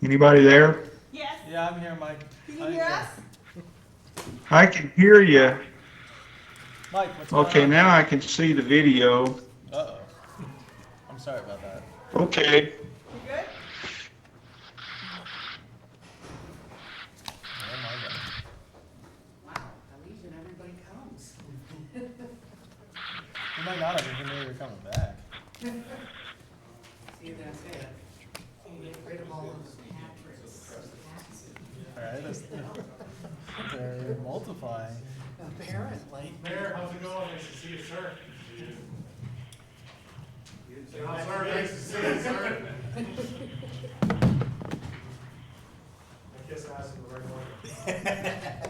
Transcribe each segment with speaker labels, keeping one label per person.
Speaker 1: Anybody there?
Speaker 2: Yes.
Speaker 3: Yeah, I'm here, Mike.
Speaker 2: Can you hear us?
Speaker 1: I can hear you.
Speaker 3: Mike, what's going
Speaker 1: Okay,
Speaker 3: on?
Speaker 1: now I can see the video.
Speaker 3: Uh-oh. I'm sorry about that.
Speaker 1: Okay.
Speaker 2: You good?
Speaker 3: Where am I going?
Speaker 4: Wow, at least when everybody comes.
Speaker 3: You might not have even knew you were coming back.
Speaker 4: See, that's it. Get rid of all those Patricks.
Speaker 3: Alright, they're multiplying.
Speaker 4: Apparently.
Speaker 5: Mayor, how's it going? Nice to see you, sir. Nice to see you, sir. I guess I asked him the right one.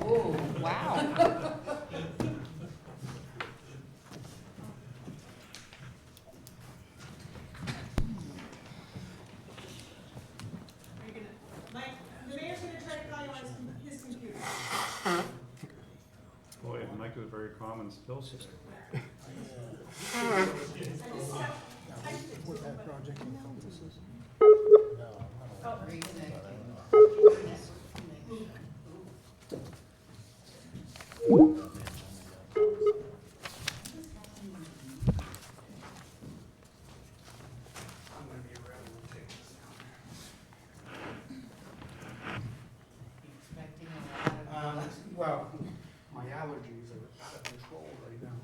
Speaker 4: Oh, wow.
Speaker 2: Are you gonna, Mike, the mayor's gonna try to call you on his computer.
Speaker 6: Boy, Mike is a very common skill set.
Speaker 2: I just have,
Speaker 4: I'm gonna be around and take this down. Expecting a lot of.
Speaker 7: Well, my allergies are out of control right now.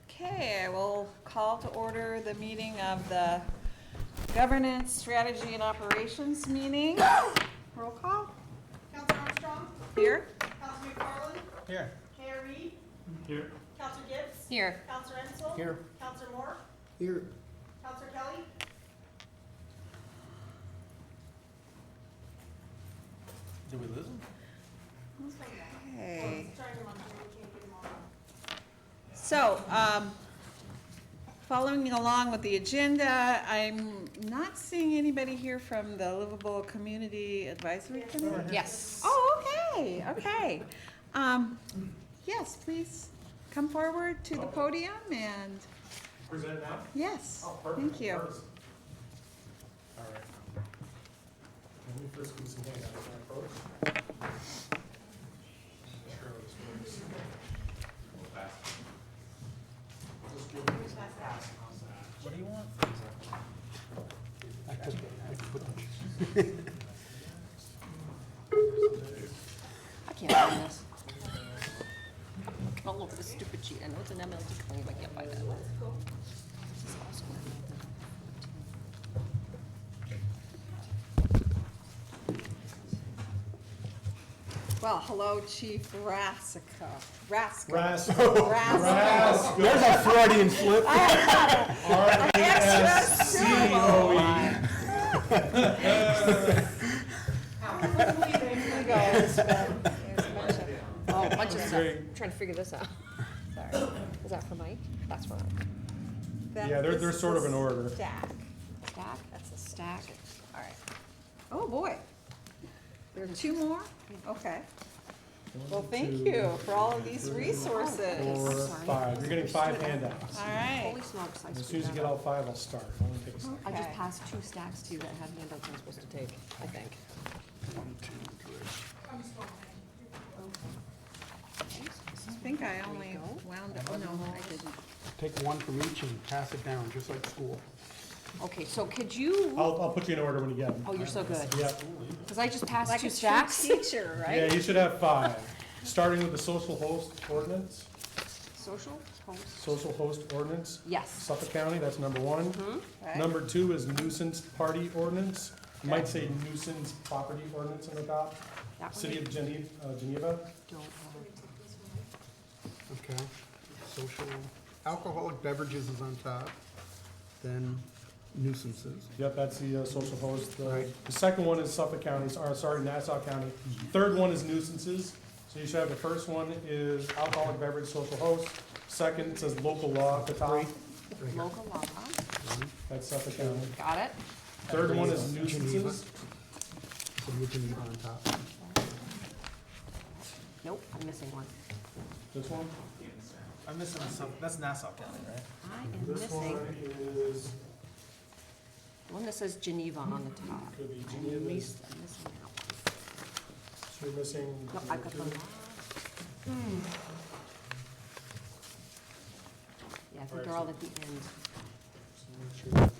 Speaker 8: Okay, I will call to order the meeting of the Governance, Strategy, and Operations meeting. Roll call.
Speaker 2: Counselor Armstrong,
Speaker 8: Here.
Speaker 2: Counselor McFarland,
Speaker 3: Here.
Speaker 2: Mayor Reed,
Speaker 6: Here.
Speaker 2: Counselor Gibbs,
Speaker 8: Here.
Speaker 2: Counselor Ensel.
Speaker 7: Here.
Speaker 2: Counselor Moore,
Speaker 7: Here.
Speaker 2: Counselor Kelly.
Speaker 3: Did we lose him?
Speaker 8: Okay.
Speaker 2: Trying them on, we can't get them all.
Speaker 8: So, following along with the agenda, I'm not seeing anybody here from the Livable Community Advisory Committee.
Speaker 4: Yes.
Speaker 8: Oh, okay, okay. Yes, please come forward to the podium and,
Speaker 5: Present now?
Speaker 8: yes,
Speaker 5: Oh, perfect.
Speaker 8: thank you.
Speaker 5: Perfect. All right. Let me first give you some handouts. Can I approach? Sure, this works. Just give me this pass. How's that?
Speaker 3: What do you want?
Speaker 7: I could put them.
Speaker 9: I can't find this. All over this stupid sheet. I know it's an MLT claim, I can't find it. This is also an
Speaker 8: Well, hello, Chief Rassica. Rasco.
Speaker 5: Rascal.
Speaker 8: Rasco.
Speaker 7: There's a Freudian slip.
Speaker 8: Extra syllable.
Speaker 4: How quickly they
Speaker 8: There you
Speaker 4: forget.
Speaker 8: go. There's a bunch of-
Speaker 9: Oh, a bunch of stuff.
Speaker 5: Great.
Speaker 9: I'm trying to figure this out. Sorry. Is that for Mike? That's for Mike.
Speaker 5: Yeah, they're
Speaker 8: This
Speaker 5: sort of
Speaker 8: is
Speaker 5: in order.
Speaker 8: Stack.
Speaker 9: Stack? That's a stack.
Speaker 8: All right. Oh, boy. There are two more? Okay. Well, thank you for all of these resources.
Speaker 5: 4,
Speaker 9: Sorry.
Speaker 5: 5. You're getting 5 handouts.
Speaker 8: All right.
Speaker 9: Holy smokes, I
Speaker 5: As soon
Speaker 9: screwed
Speaker 5: as you
Speaker 9: that
Speaker 5: get
Speaker 9: up.
Speaker 5: all 5, I'll start. I'll only take a second.
Speaker 9: I just
Speaker 8: Okay.
Speaker 9: passed 2 stacks to you that had handouts I'm supposed to take, I think.
Speaker 8: I think I only wound up, oh, no, I didn't.
Speaker 7: Take one from each and pass it down, just like school.
Speaker 9: Okay, so could you,
Speaker 5: I'll put you in order when you get them.
Speaker 9: oh, you're so good.
Speaker 5: Yep.
Speaker 9: Because I just passed
Speaker 8: Like
Speaker 9: 2
Speaker 8: a true
Speaker 9: stacks.
Speaker 8: teacher,
Speaker 5: Yeah,
Speaker 8: right?
Speaker 5: you should have 5. Starting with the social host ordinance.
Speaker 9: Social host?
Speaker 5: Social host ordinance.
Speaker 9: Yes.
Speaker 5: Suffolk County, that's number 1.
Speaker 8: Okay.
Speaker 5: Number 2 is nuisance party ordinance. You might say nuisance property ordinance on the top.
Speaker 9: That one
Speaker 5: City
Speaker 9: I
Speaker 5: of Geneva.
Speaker 9: don't have.
Speaker 7: Okay. Social, alcoholic beverages is on top, then nuisances.
Speaker 5: Yep, that's the social host.
Speaker 7: Right.
Speaker 5: The second one is Suffolk County, or sorry, Nassau County. Third one is nuisances. So you should have the first one is alcoholic beverage social host. Second, it says local law at the top.
Speaker 7: Right here.
Speaker 9: Local law, huh?
Speaker 5: That's Suffolk County.
Speaker 9: Got it?
Speaker 5: Third one is
Speaker 7: Geneva.
Speaker 5: nuisances.
Speaker 7: City of Geneva on top.
Speaker 9: Nope, I'm missing one.
Speaker 5: This one.
Speaker 3: I'm missing that's Nassau County, right?
Speaker 9: I am
Speaker 5: This one
Speaker 9: missing
Speaker 5: is
Speaker 9: one that says Geneva on the top.
Speaker 5: Could be
Speaker 9: I'm
Speaker 5: Geneva.
Speaker 9: I'm missing that
Speaker 5: So you're missing.
Speaker 9: one. No, I've got the last. Yeah, I think they're all at the end.
Speaker 5: So make sure that,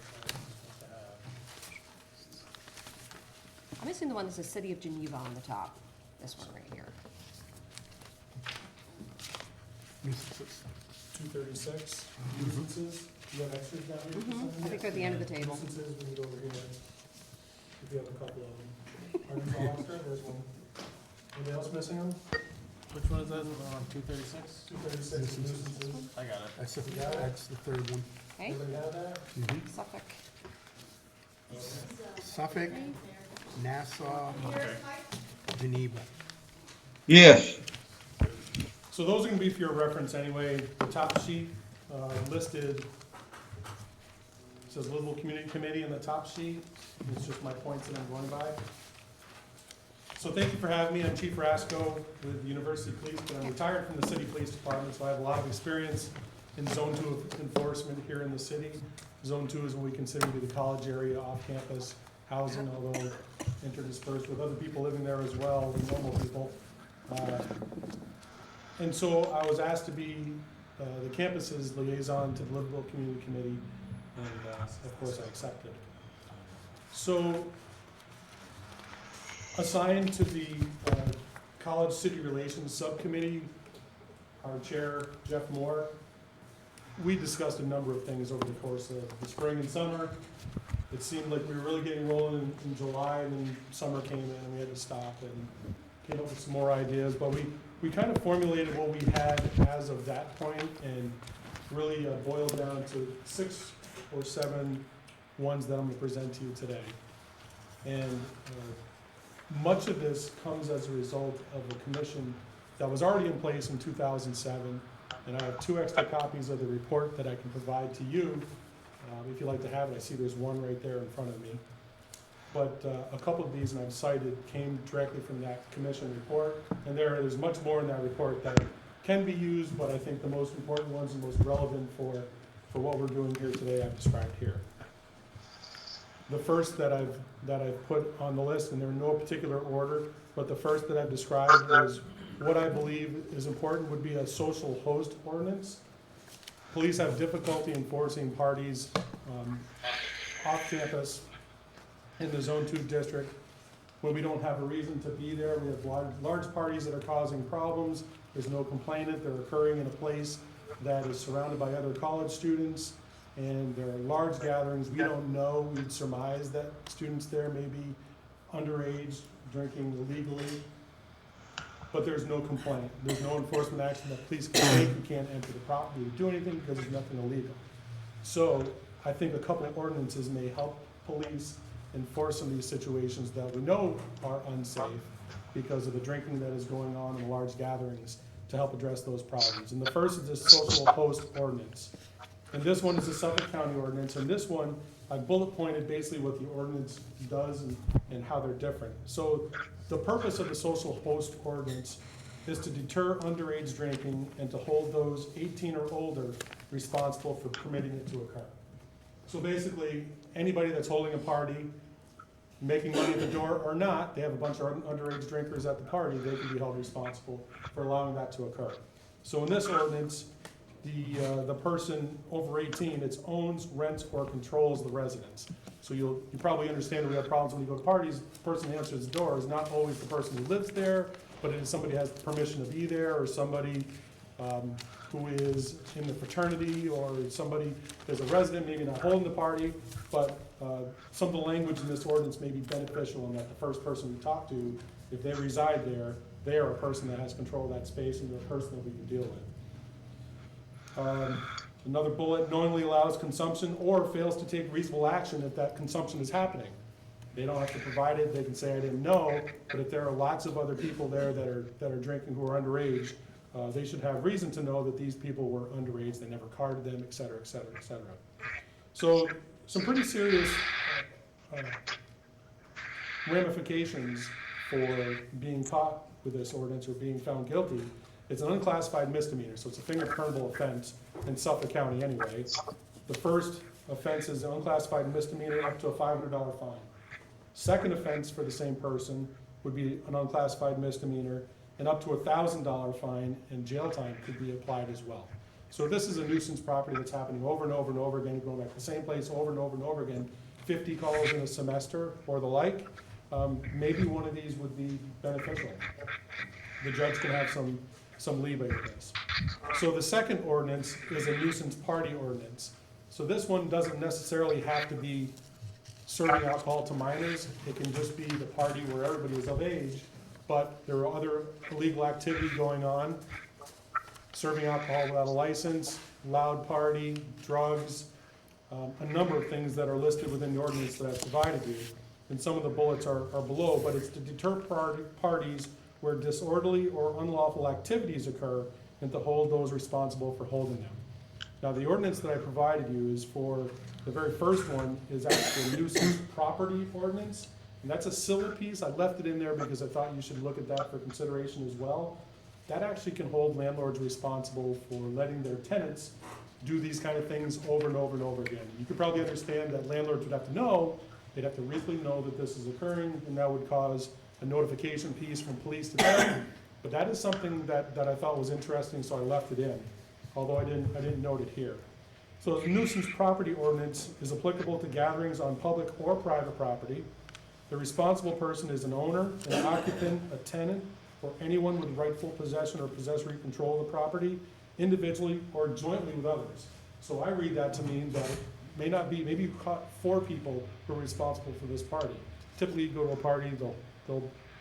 Speaker 9: I'm missing the one that says City of Geneva on the top. This one right here.
Speaker 7: Nuisances.
Speaker 5: 236, nuisances, do you have extras down here? for something?
Speaker 9: I think they're at the end of the table.
Speaker 5: Nuisances, we need over here, if you have a couple of them. Are these all extra? There's one. Anybody else missing them?
Speaker 3: Which one is that? The one on 236?
Speaker 5: 236 nuisances.
Speaker 3: I got it.
Speaker 7: That's the third one.
Speaker 9: Okay,
Speaker 5: Everybody have that?
Speaker 9: Suffolk.
Speaker 7: Suffolk, Nassau, Geneva.
Speaker 1: Yes.
Speaker 5: So those are gonna be for your reference anyway. The top sheet listed, says Livable Community Committee in the top sheet. It's just my points that I'm going by. So thank you for having me. I'm Chief Rasco with the University Police, but I'm retired from the City Police Department, so I have a lot of experience in Zone 2 enforcement here in the city. Zone 2 is what we consider to be the college area, off-campus housing, although interdispersed with other people living there as well, normal people. And so I was asked to be the campus's liaison to the Livable Community Committee, and of course I accepted. So assigned to the College City Relations Subcommittee, our chair, Jeff Moore, we discussed a number of things over the course of the spring and summer. It seemed like we were really getting rolling in July, and then summer came in and we had to stop and came up with some more ideas, but we kind of formulated what we had as of that point and really boiled down to 6 or 7 ones that I'm gonna present to you today. And much of this comes as a result of a commission that was already in place in 2007, and I have 2 extra copies of the report that I can provide to you, if you'd like to have it. I see there's one right there in front of me. But a couple of these, and I've cited, came directly from that commission report. And there's much more in that report that can be used, but I think the most important ones and most relevant for what we're doing here today, I've described here. The first that I've put on the list, and they're in no particular order, but the first that I've described is what I believe is important would be a social host ordinance. Police have difficulty enforcing parties off campus in the Zone 2 district when we don't have a reason to be there. We have large parties that are causing problems. There's no complainant. They're occurring in a place that is surrounded by other college students, and there are large gatherings. We don't know. We'd surmise that students there may be underage, drinking illegally, but there's no complaint. There's no enforcement action that police can take. You can't enter the property or do anything because there's nothing illegal. So I think a couple of ordinances may help police enforce some of these situations that we know are unsafe because of the drinking that is going on in large gatherings, to help address those problems. And the first is the social host ordinance. And this one is a Suffolk County ordinance, and this one, I bullet pointed basically what the ordinance does and how they're different. So the purpose of the social host ordinance is to deter underage drinking and to hold those 18 or older responsible for permitting it to occur. So basically, anybody that's holding a party, making money at the door or not, they have a bunch of underage drinkers at the party, they can be held responsible for allowing that to occur. So in this ordinance, the person over 18, it's owns, rents, or controls the residence. So you probably understand that we have problems when you go to parties. The person who answers the door is not always the person who lives there, but it is somebody who has permission to be there, or somebody who is in the fraternity, or somebody there's a resident, maybe not holding the party, but some of the language in this ordinance may be beneficial in that the first person we talk to, if they reside there, they are a person that has control of that space and they're a person that we can deal with. Another bullet, knowingly allows consumption or fails to take reasonable action if that consumption is happening. They don't have to provide it, they can say I didn't know, but if there are lots of other people there that are drinking who are underage, they should have reason to know that these people were underage, they never carded them, et cetera, et cetera, et cetera. So some pretty serious ramifications for being caught with this ordinance or being found guilty. It's an unclassified misdemeanor, so it's a finger-printable offense in Suffolk County anyway. The first offense is an unclassified misdemeanor up to a $500 fine. Second offense for the same person would be an unclassified misdemeanor and up to a $1,000 fine, and jail time could be applied as well. So this is a nuisance property that's happening over and over and over again, going back to the same place over and over and over again, 50 calls in a semester or the like. Maybe one of these would be beneficial. The judge can have some leeway with this. So the second ordinance is a nuisance party ordinance. So this one doesn't necessarily have to be serving alcohol to minors. It can just be the party where everybody is of age, but there are other illegal activity going on. Serving alcohol without a license, loud party, drugs, a number of things that are listed within the ordinance that I've provided you. And some of the bullets are below, but it's to deter parties where disorderly or unlawful activities occur and to hold those responsible for holding them. Now, the ordinance that I provided you is for, the very first one is actually a nuisance property ordinance. And that's a civil piece. I left it in there because I thought you should look at that for consideration as well. That actually can hold landlords responsible for letting their tenants do these kind of things over and over and over again. You could probably understand that landlords would have to know, they'd have to weekly know that this is occurring, and that would cause a notification piece from police to them. But that is something that I thought was interesting, so I left it in, although I didn't note it here. So the nuisance property ordinance is applicable to gatherings on public or private property. The responsible person is an owner, an occupant, a tenant, or anyone with rightful possession or possessory control of the property, individually or jointly with others. So I read that to mean that it may not be, maybe you caught 4 people who are responsible for this party. Typically, you go to a party,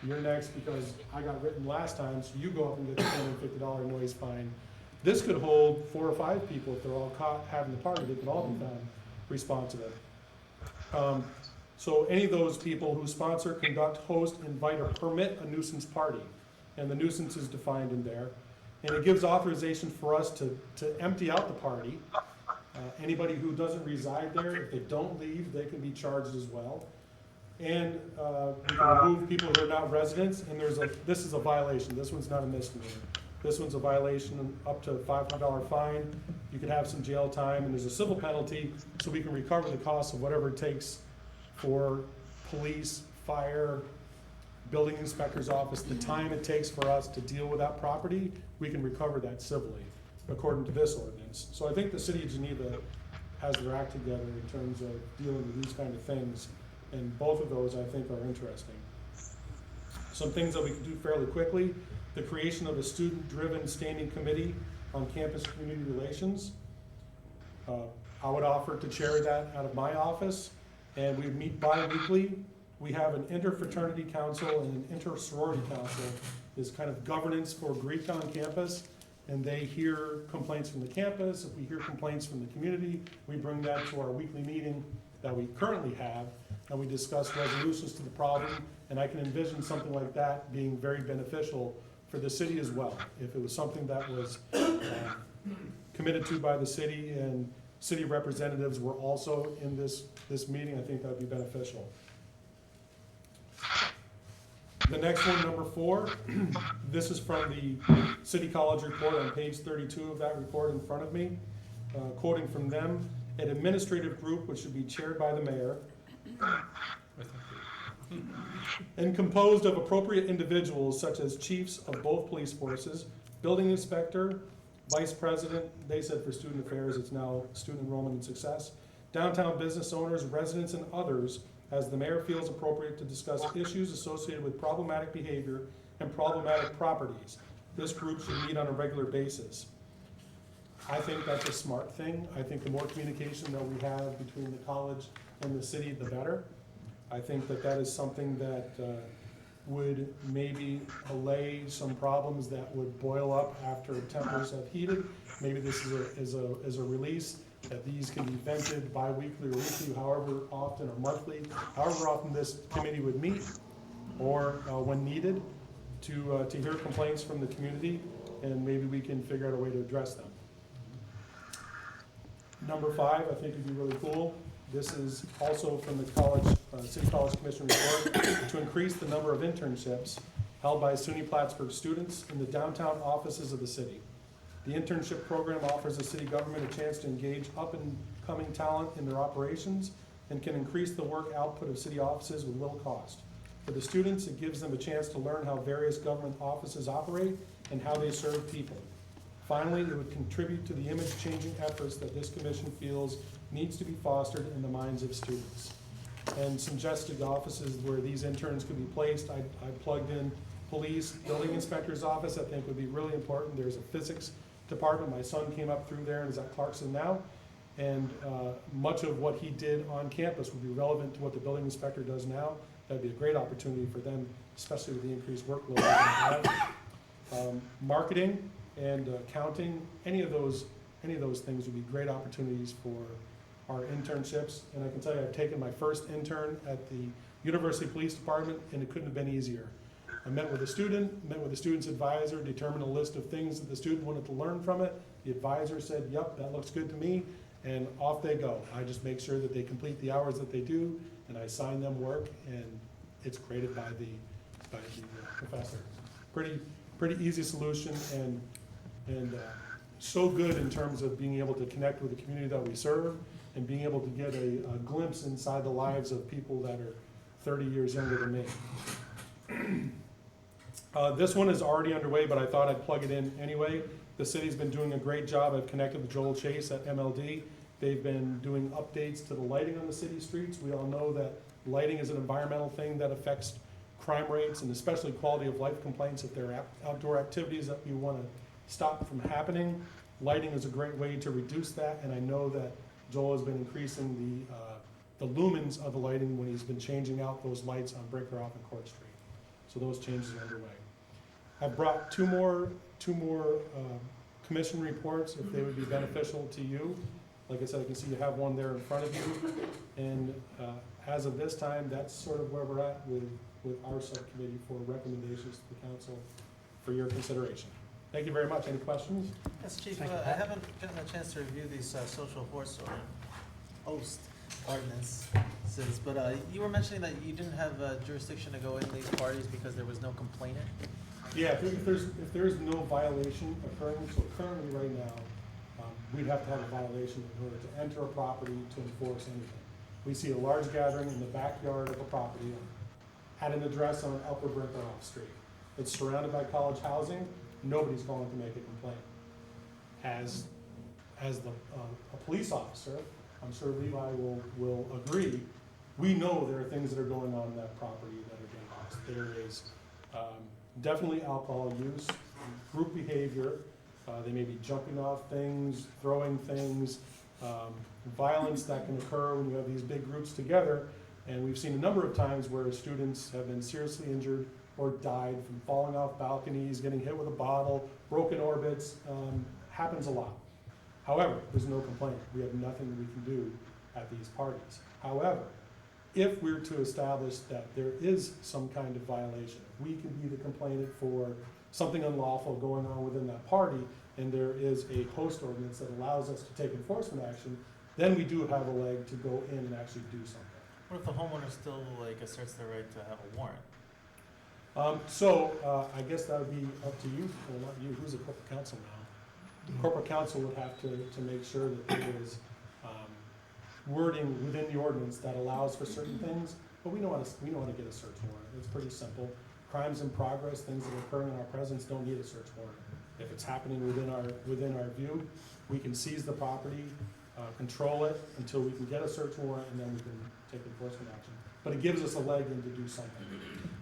Speaker 5: you're next because I got written last time, so you go up and get the $250 noise fine. This could hold 4 or 5 people if they're all caught having the party. They could all be found responsible. So any of those people who sponsor, conduct, host, invite, or permit a nuisance party, and the nuisance is defined in there. And it gives authorization for us to empty out the party. Anybody who doesn't reside there, if they don't leave, they can be charged as well. And we can remove people who are not residents, and this is a violation. This one's not a misdemeanor. This one's a violation up to a $500 fine. You could have some jail time, and there's a civil penalty, so we can recover the cost of whatever it takes for police, fire, building inspector's office, the time it takes for us to deal with that property, we can recover that civilly, according to this ordinance. So I think the city of Geneva has their act together in terms of dealing with these kind of things, and both of those I think are interesting. Some things that we can do fairly quickly: the creation of a student-driven standing committee on campus community relations. I would offer to chair that out of my office, and we meet bi-weekly. We have an interfraternity council and an inter-sorority council, is kind of governance for Greek on campus, and they hear complaints from the campus. If we hear complaints from the community, we bring that to our weekly meeting that we currently have, and we discuss resolutions to the problem, and I can envision something like that being very beneficial for the city as well. If it was something that was committed to by the city and city representatives were also in this meeting, I think that would be beneficial. The next one, number 4, this is from the City College report on page 32 of that report in front of me. Quoting from them, an administrative group which should be chaired by the mayor and composed of appropriate individuals such as chiefs of both police forces, building inspector, vice president, they said for student affairs, it's now student enrollment and success, downtown business owners, residents, and others, as the mayor feels appropriate to discuss issues associated with problematic behavior and problematic properties. This group should meet on a regular basis. I think that's a smart thing. I think the more communication that we have between the college and the city, the better. I think that is something that would maybe allay some problems that would boil up after tempers have heated. Maybe this is a release that these can be vented bi-weekly or weekly, however often, or monthly, however often this committee would meet, or when needed, to hear complaints from the community, and maybe we can figure out a way to address them. Number 5, I think would be really cool. This is also from the college, City College Commission report, to increase the number of internships held by SUNY Plattsburgh students in the downtown offices of the city. The internship program offers the city government a chance to engage up and upcoming talent in their operations and can increase the work output of city offices with little cost. For the students, it gives them a chance to learn how various government offices operate and how they serve people. Finally, it would contribute to the image-changing efforts that this commission feels needs to be fostered in the minds of students. And suggested offices where these interns could be placed, I plugged in police, building inspector's office, I think would be really important. There's a physics department, my son came up through there and is at Clarkson now. And much of what he did on campus would be relevant to what the building inspector does now. That'd be a great opportunity for them, especially with the increased workload that they have. Marketing and accounting, any of those things would be great opportunities for our internships. And I can tell you, I've taken my first intern at the University Police Department, and it couldn't have been easier. I met with a student, met with the student's advisor, determined a list of things that the student wanted to learn from it. The advisor said, yep, that looks good to me, and off they go. I just make sure that they complete the hours that they do, and I assign them work, and it's graded by the professor. Pretty easy solution, and so good in terms of being able to connect with the community that we serve and being able to get a glimpse inside the lives of people that are 30 years younger than me. This one is already underway, but I thought I'd plug it in anyway. The city's been doing a great job. I've connected with Joel Chase at MLD. They've been doing updates to the lighting on the city streets. We all know that lighting is an environmental thing that affects crime rates and especially quality of life complaints if there are outdoor activities that we want to stop from happening. Lighting is a great way to reduce that, and I know that Joel has been increasing the lumens of the lighting when he's been changing out those lights on Brinkerhoff and Court Street. So those changes are underway. I've brought two more commission reports if they would be beneficial to you. Like I said, I can see you have one there in front of you. And as of this time, that's sort of where we're at with our subcommittee for recommendations to the council for your consideration. Thank you very much. Any questions?
Speaker 3: Yes, Chief,
Speaker 7: Thank you,
Speaker 3: I
Speaker 7: Pat.
Speaker 3: haven't gotten a chance to review these social host ordinances, but you were mentioning that you didn't have jurisdiction to go in these parties because there was no complainant?
Speaker 5: Yeah, if there's no violation occurring, so currently right now, we'd have to have a violation in order to enter a property to enforce anything. We see a large gathering in the backyard of a property at an address on Upper Brinkerhoff Street. It's surrounded by college housing. Nobody's going to make a complaint. As a police officer, I'm sure Levi will agree, we know there are things that are going on that property that are dangerous. There is definitely alcohol use, group behavior. They may be jumping off things, throwing things, violence that can occur when you have these big groups together. And we've seen a number of times where students have been seriously injured or died from falling off balconies, getting hit with a bottle, broken orbits, happens a lot. However, there's no complaint. We have nothing we can do at these parties. However, if we're to establish that there is some kind of violation, we can be the complainant for something unlawful going on within that party, and there is a host ordinance that allows us to take enforcement action, then we do have a leg to go in and actually do something.
Speaker 3: What if the homeowner still asserts their right to have a warrant?
Speaker 5: I guess that would be up to you, or not you, who's a corporate counsel now? The corporate counsel would have to make sure that there is wording within the ordinance that allows for certain things, but we know how to get a search warrant. It's pretty simple. Crimes in progress, things that are occurring in our presence don't need a search warrant. If it's happening within our view, we can seize the property, control it until we can get a search warrant, and then we can take enforcement action. But it gives us a leg in to do something.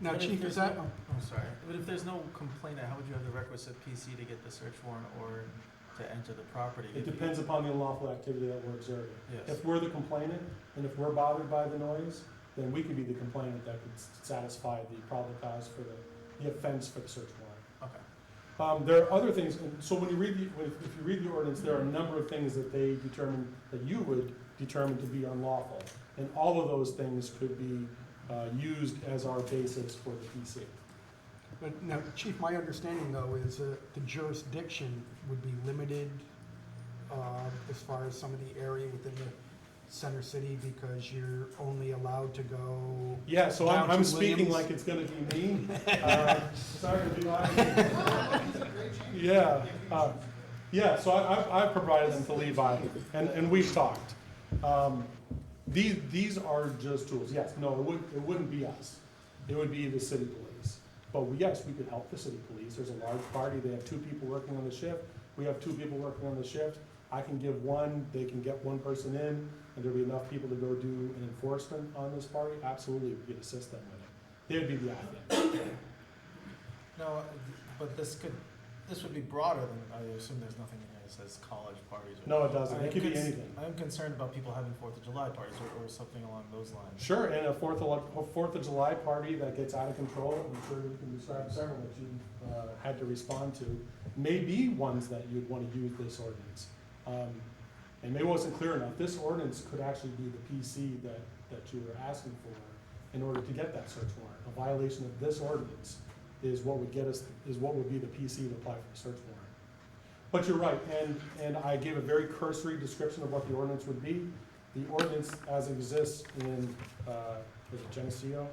Speaker 7: Now,
Speaker 3: But if
Speaker 7: Chief,
Speaker 3: there's
Speaker 7: is that,
Speaker 3: no- I'm sorry, but if there's no complainant, how would you have the requisite PC to get the search warrant or to enter the property?
Speaker 5: It depends upon the unlawful activity that we're observing.
Speaker 3: Yes.
Speaker 5: If we're the complainant, and if we're bothered by the noise, then we could be the complainant that could satisfy the probable cause for the offense for the search warrant.
Speaker 3: Okay.
Speaker 5: There are other things, and so when you read if you read the ordinance, there are a number of things that they determine, that you would determine to be unlawful. And all of those things could be used as our basis for the PC.
Speaker 7: but now, Chief, my understanding though is the jurisdiction would be limited as far as some of the area within the center city because you're only allowed to go.
Speaker 5: Yeah, so
Speaker 7: Down
Speaker 5: I'm
Speaker 7: to
Speaker 5: speaking
Speaker 7: Williams.
Speaker 5: like it's gonna be me. Sorry to be lying. Yeah, so I've provided them to Levi, and we've talked. These are just tools, yes, no, it wouldn't be us, it would be the city police. But yes, we could help the city police, there's a large party, they have 2 people working on the shift, we have 2 people working on the shift. I can give one, they can get 1 person in, and there'll be enough people to go do an enforcement on this party, absolutely, we could assist them with it. They'd be the admin.
Speaker 3: No, but this would be broader than, I assume there's nothing in here that says college parties. Or-
Speaker 5: No, it doesn't,
Speaker 3: I'm
Speaker 5: it could be
Speaker 3: cons-
Speaker 5: anything.
Speaker 3: I'm concerned about people having 4th of July parties or something along those lines.
Speaker 5: Sure, and a Fourth of July party that gets out of control, I'm sure you can describe several that you had to respond to, may be ones that you'd want to use this ordinance. And maybe it wasn't clear enough, this ordinance could actually be the PC that you were asking for in order to get that search warrant. A violation of this ordinance is what would be the PC to apply for the search warrant. But you're right, and I gave a very cursory description of what the ordinance would be. The ordinance as it exists in, was it Geneseo?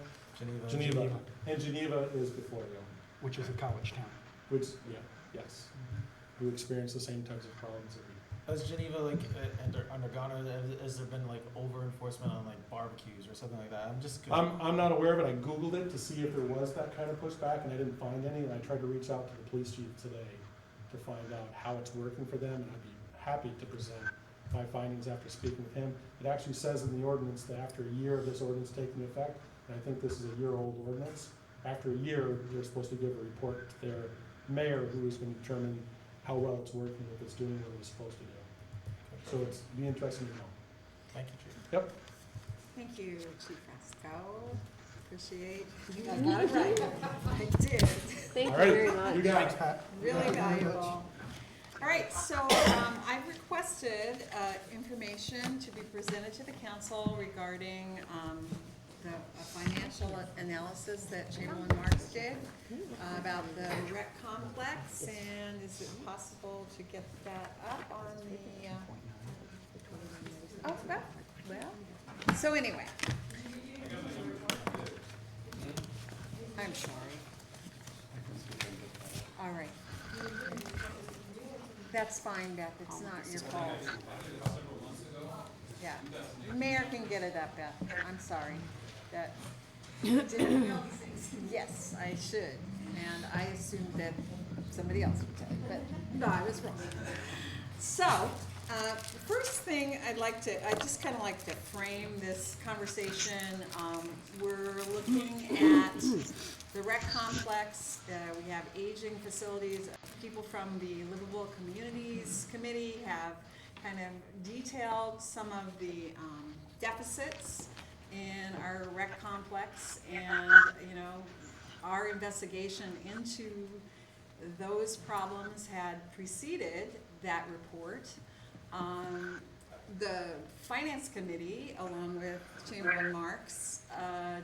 Speaker 5: Geneva. And Geneva is before you,
Speaker 7: Which is a college town.
Speaker 5: which, yes. We experience the same types of problems that we.
Speaker 3: Has Geneva undergone, or has there been over enforcement on barbecues or something like that? I'm just.
Speaker 5: I'm not aware of it. I Googled it to see if there was that kind of pushback, and I didn't find any, and I tried to reach out to the police chief today to find out how it's working for them, and I'd be happy to present my findings after speaking with him. It actually says in the ordinance that after a year of this ordinance taking effect, and I think this is a year-old ordinance, after a year, they're supposed to give a report to their mayor, who is going to determine how well it's working, if it's doing what it's supposed to do. So it's be interesting to know.
Speaker 3: Thank you, Chief.
Speaker 5: Yep.
Speaker 8: Thank you, Chief Fresco. Appreciate, I got it right. I did.
Speaker 9: Thank
Speaker 5: All
Speaker 9: you
Speaker 5: right,
Speaker 9: very much.
Speaker 5: you got
Speaker 7: Thanks,
Speaker 5: it.
Speaker 7: Pat.
Speaker 8: Really valuable. All right, so I requested information to be presented to the council regarding a financial analysis that Chamberlain Marks did about the rec complex, and is it possible to get that up on the, oh, well, so anyway. I'm sorry. All right. That's fine, Beth, it's not your fault. Yeah, mayor can get it up, Beth, I'm sorry. That, yes, I should, and I assumed that somebody else would tell you, but no, I was wrong. So, first thing I just kind of like to frame this conversation. We're looking at the rec complex. We have aging facilities. People from the Livable Communities Committee have kind of detailed some of the deficits in our rec complex, and our investigation into those problems had preceded that report. The Finance Committee, along with Chamberlain Marks,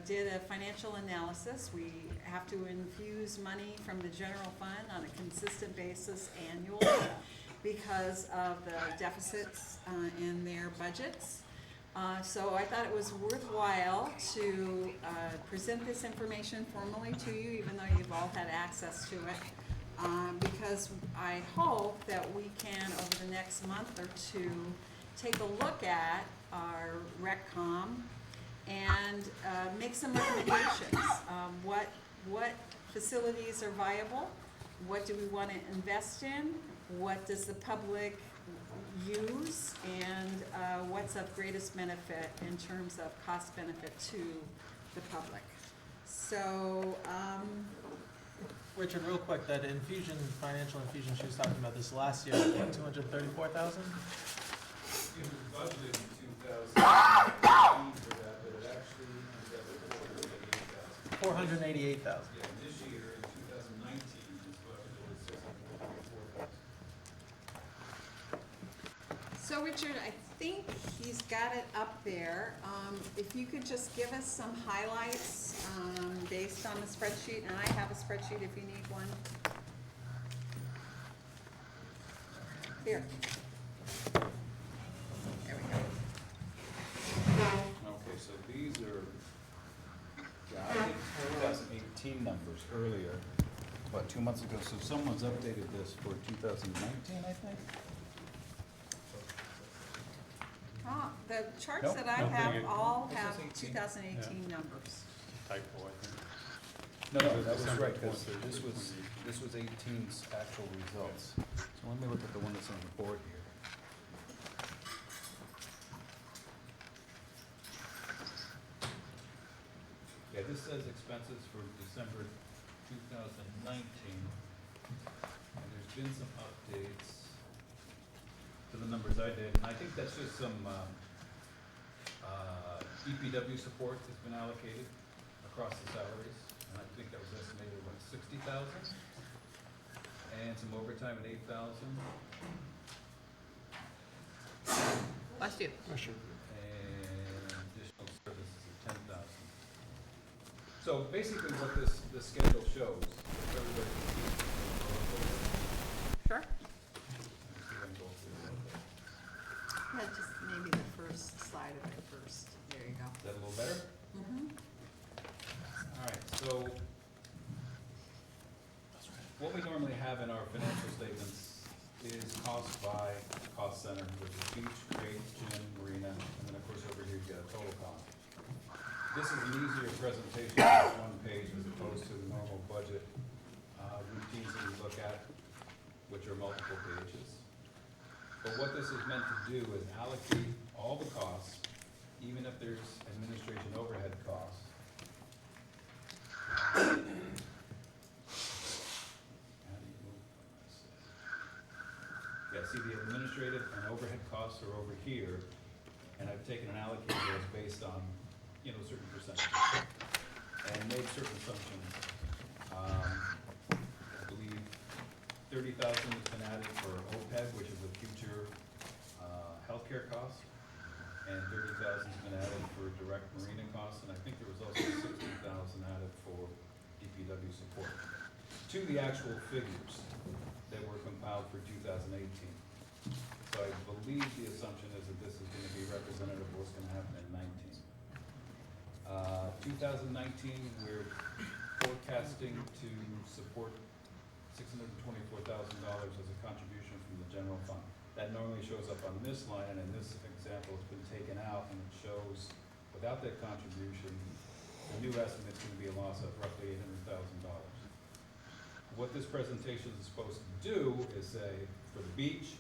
Speaker 8: did a financial analysis. We have to infuse money from the general fund on a consistent basis annually because of the deficits in their budgets. So I thought it was worthwhile to present this information formally to you, even though you've all had access to it, because I hope that we can, over the next month or two, take a look at our RecCom and make some recommendations. What facilities are viable? What do we want to invest in? What does the public use, and what's of greatest benefit in terms of cost benefit to the public? So,
Speaker 3: Richard, real quick, that financial infusion she was talking about this last year, what, 234,000?
Speaker 10: It was budgeted in 2018 for that, but it actually ended up at 488,000.
Speaker 3: 488,000.
Speaker 10: Yeah, and this year, in 2019, it's budgeted at 644,000.
Speaker 8: So Richard, I think he's got it up there. If you could just give us some highlights based on the spreadsheet, and I have a spreadsheet if you need one. Here. There we go.
Speaker 10: Okay, so these are, I think 2018 numbers earlier, about 2 months ago, so someone's updated this for 2019, I think?
Speaker 8: Ah, The charts
Speaker 10: Nope,
Speaker 8: that I
Speaker 10: no,
Speaker 8: have
Speaker 10: it-
Speaker 8: all
Speaker 10: this is
Speaker 8: have
Speaker 10: 18.
Speaker 8: 2018 numbers.
Speaker 6: Typo, I think.
Speaker 10: No,
Speaker 6: It
Speaker 10: no,
Speaker 6: was
Speaker 10: that was
Speaker 6: December
Speaker 10: right, because
Speaker 6: 20,
Speaker 10: this was 18's actual results. So let me look at the one that's on the board here. Yeah, this says expenses for December 2019. And there's been some updates to the numbers I did, and I think that's just some EPW support that's been allocated across the salaries. And I think that was estimated at what, 60,000? And some overtime at 8,000,
Speaker 9: Bless you.
Speaker 7: Question.
Speaker 10: and additional services of 10,000. So basically what this schedule shows, if everybody can see,
Speaker 9: Sure.
Speaker 10: let me see if I can go through it.
Speaker 8: Yeah, just maybe the first slide of it first. There you go.
Speaker 10: Is that a little better?
Speaker 8: Mm-hmm.
Speaker 10: All right, so what we normally have in our financial statements is cost by cost center, which is beach, crate, gym, marina, and then of course over here you've got a total cost. This is an easier presentation, it's one page as opposed to the normal budget routines that we look at, which are multiple pages. But what this is meant to do is allocate all the costs, even if there's administration overhead costs. How do you move from this? Yeah, see, the administrative and overhead costs are over here, and I've taken and allocated those based on, you know, certain percentages, and made certain assumptions. I believe 30,000 has been added for OPEB, which is a future healthcare cost, and 30,000 has been added for direct marina costs, and I think there was also 60,000 added for DPW support, to the actual figures that were compiled for 2018. So I believe the assumption is that this is gonna be representative of what's gonna happen in 19. 2019, we're forecasting to support $624,000 as a contribution from the general fund. That normally shows up on this line, and in this example, it's been taken out, and it shows, without that contribution, the new estimate's gonna be a loss of roughly $800,000. What this presentation is supposed to do is say, for the beach,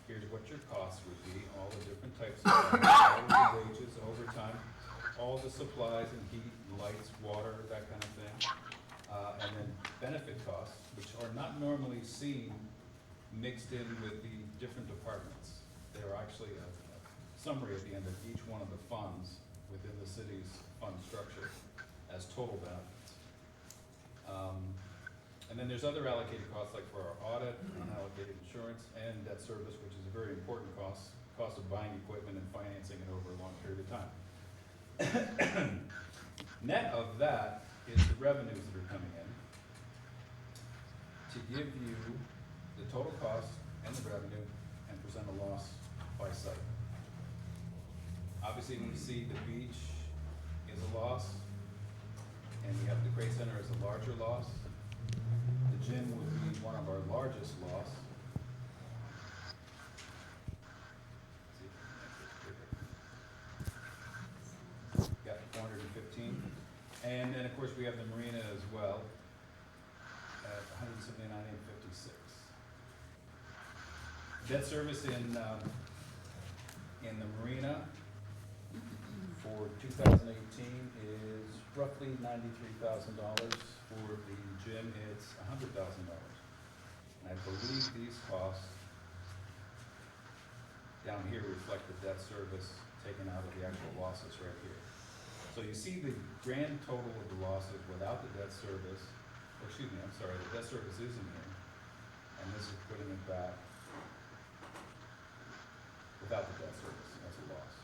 Speaker 10: here's what your costs would be, all the different types of things, all the wages, overtime, all the supplies and heat, lights, water, that kind of thing. And then benefit costs, which are not normally seen mixed in with the different departments. They're actually a summary at the end of each one of the funds within the city's fund structure as total benefits. And then there's other allocated costs, like for our audit, unallocated insurance, and debt service, which is a very important cost of buying equipment and financing it over a long period of time. Net of that is the revenues that are coming in to give you the total cost and the revenue and present a loss by site. Obviously, when you see the beach is a loss, and we have the Crate Center as a larger loss, the gym would be one of our largest loss. See if I can make this bigger. Got 415. And then, of course, we have the marina as well at 179,856. Debt service in the marina for 2018 is roughly $93,000. For the gym, it's $100,000. And I believe these costs down here reflect the debt service taken out of the actual losses right here. So you see the grand total of the losses without the debt service, or excuse me, I'm sorry, the debt service is in here, and this is putting it back without the debt service, that's a loss.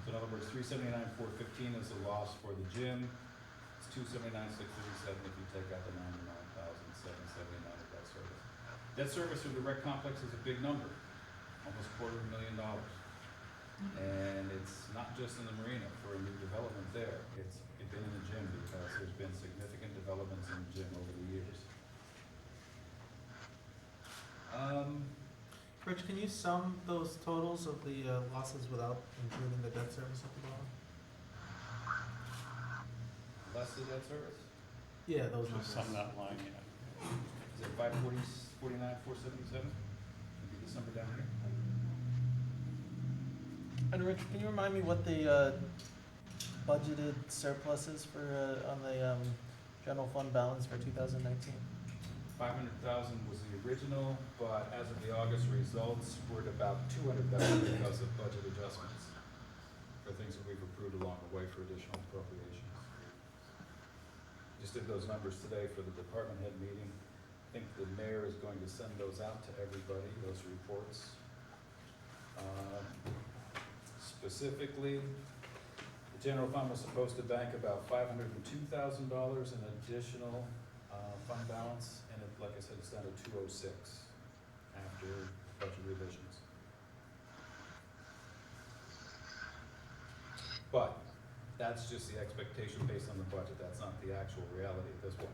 Speaker 10: So in other words, 379,415 is the loss for the gym, it's 279,637 if you take out the 99,779 of debt service. Debt service for the rec complex is a big number, almost $250,000. And it's not just in the marina for a new development there, it's been in the gym because there's been significant developments in the gym over the years.
Speaker 3: Chris, Rich, can you sum those totals of the losses without including the debt service at the bottom?
Speaker 10: Less the debt service?
Speaker 3: Yeah, those numbers.
Speaker 6: Just sum that line, yeah.
Speaker 10: Is it 549,477? Maybe this number down here?
Speaker 3: And Rich, can you remind me what the budgeted surplus is for, on the general fund balance for 2019?
Speaker 10: 500,000 was the original, but as of the August results, we're at about 200,000 because of budget adjustments for things that we've approved along the way for additional appropriations. Just did those numbers today for the department head meeting. I think the mayor is going to send those out to everybody, those reports. Specifically, the general fund was supposed to bank about $502,000 in additional fund balance, and it, like I said, it's down to 206 after budget revisions. But that's just the expectation based on the budget. That's not the actual reality at this point.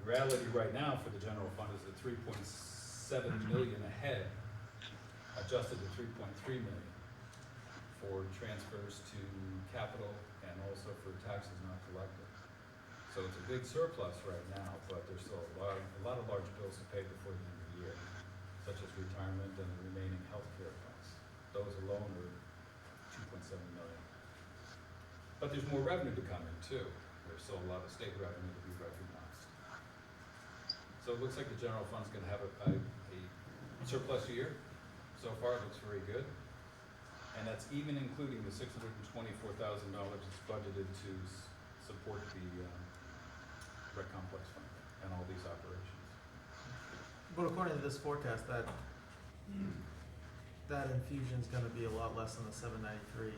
Speaker 10: The reality right now for the general fund is at 3.7 million ahead, adjusted to 3.3 million for transfers to capital and also for taxes not collected. So it's a big surplus right now, but there's still a lot of large bills to pay before the end of the year, such as retirement and the remaining healthcare costs. Those alone are 2.7 million. But there's more revenue to come in too. There's still a lot of state revenue to be recognized. So it looks like the general fund's gonna have a surplus year. So far, it looks very good. And that's even including the $624,000 that's budgeted to support the rec complex fund and all these operations.
Speaker 3: But according to this forecast, that infusion's gonna be a lot less than the 793.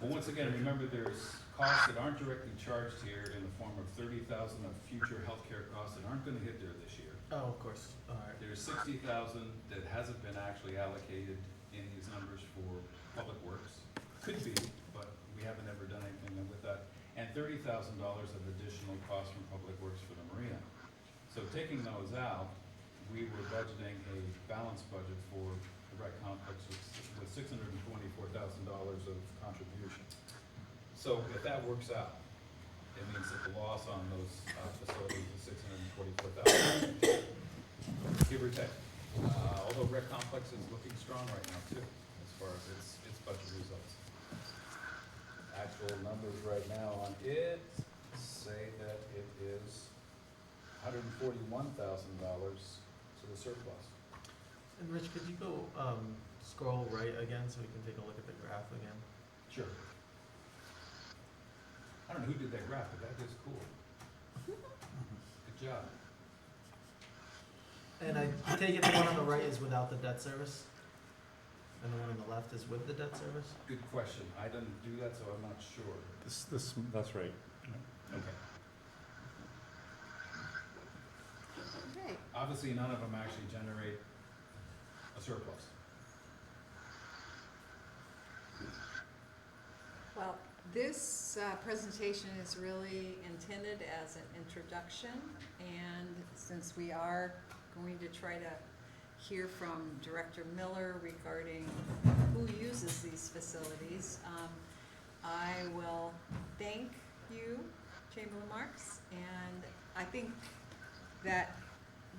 Speaker 10: Well, once again, remember there's costs that aren't directly charged here in the form of 30,000 of future healthcare costs that aren't gonna hit there this year.
Speaker 3: Oh, of course, alright.
Speaker 10: There's 60,000 that hasn't been actually allocated in these numbers for public works. Could be, but we haven't ever done anything with that. And $30,000 of additional costs from public works for the marina. So taking those out, we were budgeting a balanced budget for the rec complex with $624,000 of contribution. So if that works out, it means that the loss on those facilities is $624,000, give or take. Although rec complex is looking strong right now too, as far as its budget results. Actual numbers right now on it say that it is $141,000 to the surplus.
Speaker 3: And Rich, could you go, scroll right again so we can take a look at the graph again?
Speaker 10: Sure. I don't know who did that graph, but that is cool. Good job.
Speaker 3: And I take it the one on the right is without the debt service? And the one on the left is with the debt service?
Speaker 10: Good question. I didn't do that, so I'm not sure.
Speaker 6: That's right.
Speaker 10: Okay.
Speaker 8: Okay,
Speaker 10: Obviously, none of them actually generate a surplus.
Speaker 8: well, this presentation is really intended as an introduction, and since we are going to try to hear from Director Miller regarding who uses these facilities, I will thank you, Chamberlain Marks, and I think that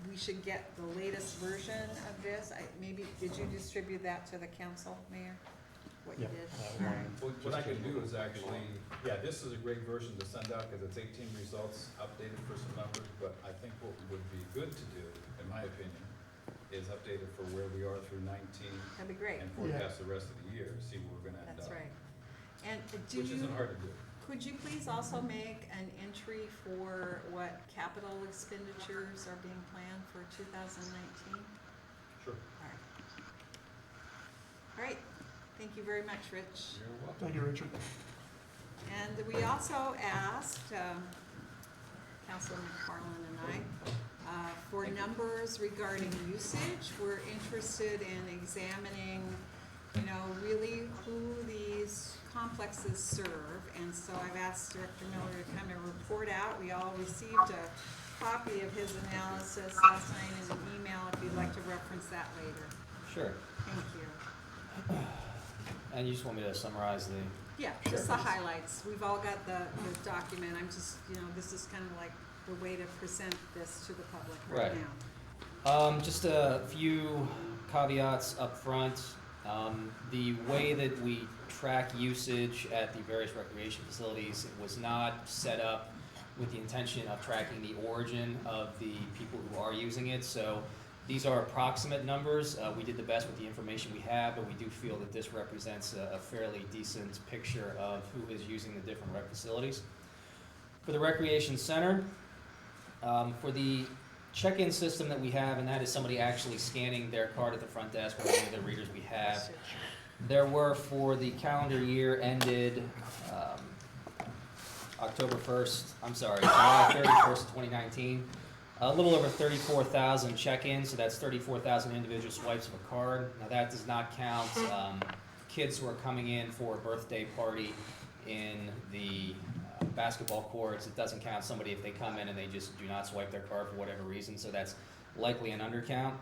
Speaker 8: we should get the latest version of this. Maybe, did you distribute that to the council, Mayor? What you did? All right.
Speaker 10: What I can do is actually, yeah, this is a great version to send out because it's 18 results updated for some numbers, but I think what would be good to do, in my opinion, is update it for where we are through 19
Speaker 8: That'd be great.
Speaker 10: and forecast the rest of the year, see where we're gonna end up.
Speaker 8: That's right. And do
Speaker 10: Which
Speaker 8: you,
Speaker 10: isn't hard to do.
Speaker 8: could you please also make an entry for what capital expenditures are being planned for 2019?
Speaker 10: Sure.
Speaker 8: All right. All right, thank you very much, Rich.
Speaker 10: You're welcome.
Speaker 7: Thank you, Richard.
Speaker 8: And we also asked, Councilman McFarland and I, for numbers regarding usage. We're interested in examining, really who these complexes serve. And so I've asked Director Miller to kind of report out. We all received a copy of his analysis last night in an email if you'd like to reference that later.
Speaker 11: Sure.
Speaker 8: Thank you.
Speaker 11: And you just want me to summarize the,
Speaker 8: Yeah,
Speaker 11: Sure.
Speaker 8: just the highlights. We've all got the document. I'm just, this is kind of like the way to present this to the public right
Speaker 11: Right.
Speaker 8: now.
Speaker 11: just a few caveats up front. The way that we track usage at the various recreation facilities was not set up with the intention of tracking the origin of the people who are using it. So these are approximate numbers. We did the best with the information we have, but we do feel that this represents a fairly decent picture of who is using the different rec facilities. For the recreation center, for the check-in system that we have, and that is somebody actually scanning their card at the front desk or one of the readers we have, there were, for the calendar year ended July 31st, 2019, a little over 34,000 check-ins, so that's 34,000 individual swipes of a card. Now that does not count kids who are coming in for a birthday party in the basketball courts. It doesn't count somebody if they come in and they just do not swipe their card for whatever reason, so that's likely an undercount.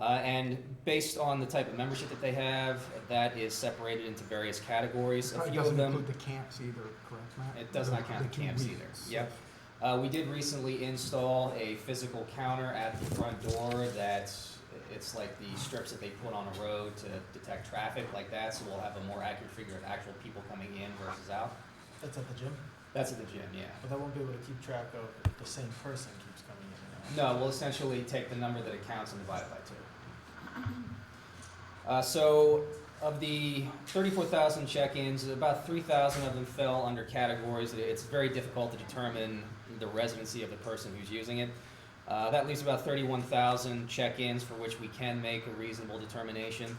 Speaker 11: And based on the type of membership that they have, that is separated into various categories. A
Speaker 7: Probably
Speaker 11: few of
Speaker 7: doesn't
Speaker 11: them,
Speaker 7: include the camps either, correct, Matt?
Speaker 11: it does not count the
Speaker 7: two
Speaker 11: camps
Speaker 7: weeks.
Speaker 11: either. Yep. We did recently install a physical counter at the front door it's like the strips that they put on a road to detect traffic like that, so we'll have a more accurate figure of actual people coming in versus out.
Speaker 3: That's at the gym,
Speaker 11: That's at the gym, yeah.
Speaker 3: but that won't be able to keep track of if the same person keeps coming in and out.
Speaker 11: No, we'll essentially take the number that it counts and divide it by 2. So of the 34,000 check-ins, about 3,000 of them fell under categories that it's very difficult to determine the residency of the person who's using it. That leaves about 31,000 check-ins for which we can make a reasonable determination.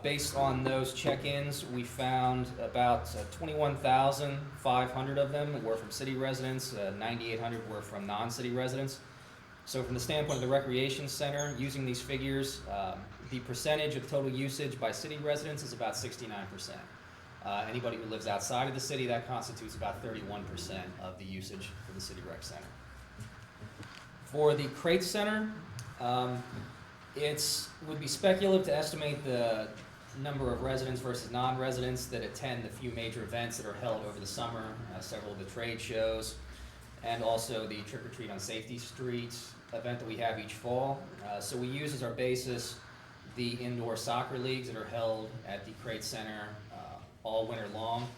Speaker 11: Based on those check-ins, we found about 21,500 of them were from city residents, 9,800 were from non-city residents. So from the standpoint of the recreation center, using these figures, the percentage of total usage by city residents is about 69%. Anybody who lives outside of the city, that constitutes about 31% of the usage for the city rec center. For the crate center, it would be speculative to estimate the number of residents versus non-residents that attend the few major events that are held over the summer, several of the trade shows, and also the Trick or Treat on Safety Street event that we have each fall. So we use as our basis the indoor soccer leagues that are held at the Crate Center all winter long.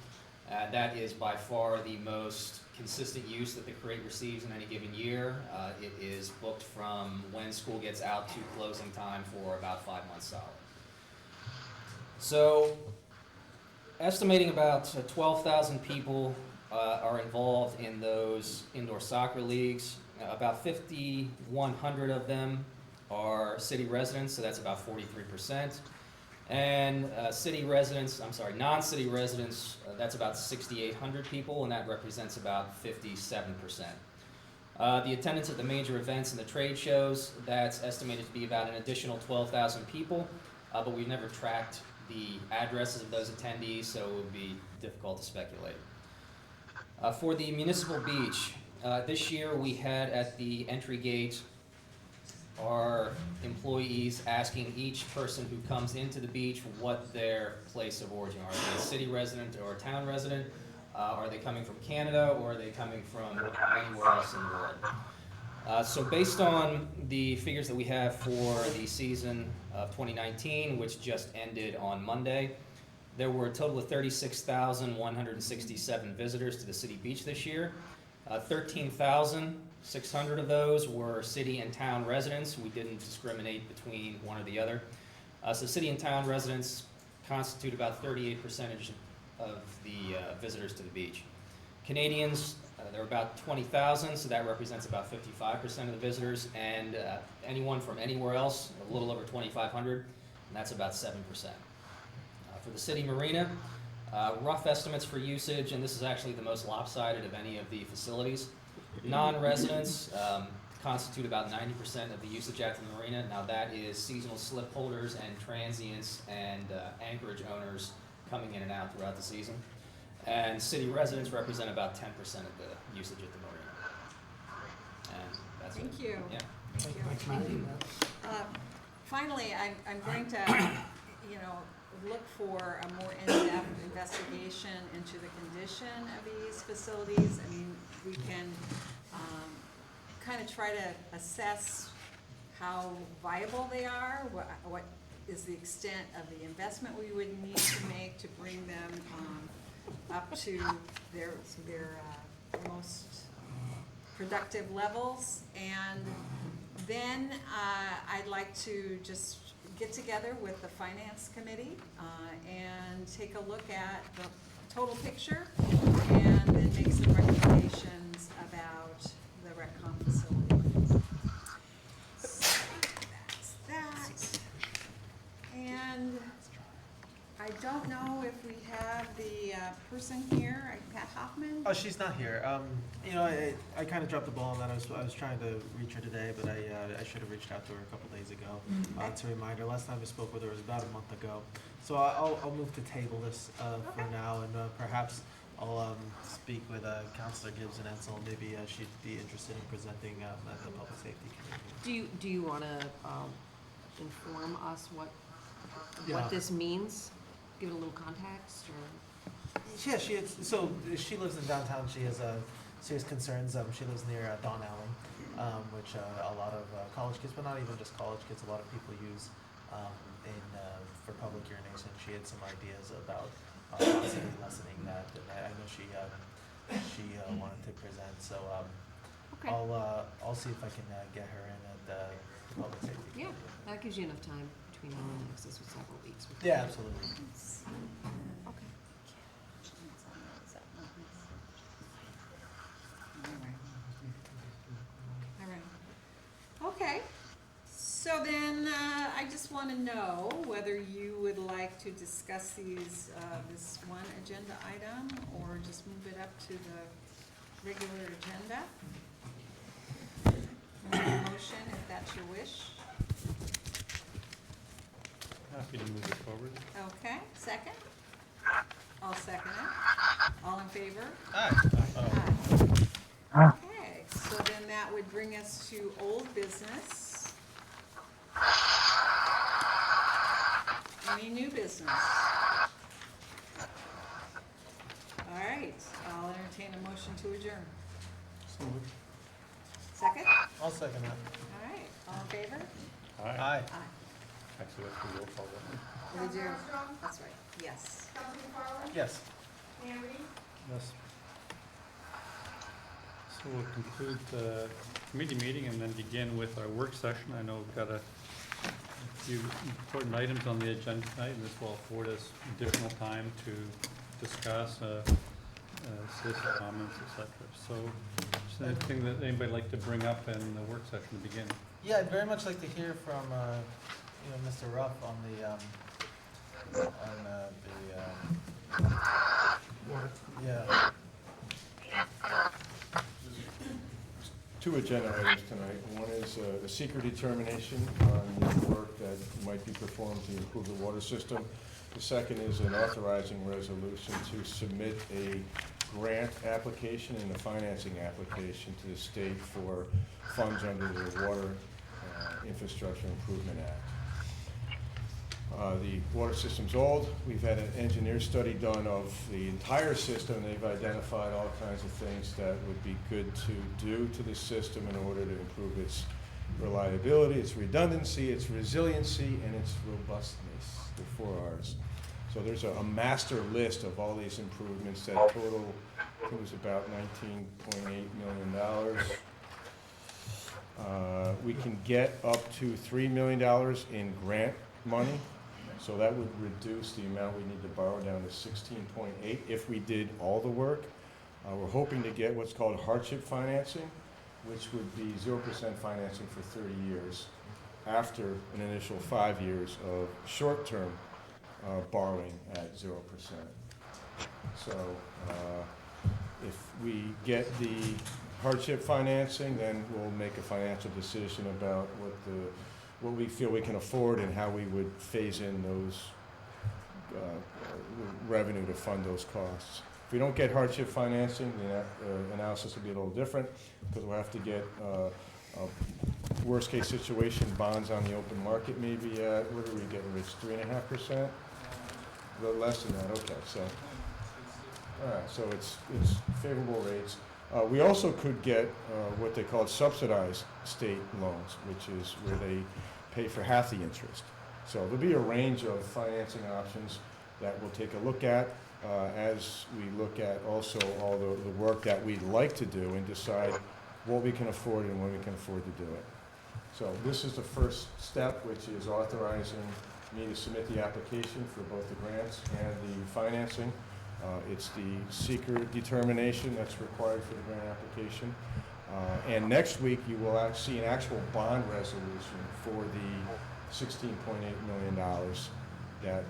Speaker 11: That is by far the most consistent use that the Crate receives in any given year. It is booked from when school gets out to closing time for about 5 months solid. So, estimating about 12,000 people are involved in those indoor soccer leagues. About 5,100 of them are city residents, so that's about 43%. And non-city residents, that's about 6,800 people, and that represents about 57%. The attendance at the major events and the trade shows, that's estimated to be about an additional 12,000 people, but we've never tracked the addresses of those attendees, so it would be difficult to speculate. For the municipal beach, this year we had at the entry gate our employees asking each person who comes into the beach what their place of origin are. Are they a city resident or a town resident? Are they coming from Canada, or are they coming from anywhere else in the world? So based on the figures that we have for the season of 2019, which just ended on Monday, there were a total of 36,167 visitors to the city beach this year. 13,600 of those were city and town residents. We didn't discriminate between one or the other. So city and town residents constitute about 38% of the visitors to the beach. Canadians, there are about 20,000, so that represents about 55% of the visitors, and anyone from anywhere else, a little over 2,500, and that's about 7%. For the city marina, rough estimates for usage, and this is actually the most lopsided of any of the facilities. Non-residents constitute about 90% of the usage at the marina. Now that is seasonal slip holders and transients and anchorage owners coming in and out throughout the season. And city residents represent about 10% of the usage at the marina. And that's it.
Speaker 8: Thank you.
Speaker 11: Yeah.
Speaker 8: Thank you.
Speaker 7: Thanks, Matt.
Speaker 8: finally, I'm going to, you know, look for a more in-depth investigation into the condition of these facilities. I mean, we can, kind of try to assess how viable they are, what is the extent of the investment we would need to make to bring them, up to their most productive levels. And then, I'd like to just get together with the finance committee, and take a look at the total picture, and then make some recommendations about the rec-com facility. So, that's that. And I don't know if we have the, person here, Pat Hoffman?
Speaker 3: Oh, she's not here. You know, I kind of dropped the ball on that. I was trying to reach her today, but I should have reached out to her a couple days ago to remind her. Last time I spoke with her was about a month ago. So I'll move to table this for now, and perhaps I'll speak with Councilor Gibbs and Ansel. Maybe she'd be interested in presenting at the Public Safety Committee.
Speaker 9: Do you wanna, inform us
Speaker 3: Yeah.
Speaker 9: what this means? Give it a little context, or?
Speaker 3: Yeah, she lives in downtown. She has serious concerns. She lives near Don Alley, which a lot of college kids, but not even just college kids, a lot of people use for public urination. She had some ideas about possibly lessening that, and I know she wanted to present. So
Speaker 9: Okay.
Speaker 3: I'll see if I can get her in at the public safety.
Speaker 9: Yeah, that gives you enough time between now and next, this was several weeks.
Speaker 3: Yeah, absolutely.
Speaker 9: Okay.
Speaker 8: All right. Okay, so then, I just want to know whether you would like to discuss these, this one agenda item, or just move it up to the regular agenda. Make a motion if that's your wish.
Speaker 6: Happy to move it forward.
Speaker 8: Okay, second? I'll second it. All in favor?
Speaker 3: Aye.
Speaker 8: Aye. Okay, so then that would bring us to old business. Any new business? All right, I'll entertain a motion to adjourn. Second?
Speaker 3: I'll second that.
Speaker 8: All right, all in favor?
Speaker 6: Aye.
Speaker 3: Aye.
Speaker 8: Aye.
Speaker 6: Actually, that's the roll call. Vote.
Speaker 8: We do,
Speaker 2: Councilor Armstrong?
Speaker 8: that's right, yes.
Speaker 2: Councilor McFarland?
Speaker 3: Yes.
Speaker 2: Mayor Reed?
Speaker 6: Yes. So we'll conclude the committee meeting and then begin with our work session. I know we've got a few important items on the agenda tonight, and this will afford us additional time to discuss, solicit comments, etc. So, is there anything that anybody like to bring up in the work session to begin?
Speaker 3: Yeah, I'd very much like to hear from, Mr. Ruff on yeah.
Speaker 1: Two agenda items tonight. One is a secret determination on the work that might be performed to improve the water system. The second is an authorizing resolution to submit a grant application and a financing application to the state for funds under the Water Infrastructure Improvement Act. The water system's old. We've had an engineer study done of the entire system. They've identified all kinds of things that would be good to do to the system in order to improve its reliability, its redundancy, its resiliency, and its robustness, the 4 Rs. So there's a master list of all these improvements that total, I think it was about $19.8 million. We can get up to $3 million in grant money. So that would reduce the amount we need to borrow down to 16.8 if we did all the work. We're hoping to get what's called hardship financing, which would be 0% financing for 30 years after an initial 5 years of short-term borrowing at 0%. So if we get the hardship financing, then we'll make a financial decision about what we feel we can afford and how we would phase in those revenue to fund those costs. If we don't get hardship financing, the analysis will be a little different because we'll have to get Worst case situation, bonds on the open market maybe at, what are we getting, Rich, 3.5%? A little less than that, okay, so, all right, so it's favorable rates. We also could get what they call subsidized state loans, which is where they pay for half the interest. So there'll be a range of financing options that we'll take a look at as we look at also all the work that we'd like to do and decide what we can afford and when we can afford to do it. So this is the first step, which is authorizing me to submit the application for both the grants and the financing. It's the seeker determination that's required for the grant application. And next week, you will see an actual bond resolution for the $16.8 million that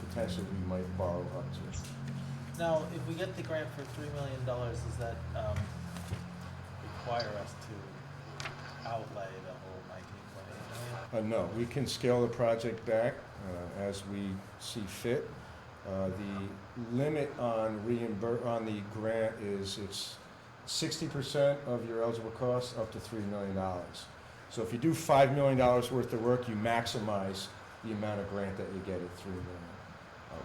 Speaker 1: potentially we might borrow up to.
Speaker 3: Now, if we get the grant for $3 million, does that require us to outlay the whole 19.8 million?
Speaker 1: No, we can scale the project back as we see fit. The limit on on the grant is it's 60% of your eligible costs up to $3 million. So if you do $5 million worth of work, you maximize the amount of grant that you get at $3 million.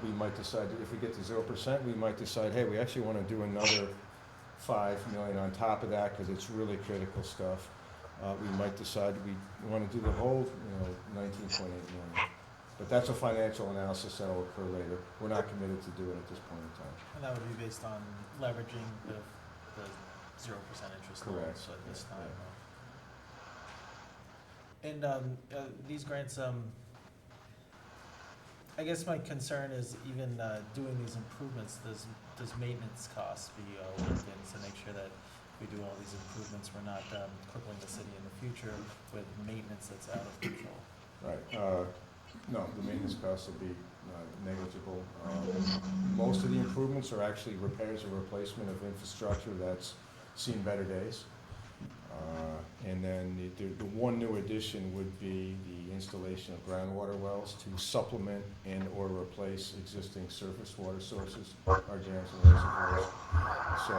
Speaker 1: We might decide, if we get to 0%, we might decide, hey, we actually want to do another $5 million on top of that because it's really critical stuff. We might decide we want to do the whole, 19.8 million. But that's a financial analysis that will occur later. We're not committed to do it at this point in time.
Speaker 3: And that would be based on leveraging the 0% interest
Speaker 1: Correct.
Speaker 3: loans at this time.
Speaker 1: Yeah.
Speaker 3: And these grants, I guess my concern is even doing these improvements, does maintenance costs be worked in to make sure that we do all these improvements, we're not crippling the city in the future with maintenance that's out of control?
Speaker 1: Right. No, the maintenance costs will be negligible. Most of the improvements are actually repairs or replacement of infrastructure that's seen better days. And then the one new addition would be the installation of groundwater wells to supplement and or replace existing surface water sources, our dams and reservoirs. So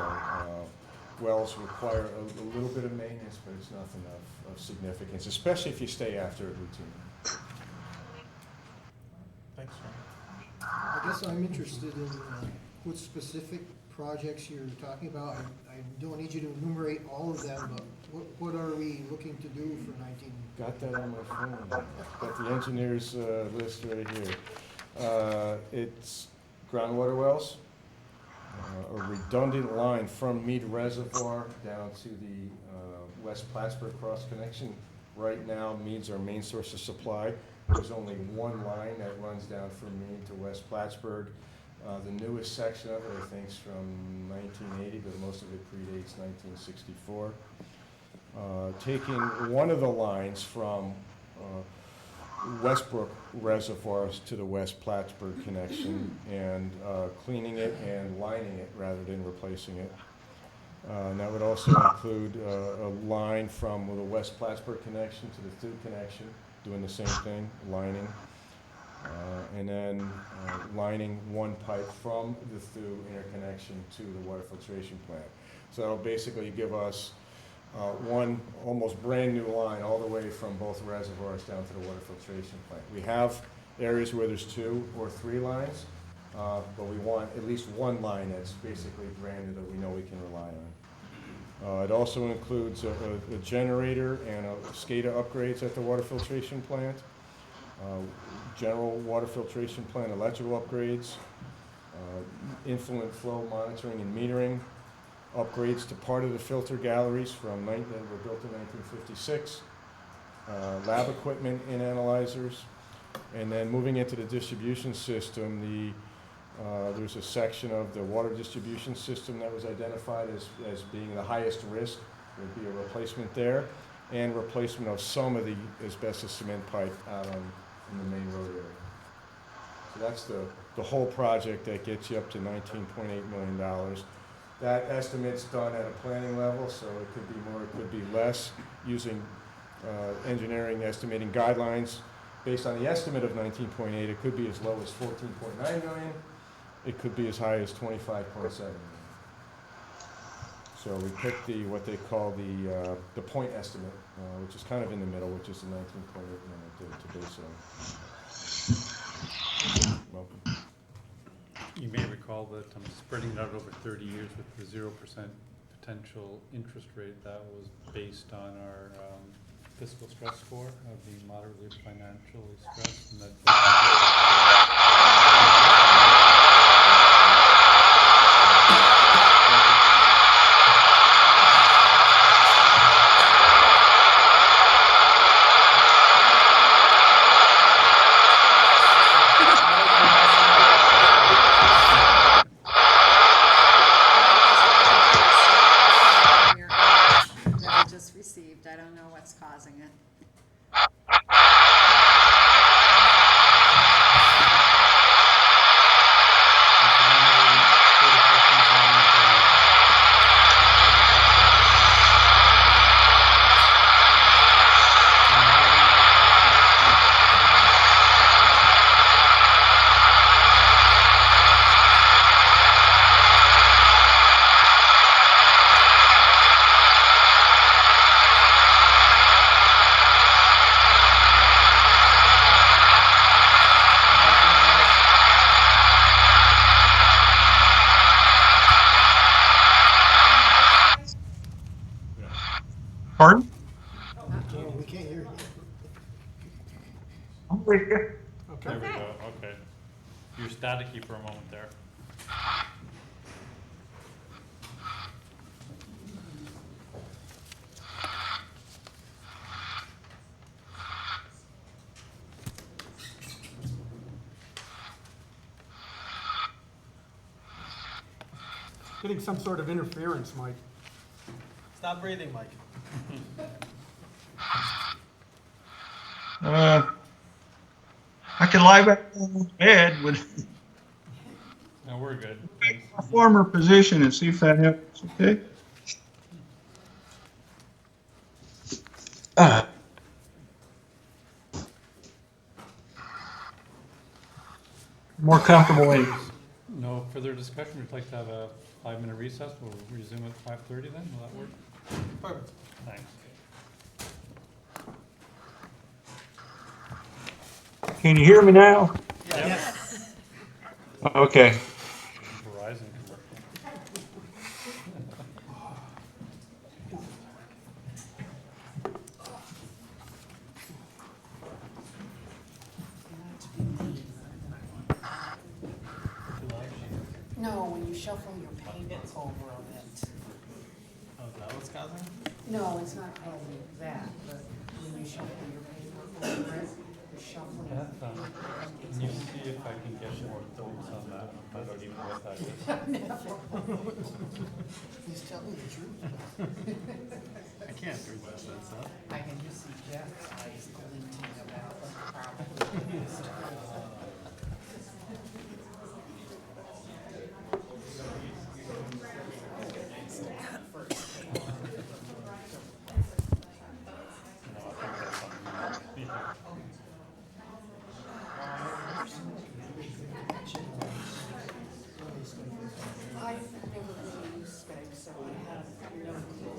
Speaker 1: wells require a little bit of maintenance, but it's nothing of significance, especially if you stay after it routinely.
Speaker 3: Thanks, John.
Speaker 12: I guess I'm interested in what specific projects you're talking about. I don't need you to enumerate all of them, but what are we looking to do for 19?
Speaker 1: Got that on my phone. Got the engineer's list right here. It's groundwater wells, a redundant line from Mead Reservoir down to the West Plattsburgh cross connection. Right now, Mead's our main source of supply. There's only one line that runs down from Mead to West Plattsburgh. The newest section of it, I think, is from 1980, but most of it predates 1964. Taking one of the lines from Westbrook Reservoirs to the West Plattsburgh connection and cleaning it and lining it rather than replacing it. And that would also include a line from the West Plattsburgh connection to the Thue connection, doing the same thing, lining. And then lining one pipe from the Thue interconnection to the water filtration plant. So that'll basically give us one almost brand new line all the way from both reservoirs down to the water filtration plant. We have areas where there's 2 or 3 lines, but we want at least one line that's basically brand new that we know we can rely on. It also includes a generator and a SCADA upgrades at the water filtration plant. General water filtration plant electrical upgrades, influent flow monitoring and metering, upgrades to part of the filter galleries that were built in 1956, lab equipment and analyzers, and then moving into the distribution system, there's a section of the water distribution system that was identified as being the highest risk. There'd be a replacement there, and replacement of some of the asbestos cement pipe out in the main road area. So that's the whole project that gets you up to $19.8 million. That estimate's done at a planning level, so it could be more, it could be less, using engineering estimating guidelines. Based on the estimate of 19.8, it could be as low as 14.9 million. It could be as high as 25.7 million. So we picked what they call the point estimate, which is kind of in the middle, which is the 19.8 to base it on. Welcome.
Speaker 6: You may recall that I'm spreading it out over 30 years with the 0% potential interest rate. That was based on our fiscal stress score of being moderately financially stressed. And
Speaker 8: that we just received. I don't know what's causing it.
Speaker 7: Pardon?
Speaker 12: We can't hear you.
Speaker 7: Okay.
Speaker 6: there we go, okay. You're staticky for a moment there.
Speaker 7: Getting some sort of interference, Mike.
Speaker 3: Stop breathing, Mike.
Speaker 13: I could lie back in bed with
Speaker 6: No, we're good.
Speaker 13: a former position and see if that helps, okay? More comfortable in.
Speaker 6: No further discussion. We'd like to have a 5-minute recess. We'll resume at 5:30 then. Will that work?
Speaker 3: Perfect.
Speaker 6: Thanks.
Speaker 13: Can you hear me now?
Speaker 3: Yes.
Speaker 13: Okay.
Speaker 6: Verizon commercial.
Speaker 4: No, when you shuffle your paper over a bit.
Speaker 3: Oh, is that what's causing it?
Speaker 4: No, it's not causing that, but when you shuffle your paper over it, you're shuffling.
Speaker 6: Can you see if I can get more thoughts on that? I don't even know what that is.
Speaker 12: He's telling the truth.
Speaker 3: I can't read that stuff.
Speaker 4: I can just see Jeff's eyes glinting about the problem. I've never really used Skype, so I have no clue.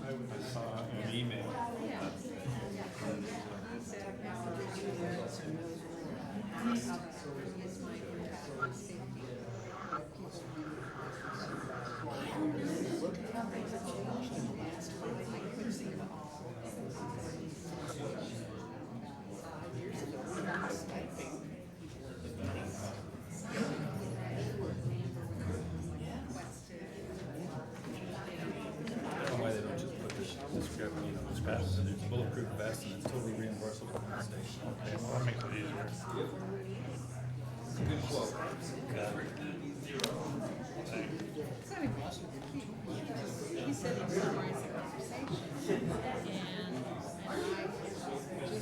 Speaker 6: I saw an email. Why they don't just put this vest, and it's bulletproof vest, and it's totally reimbursable from the state. Okay, well, that makes it easier.
Speaker 10: Good flow.
Speaker 8: He said he summarized the conversation, and I just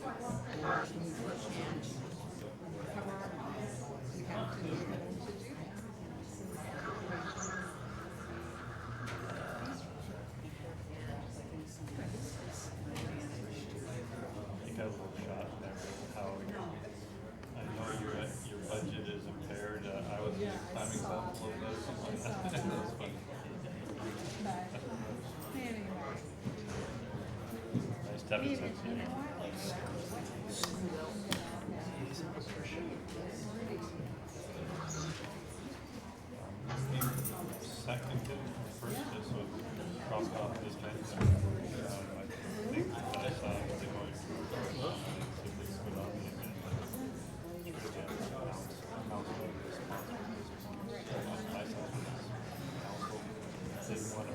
Speaker 8: what I said.
Speaker 6: Nice to have a sense of humor. Second, first is what crossed off this time. I think that I saw what they're going to put on the agenda. Council didn't want to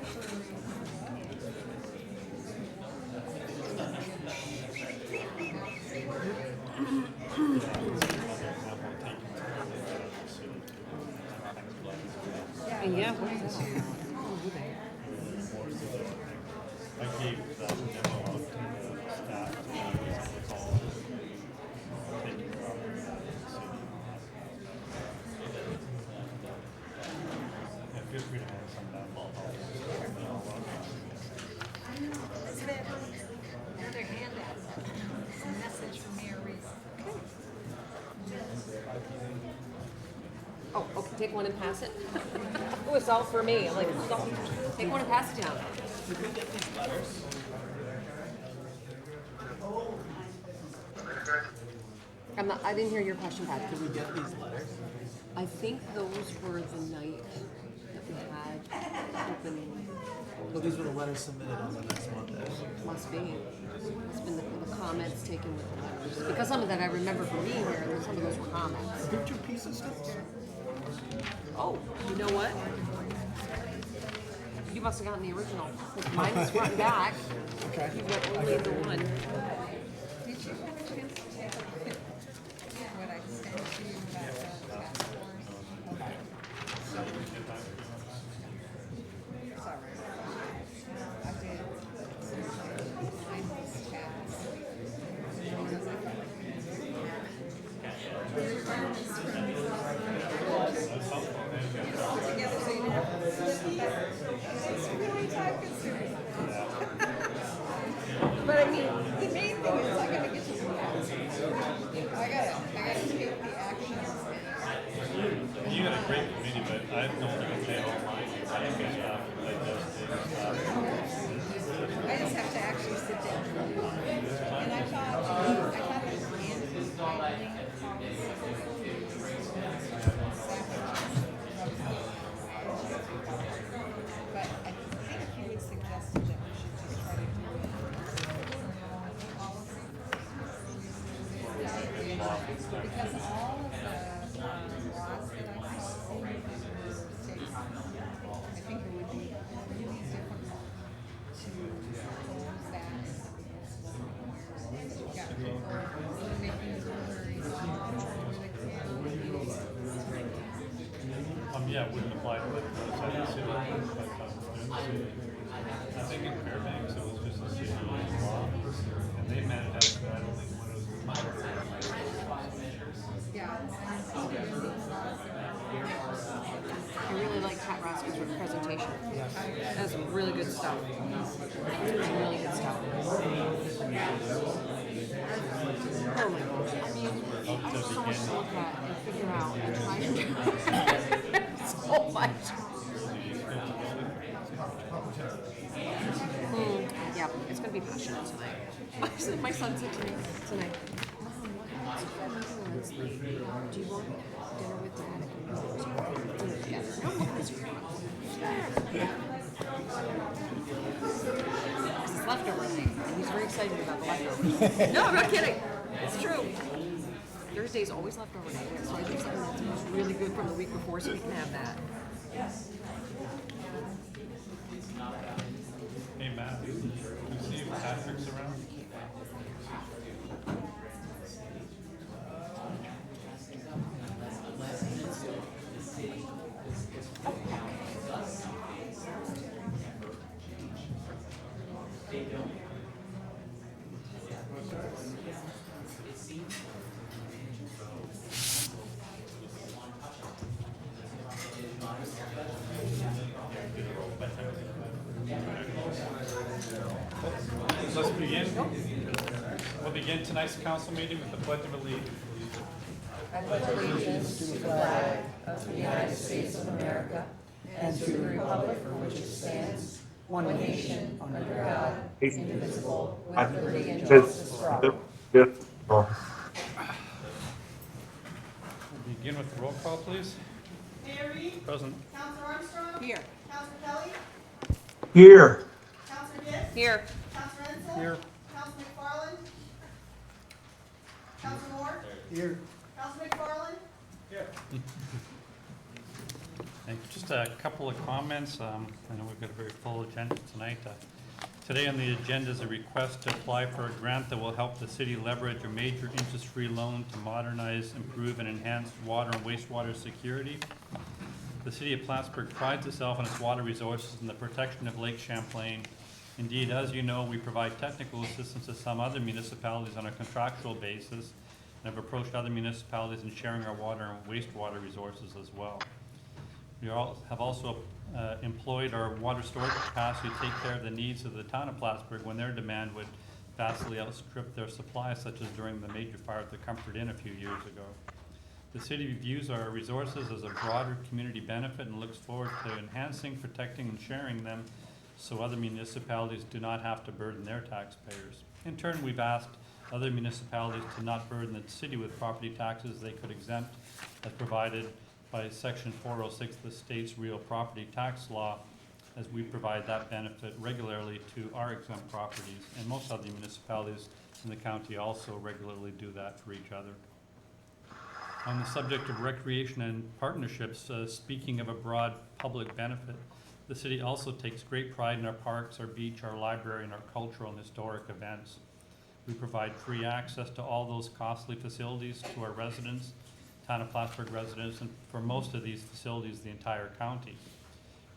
Speaker 9: Yeah.
Speaker 6: I gave that memo out to the staff to call, taking property out of the city. Yeah, feel free to hand some down.
Speaker 8: Another handout, a message from Mayor Reese.
Speaker 9: Oh, okay, take one and pass it. Oh, it's all for me. I'm like, it's all, take one and pass it down. I didn't hear your question, Pat.
Speaker 3: Did we get these letters?
Speaker 9: I think those were the night that we had opening.
Speaker 3: Well, these were the letters submitted on the next Monday.
Speaker 9: Must be. It's been the comments taken with the letters. Because some of that I remember from being here, and some of those were comments.
Speaker 3: Did your pieces still?
Speaker 9: Oh, you know what? You must have gotten the original. 'Cause mine is front and back.
Speaker 3: Okay.
Speaker 9: You got only the one.
Speaker 8: Did you have a chance to take a look at what I sent you about the task force? Sorry. I did. Find these tabs. Because I felt like together so you don't have to flip back. It's really time consuming. But I mean, the main thing is I gotta get to some action. I gotta take the actions.
Speaker 6: You got a great committee, but I've known you to play all mine. I think it's stuff like this, stuff.
Speaker 8: I just have to actually sit down. And I thought it was anti-filing but I think he would suggest that we should just try to do it. Because all of the laws that I see were states. I think it would be really difficult to close that. You've got people making deliveries.
Speaker 6: Yeah, it wouldn't apply to the outside the city, but students. I think in Fairbanks, it was just a city law, and they managed that, I don't think one of those.
Speaker 8: Yeah.
Speaker 9: I really like Pat Roscoe's presentation.
Speaker 3: Yes.
Speaker 9: That was some really good stuff. Some really good stuff. Oh my gosh. I mean, I have so much to look at and figure out and try to do. So much. Yeah, it's gonna be passionate tonight. My son said to me tonight, Mom, what's for dinner Wednesday? Do you want dinner with Dad? Dinner together. No, look at this. It's leftover night, and he's very excited about the leftovers. No, I'm not kidding. It's true. Thursday is always leftover night, so I do something that's really good from the week before, so we can have that.
Speaker 6: Hey, Matt, you see if Patrick's around? Let's begin. We'll begin tonight's council meeting with the Pledge of Allegiance.
Speaker 4: I pledge allegiance to the flag of the United States of America and to the republic for which it stands, one nation, under God, indivisible, with liberty and justice for all.
Speaker 6: Begin with the roll call, please.
Speaker 2: Mayor Reed?
Speaker 6: Present.
Speaker 2: Counselor Armstrong?
Speaker 8: Here.
Speaker 2: Counselor Kelly?
Speaker 13: Here.
Speaker 2: Counselor Gibbs?
Speaker 9: Here.
Speaker 2: Counselor Ensel?
Speaker 5: Here.
Speaker 2: Counselor McFarland? Counselor Moore?
Speaker 12: Here.
Speaker 2: Counselor McFarland?
Speaker 6: Thank you. Just a couple of comments. I know we've got a very full agenda tonight. Today on the agenda is a request to apply for a grant that will help the city leverage a major interest-free loan to modernize, improve, and enhance water and wastewater security. The city of Plattsburgh prides itself on its water resources and the protection of Lake Champlain. Indeed, as you know, we provide technical assistance to some other municipalities on a contractual basis, and have approached other municipalities in sharing our water and wastewater resources as well. We have also employed our water storage capacity to take care of the needs of the town of Plattsburgh when their demand would vastly outstrip their supply, such as during the major fire at the Comfort Inn a few years ago. The city views our resources as a broader community benefit and looks forward to enhancing, protecting, and sharing them so other municipalities do not have to burden their taxpayers. In turn, we've asked other municipalities to not burden the city with property taxes they could exempt as provided by Section 406 of the state's real property tax law, as we provide that benefit regularly to our exempt properties, and most other municipalities in the county also regularly do that for each other. On the subject of recreation and partnerships, speaking of a broad public benefit, the city also takes great pride in our parks, our beach, our library, and our cultural and historic events. We provide free access to all those costly facilities to our residents, town of Plattsburgh residents, and for most of these facilities, the entire county.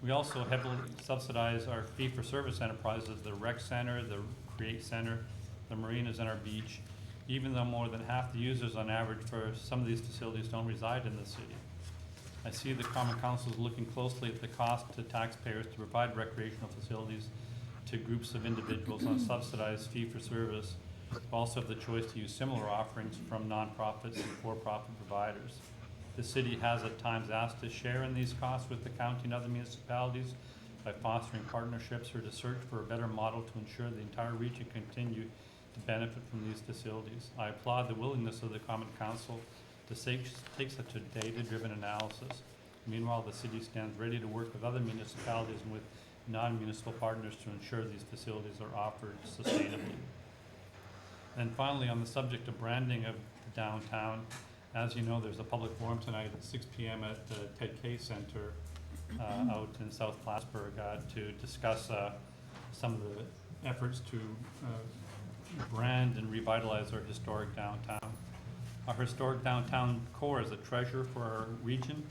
Speaker 6: We also heavily subsidize our fee-for-service enterprises, the rec center, the create center, the marinas, and our beach, even though more than half the users on average for some of these facilities don't reside in the city. I see the Common Council is looking closely at the cost to taxpayers to provide recreational facilities to groups of individuals on subsidized fee-for-service, who also have the choice to use similar offerings from nonprofits and for-profit providers. The city has at times asked to share in these costs with the county and other municipalities by fostering partnerships or to search for a better model to ensure the entire region continue to benefit from these facilities. I applaud the willingness of the Common Council to take such a data-driven analysis. Meanwhile, the city stands ready to work with other municipalities and with non-municipal partners to ensure these facilities are offered sustainably. And finally, on the subject of branding of the downtown, as you know, there's a public forum tonight at 6 p.m. at the Ted K Center out in South Plattsburgh to discuss some of the efforts to brand and revitalize our historic downtown. Our historic downtown core is a treasure for our region,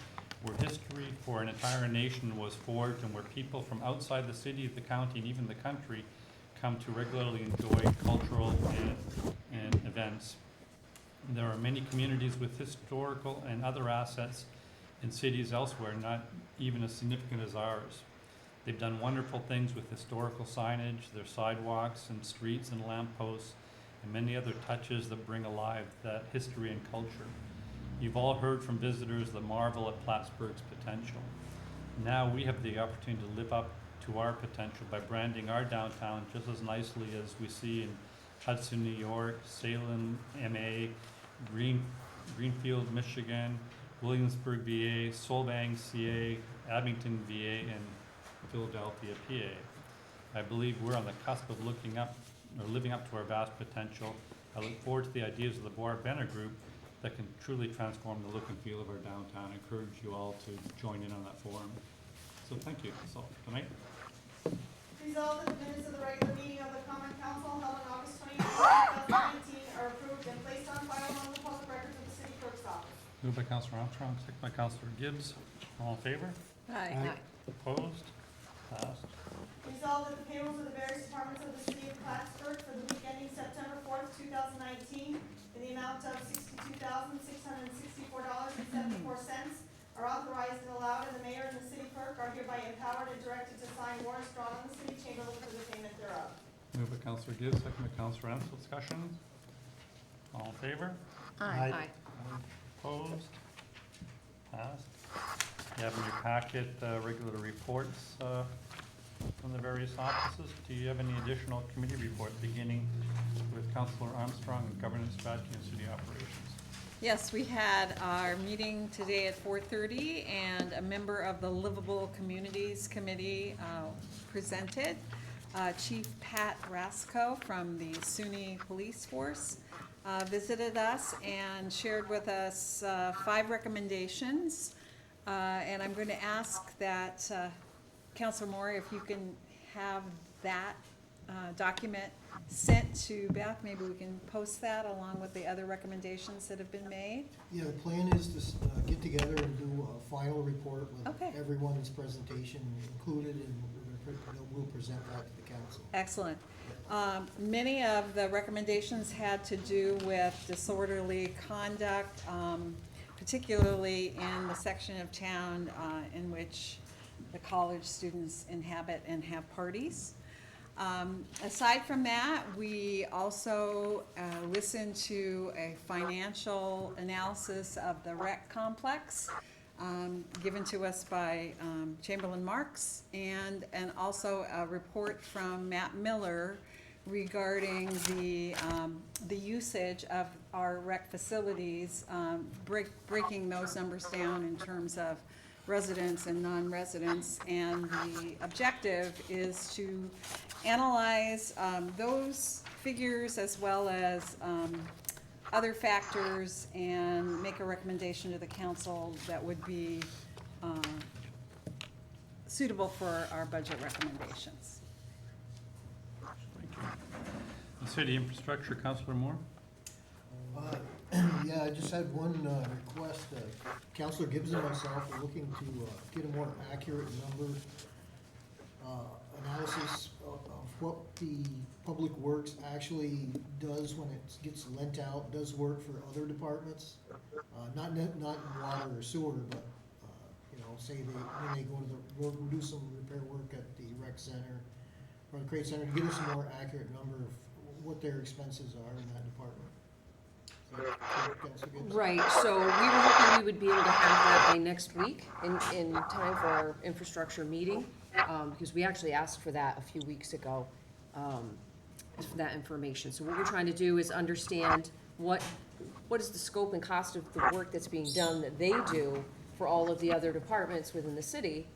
Speaker 6: where history for an entire nation was forged and where people from outside the city, the county, and even the country come to regularly enjoy cultural and events. There are many communities with historical and other assets in cities elsewhere, not even as significant as ours. They've done wonderful things with historical signage, their sidewalks and streets and lampposts, and many other touches that bring alive that history and culture. You've all heard from visitors that marvel at Plattsburgh's potential. Now we have the opportunity to live up to our potential by branding our downtown just as nicely as we see in Hudson, New York, Salem, MA, Greenfield, Michigan, Williamsburg, VA, Solvang, CA, Abington, VA, and Philadelphia, PA. I believe we're on the cusp of living up to our vast potential. I look forward to the ideas of the Board Benner Group that can truly transform the look and feel of our downtown. I encourage you all to join in on that forum. So thank you. That's all for tonight.
Speaker 2: Resolved that the minutes of the regular meeting of the Common Council held on August 28, 2019 are approved and placed on file among the public records of the city clerk's office.
Speaker 6: Moved by Councilor Armstrong, second by Councilor Gibbs. All in favor?
Speaker 8: Aye.
Speaker 6: Opposed? Passed.
Speaker 2: Resolved that the payrolls of the various departments of the city of Plattsburgh for the week ending September 4th, 2019 in the amount of $62,664.74 are authorized and allowed, and the mayor and the city clerk are hereby empowered and directed to sign warrants drawn on the city chamberlain for the payment thereof.
Speaker 6: Moved by Councilor Gibbs, second by Councilor Ansel. Discussion? All in favor?
Speaker 9: Aye.
Speaker 6: Opposed? Passed. You have in your packet regular reports from the various offices. Do you have any additional committee reports, beginning with Councilor Armstrong and Governance Strategy and City Operations?
Speaker 8: Yes, we had our meeting today at 4:30, and a member of the Livable Communities Committee presented. Chief Pat Rasco from the SUNY Police Force visited us and shared with us 5 recommendations. And I'm going to ask that, Councilor Moore, if you can have that document sent to Beth, maybe we can post that along with the other recommendations that have been made.
Speaker 12: Yeah, the plan is to get together and do a final report with
Speaker 8: Okay.
Speaker 12: everyone's presentation included, and we'll present that to the council.
Speaker 8: Excellent. Many of the recommendations had to do with disorderly conduct, particularly in the section of town in which the college students inhabit and have parties. Aside from that, we also listened to a financial analysis of the rec complex given to us by Chamberlain Marks, and also a report from Matt Miller regarding the usage of our rec facilities, breaking those numbers down in terms of residents and non-residents. And the objective is to analyze those figures as well as other factors and make a recommendation to the council that would be suitable for our budget recommendations.
Speaker 6: Thank you. The City Infrastructure, Councilor Moore?
Speaker 12: Yeah, I just had one request. Councilor Gibbs and myself are looking to get a more accurate number analysis of what the Public Works actually does when it gets lent out, does work for other departments. Not water or sewer, but, say when they go to the work, do some repair work at the rec center or the Crate Center, to give us a more accurate number of what their expenses are in that department.
Speaker 9: Right, so we were hoping we would be able to have that by next week in time for our infrastructure meeting, because we actually asked for that a few weeks ago, for that information. So what we're trying to do is understand what is the scope and cost of the work that's being done that they do for all of the other departments within the city,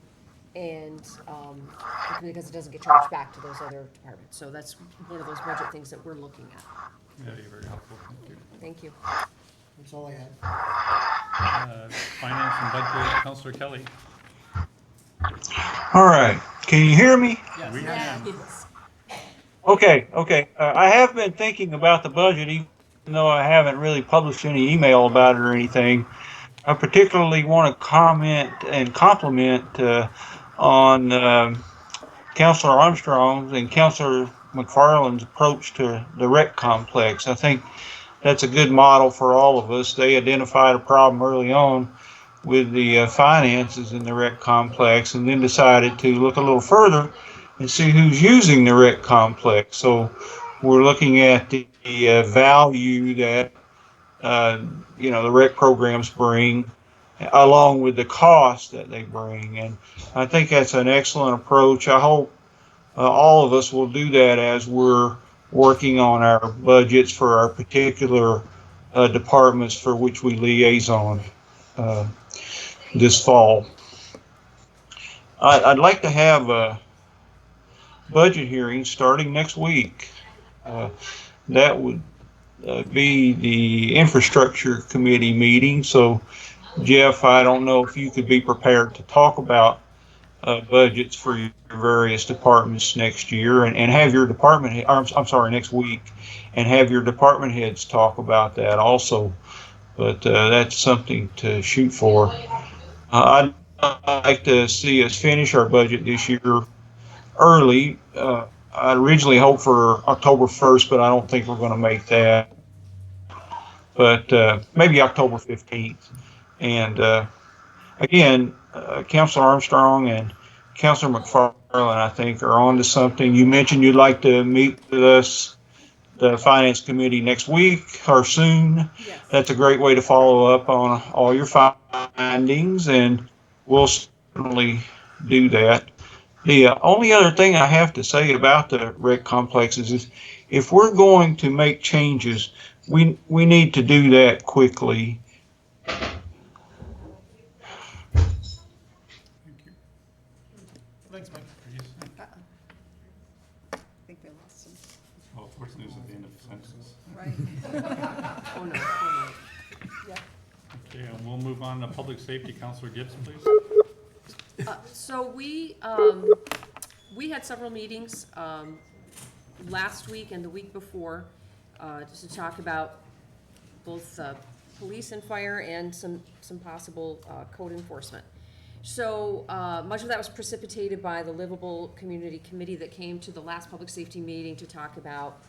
Speaker 9: and because it doesn't get charged back to those other departments. So that's one of those budget things that we're looking at.
Speaker 6: Very, very helpful, thank you.
Speaker 9: Thank you.
Speaker 12: That's all I had.
Speaker 6: Finance and Budget, Councilor Kelly?
Speaker 13: All right, can you hear me?
Speaker 6: We have.
Speaker 13: Okay. I have been thinking about the budget, even though I haven't really published any email about it or anything. I particularly want to comment and compliment on Councilor Armstrong's and Councilor McFarland's approach to the rec complex. I think that's a good model for all of us. They identified a problem early on with the finances in the rec complex, and then decided to look a little further and see who's using the rec complex. So we're looking at the value that the rec programs bring, along with the cost that they bring. And I think that's an excellent approach. I hope all of us will do that as we're working on our budgets for our particular departments for which we liaison this fall. I'd like to have a budget hearing starting next week. That would be the infrastructure committee meeting. So Jeff, I don't know if you could be prepared to talk about budgets for your various departments next year, and have your department, next week, and have your department heads talk about that also. But that's something to shoot for. I'd like to see us finish our budget this year early. I originally hoped for October 1st, but I don't think we're going to make that. But maybe October 15th. And again, Councilor Armstrong and Councilor McFarland, I think, are on to something. You mentioned you'd like to meet with us, the Finance Committee, next week or soon.
Speaker 8: Yes.
Speaker 13: That's a great way to follow up on all your findings. And we'll certainly do that. The only other thing I have to say about the rec complexes is if we're going to make changes, we need to do that quickly.
Speaker 6: Thank you.
Speaker 3: Thanks, Mike.
Speaker 8: I think we lost him.
Speaker 6: Well, fortunately, it's at the end of the sentence.
Speaker 8: Right.
Speaker 9: Oh, no, oh,
Speaker 8: Yep.
Speaker 6: Okay, and we'll move on to Public Safety. Counselor Gibbs, please.
Speaker 9: no. So we had several meetings, last week and the week before, just to talk about both, police and fire and some possible, code enforcement. So, much of that was precipitated by the Livable Community Committee that came to the last public safety meeting to talk about,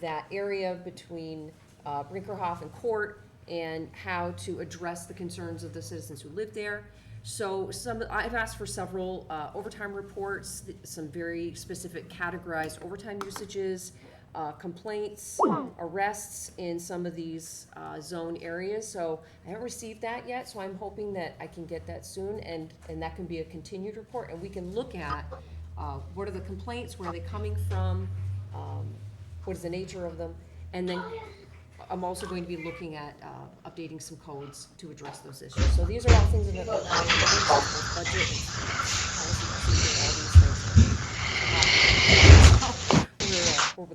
Speaker 9: that area between, Brinkerhoff and Court and how to address the concerns of the citizens who live there. So I've asked for several overtime reports, some very specific categorized overtime usages, complaints, arrests in some of these zone areas. So I haven't received that yet, so I'm hoping that I can get that soon, and that can be a continued report, and we can look at what are the complaints, where are they coming from, what is the nature of them, and then I'm also going to be looking at updating some codes to address those issues. So these are all things that are budget and policy procedure, all these things.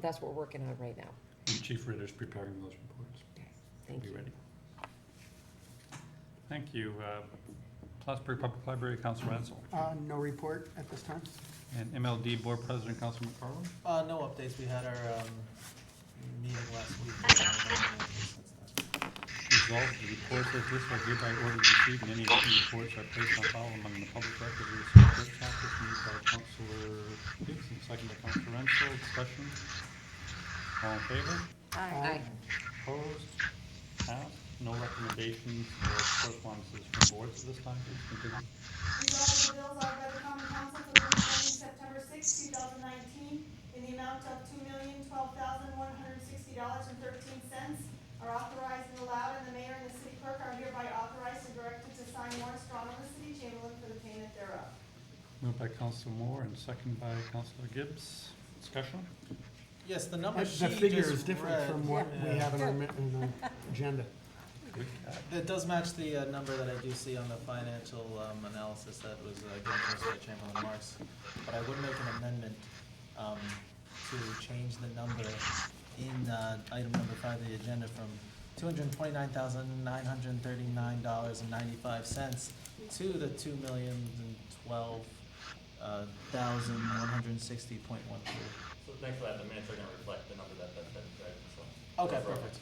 Speaker 9: That's what we're working on right now.
Speaker 6: And Chief Ritter's preparing those reports.
Speaker 9: Okay, thank
Speaker 6: Be
Speaker 9: you.
Speaker 6: ready. Thank you. Plattsburgh Public Library, Councilor Ransel.
Speaker 7: No report at this time.
Speaker 6: And MLD Board President, Councilor McFarland.
Speaker 3: No updates. We had our meeting last week.
Speaker 6: Resolved, the reports as this are hereby ordered received, and any written reports are placed on file among the public records of the city clerk's office. Moved by Councilor Gibbs and second by Councilor Renfro. Discussion. All in favor?
Speaker 9: Aye.
Speaker 6: Opposed? Passed. No recommendations or correspondences from boards at this time. Please continue.
Speaker 2: Resolved, the bills are by the common council for the week ending September 6, 2019, in the amount of $2,012,160.13 are authorized and allowed, and the mayor and the city clerk are hereby authorized and directed to sign warrants drawn on the city chamberlain for the payment thereof.
Speaker 6: Moved by Councilor Moore and second by Councilor Gibbs. Discussion?
Speaker 3: Yes, the number she
Speaker 7: The figure
Speaker 3: just
Speaker 7: is different
Speaker 3: read,
Speaker 7: from what we
Speaker 3: yeah.
Speaker 7: have in the agenda.
Speaker 6: Good catch.
Speaker 3: It does match the number that I do see on the financial analysis that was given to us by Chamberlain Marks. But I would make an amendment to change the number in item number 5 of the agenda from $229,939.95 to the $2,012,160.12.
Speaker 14: So thanks for that. The minutes are going to reflect the number that's been correct. So.
Speaker 3: Okay, perfect.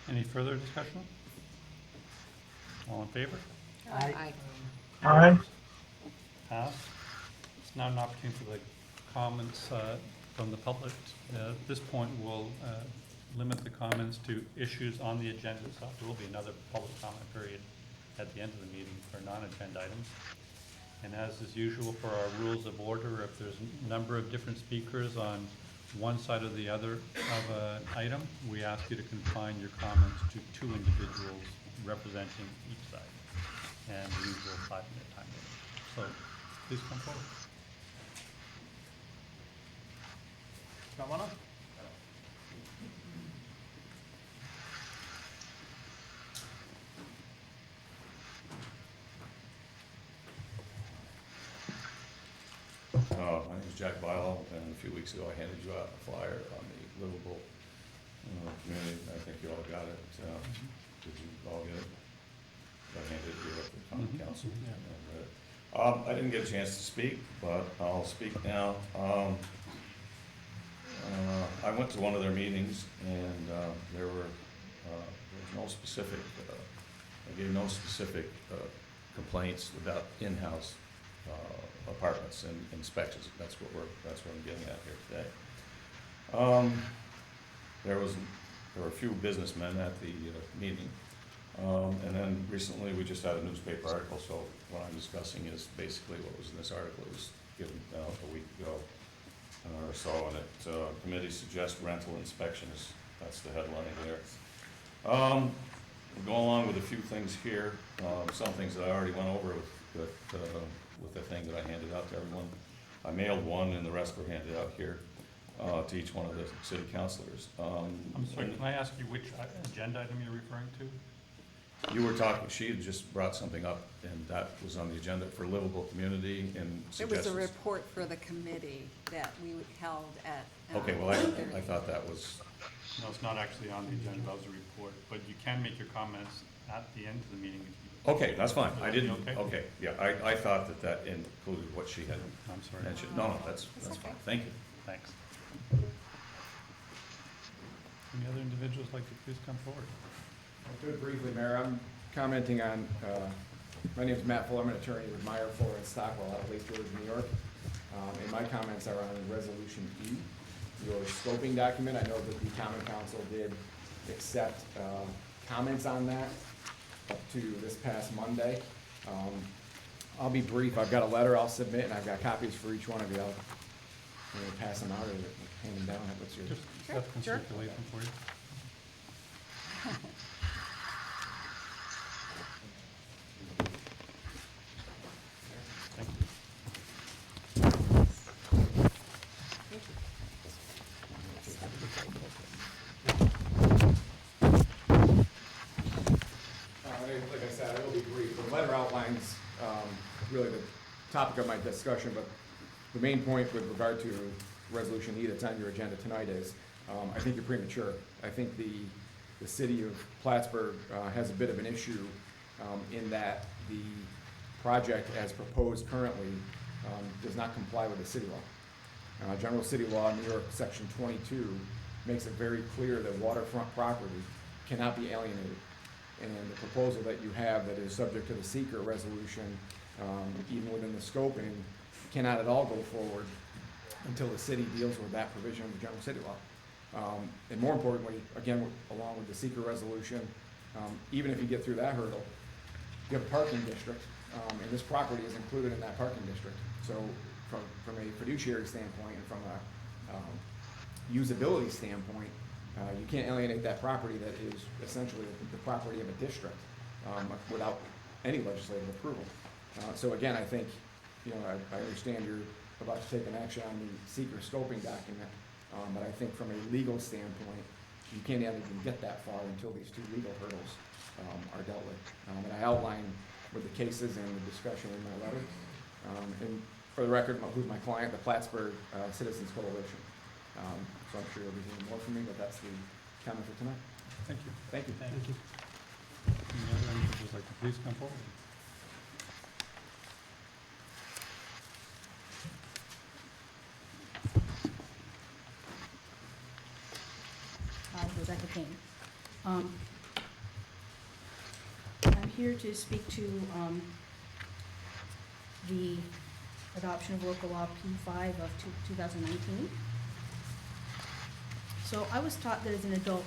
Speaker 6: Any further discussion? All in favor?
Speaker 9: Aye.
Speaker 13: Aye.
Speaker 6: Passed. It's now an opportunity for the comments from the public. At this point, we'll limit the comments to issues on the agenda itself. There will be another public comment period at the end of the meeting for non-agenda items. And as is usual for our rules of order, if there's a number of different speakers on one side or the other of an item, we ask you to confine your comments to 2 individuals representing each side, and the usual 5-minute time limit. So please come forward.
Speaker 3: Got one up?
Speaker 1: My name is Jack Bilo, and a few weeks ago I handed you out a flyer on the livable community. I think you all got it. Did you all get it? I handed you up to the common council. I didn't get a chance to speak, but I'll speak now. I went to one of their meetings, and there was no specific, I gave no specific complaints about in-house apartments and inspections. That's what I'm getting at here today. There were a few businessmen at the meeting, and then recently we just had a newspaper article. So what I'm discussing is basically what was in this article. It was given a week ago or so, and it committee suggests rental inspections. That's the headline there.
Speaker 15: We'll go along with a few things here, some things that I already went over with the thing that I handed out to everyone. I mailed one and the rest were handed out here to each one of the city councilors.
Speaker 6: I'm sorry, can I ask you which agenda item you're referring to?
Speaker 15: You were talking, she had just brought something up, and that was on the agenda for livable community and
Speaker 8: It
Speaker 15: suggestions.
Speaker 8: was a report for the committee that we held at.
Speaker 15: Okay, well, I thought that was,
Speaker 6: No, it's not actually on the agenda, that was a report, but you can make your comments at the end of the meeting.
Speaker 15: okay, that's fine. I didn't,
Speaker 6: Okay.
Speaker 15: okay, yeah, I thought that included what she had
Speaker 6: I'm sorry.
Speaker 15: mentioned. No, that's
Speaker 8: okay.
Speaker 15: fine. Thank you.
Speaker 6: Thanks. Any other individuals like to please come forward?
Speaker 16: I'll do it briefly, Mayor. I'm commenting on, my name is Matt Fuller. I'm an attorney with Meyer, Fuller, and Stockwell out of Lake George, New York. And my comments are on Resolution E, your scoping document. I know that the Common Council did accept comments on that up to this past Monday. I'll be brief. I've got a letter I'll submit, and I've got copies for each one of you. I'll pass them out or hand them down. What's yours?
Speaker 6: Just Seth can circulate them for you. Thank you.
Speaker 16: Like I said, I will be brief. The letter outlines really the topic of my discussion, but the main point with regard to Resolution E that's on your agenda tonight is, I think you're premature. I think the city of Plattsburgh has a bit of an issue in that the project as proposed currently does not comply with the city law. General City Law, New York, Section 22, makes it very clear that waterfront property cannot be alienated. And the proposal that you have that is subject to the seeker resolution, even within the scoping, cannot at all go forward until the city deals with that provision of the general city law. And more importantly, again, along with the seeker resolution, even if you get through that hurdle, you have a parking district, and this property is included in that parking district. So from a fiduciary standpoint and from a usability standpoint, you can't alienate that property that is essentially the property of a district without any legislative approval. So again, I think, I understand you're about to take an action on the seeker scoping document, but I think from a legal standpoint, you can't even get that far until these two legal hurdles are dealt with. And I outline with the cases and the discussion in my letter. And for the record, who's my client, the Plattsburgh Citizens Coalition. So I'm sure you'll be hearing more from me, but that's the comment for tonight.
Speaker 6: Thank you.
Speaker 16: Thank you.
Speaker 6: Thank you. Any other individuals like to please come forward?
Speaker 17: Rebecca Kane. I'm here to speak to the adoption of local law P5 of 2019. So I was taught that as an adult,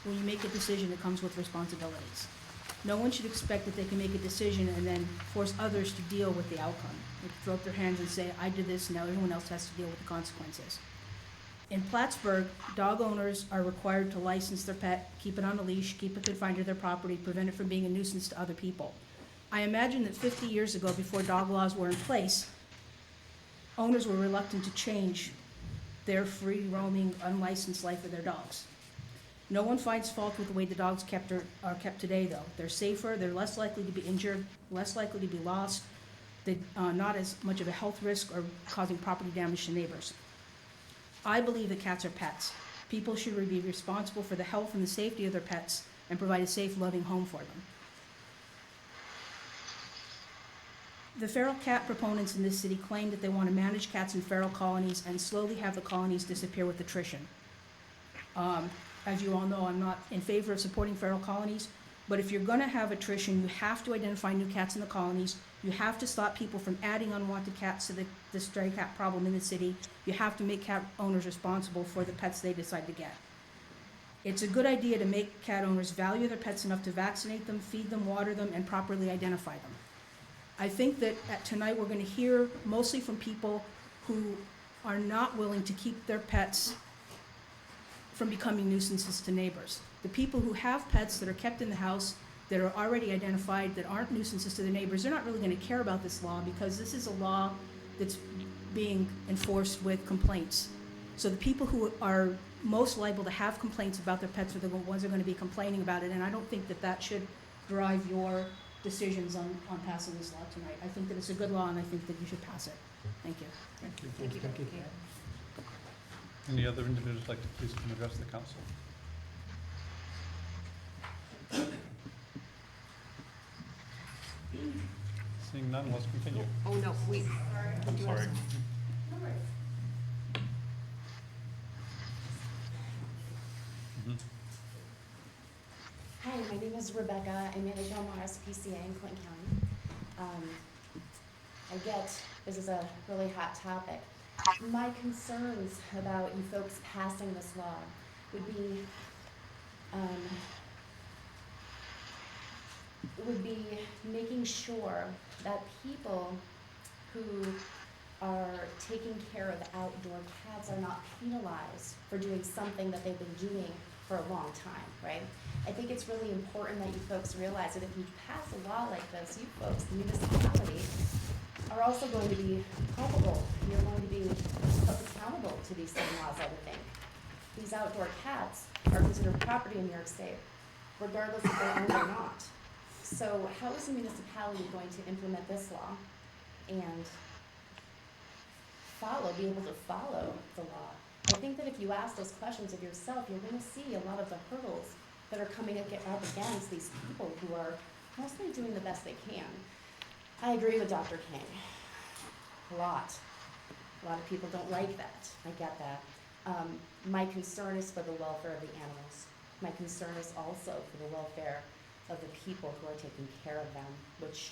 Speaker 17: when you make a decision, it comes with responsibilities. No one should expect that they can make a decision and then force others to deal with the outcome. They can throw up their hands and say, I did this, now everyone else has to deal with the consequences. In Plattsburgh, dog owners are required to license their pet, keep it on a leash, keep it confined to their property, prevent it from being a nuisance to other people. I imagine that 50 years ago, before dog laws were in place, owners were reluctant to change their free-roaming, unlicensed life of their dogs. No one finds fault with the way the dogs are kept today, though. They're safer, they're less likely to be injured, less likely to be lost, they're not as much of a health risk or causing property damage to neighbors. I believe that cats are pets. People should be responsible for the health and the safety of their pets and provide a safe, loving home for them. The feral cat proponents in this city claim that they want to manage cats in feral colonies and slowly have the colonies disappear with attrition. As you all know, I'm not in favor of supporting feral colonies, but if you're going to have attrition, you have to identify new cats in the colonies. You have to stop people from adding unwanted cats to the stray cat problem in the city. You have to make cat owners responsible for the pets they decide to get. It's a good idea to make cat owners value their pets enough to vaccinate them, feed them, water them, and properly identify them. I think that tonight we're going to hear mostly from people who are not willing to keep their pets from becoming nuisances to neighbors. The people who have pets that are kept in the house, that are already identified, that aren't nuisances to their neighbors, they're not really gonna care about this law, because this is a law that's being enforced with complaints. So the people who are most liable to have complaints about their pets are the ones who are gonna be complaining about it, and I don't think that that should drive your decisions on passing this law tonight. I think that it's a good law, and I think that you should pass it. Thank you.
Speaker 7: Thank you.
Speaker 6: Any other individuals like to please come address the council? Seeing none, let's continue.
Speaker 9: Oh, no, wait.
Speaker 6: I'm sorry. Mhm.
Speaker 18: Hi, my name is Rebecca. I manage Elmore SPCA in Clinton County. I get this is a really hot topic. My concerns about you folks passing this law would be making sure that people who are taking care of outdoor cats are not penalized for doing something that they've been doing for a long time, right? I think it's really important that you folks realize that if you pass a law like this, you folks, the municipality, are also going to be culpable. You're going to be held accountable to these same laws, I would think. These outdoor cats are considered property in New York State, regardless if they're owned or not. So how is the municipality going to implement this law and be able to follow the law? I think that if you ask those questions of yourself, you're going to see a lot of the hurdles that are coming up against these people who are mostly doing the best they can. I agree with Dr. King. A lot of people don't like that. I get that. My concern is for the welfare of the animals. My concern is also for the welfare of the people who are taking care of them, which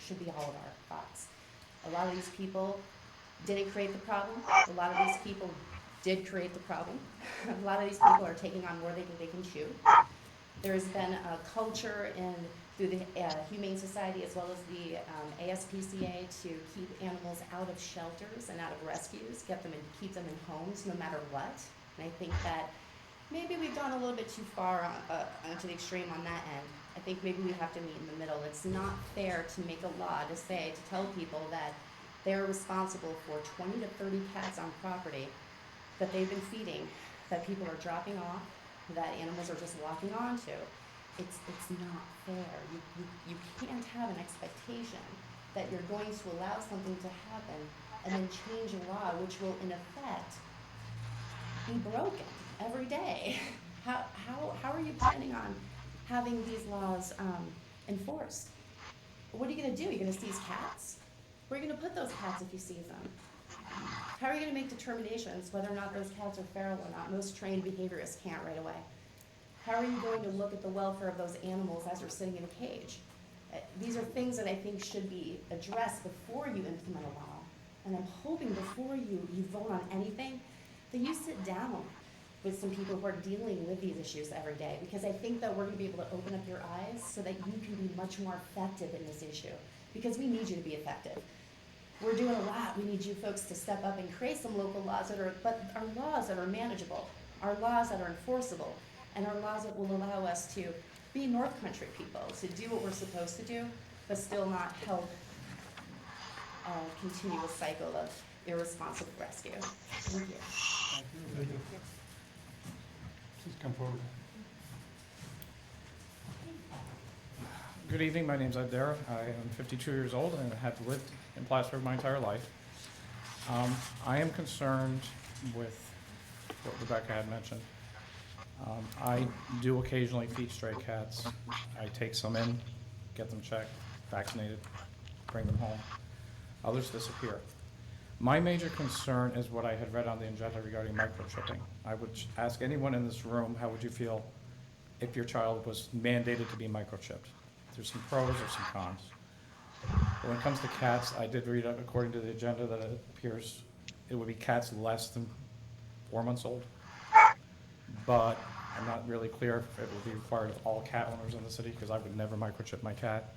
Speaker 18: should be all of our thoughts. A lot of these people didn't create the problem. A lot of these people did create the problem. A lot of these people are taking on more than they can chew. There's been a culture through the Humane Society as well as the ASPCA to keep animals out of shelters and out of rescues, keep them in homes no matter what. And I think that maybe we've gone a little bit too far to the extreme on that end. I think maybe we have to meet in the middle. It's not fair to make a law to tell people that they're responsible for 20 to 30 cats on property that they've been feeding, that people are dropping off, that animals are just walking onto. It's not fair. You can't have an expectation that you're going to allow something to happen and then change a law which will in effect be broken every day. How are you planning on having these laws enforced? What are you going to do? You're going to seize cats? Where are you going to put those cats if you seize them? How are you going to make determinations whether or not those cats are feral or not? Most trained behaviorists can't right away. How are you going to look at the welfare of those animals as they're sitting in a cage? These are things that I think should be addressed before you implement a law. And I'm hoping before you vote on anything, that you sit down with some people who are dealing with these issues every day. Because I think that we're going to be able to open up your eyes so that you can be much more effective in this issue. Because we need you to be effective. We're doing a lot. We need you folks to step up and create some local laws but our laws that are manageable, our laws that are enforceable, and our laws that will allow us to be North Country people, to do what we're supposed to do, but still not help a continuous cycle of irresponsible rescue. Thank you.
Speaker 6: Thank you. Please come forward.
Speaker 19: Good evening, my name's Ed Dara. I am 52 years old and have lived in Plattsburgh my entire life. I am concerned with what Rebecca had mentioned. I do occasionally feed stray cats. I take some in, get them checked, vaccinated, bring them home. Others disappear. My major concern is what I had read on the agenda regarding microchipping. I would ask anyone in this room, how would you feel if your child was mandated to be microchipped? There's some pros, there's some cons. But when it comes to cats, I did read according to the agenda that it appears it would be cats less than 4 months old. But I'm not really clear if it would be required of all cat owners in the city, because I would never microchip my cat.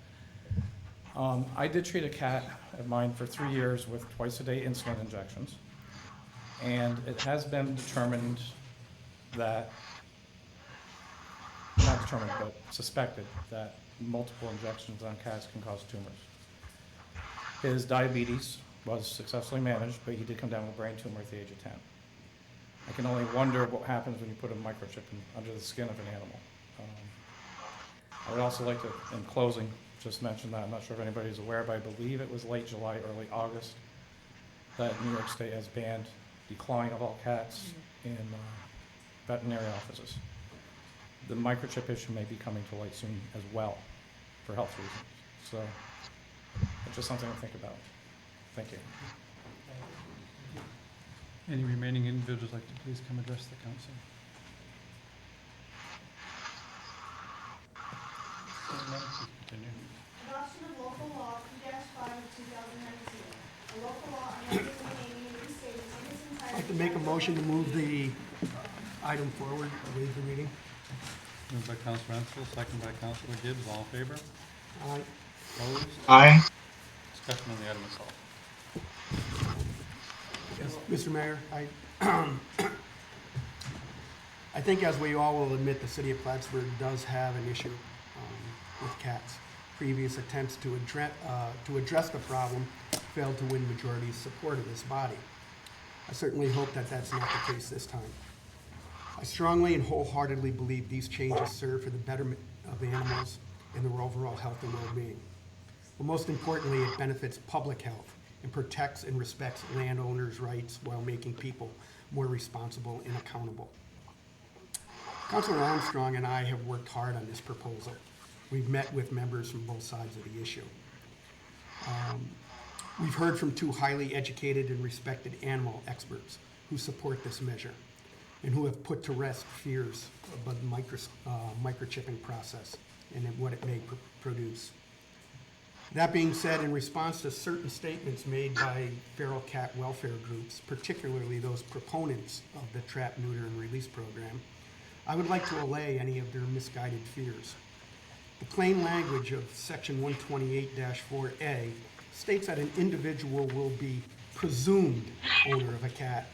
Speaker 19: I did treat a cat of mine for 3 years with twice-a-day insulin injections. And it has been determined that determined, but suspected that multiple injections on cats can cause tumors. His diabetes was successfully managed, but he did come down with a brain tumor at the age of 10. I can only wonder what happens when you put a microchip under the skin of an animal. I would also like to, in closing, just mention that, I'm not sure if anybody's aware, but I believe it was late July, early August, that New York State has banned declawing of all cats in veterinary offices. The microchip issue may be coming to light soon as well, for health reasons. So, it's just something to think about. Thank you.
Speaker 6: Any remaining individuals like to please come address the council? Seeing none, please continue.
Speaker 2: Adoption of local law P-5 of 2019. A local law amending the naming and restating in its entirety.
Speaker 7: I'd like to make a motion to move the item forward, waive the reading.
Speaker 6: Moved by Councilor Renfro, second by Councilor Gibbs. All in favor?
Speaker 7: Aye.
Speaker 6: Opposed?
Speaker 13: Aye.
Speaker 6: Discussion on the item itself.
Speaker 7: Yes, Mr. Mayor, I think as we all will admit, the city of Plattsburgh does have an issue with cats. Previous attempts to address the problem failed to win majority support of this body. I certainly hope that that's not the case this time. I strongly and wholeheartedly believe these changes serve for the betterment of animals and their overall health and well-being. But most importantly, it benefits public health and protects and respects landowners' rights while making people more responsible and accountable. Councilor Armstrong and I have worked hard on this proposal. We've met with members from both sides of the issue. We've heard from two highly educated and respected animal experts who support this measure and who have put to rest fears about the microchipping process and what it may produce. That being said, in response to certain statements made by feral cat welfare groups, particularly those proponents of the trap, neuter, and release program, I would like to allay any of their misguided fears. The plain language of section 128-4A states that an individual will be presumed owner of a cat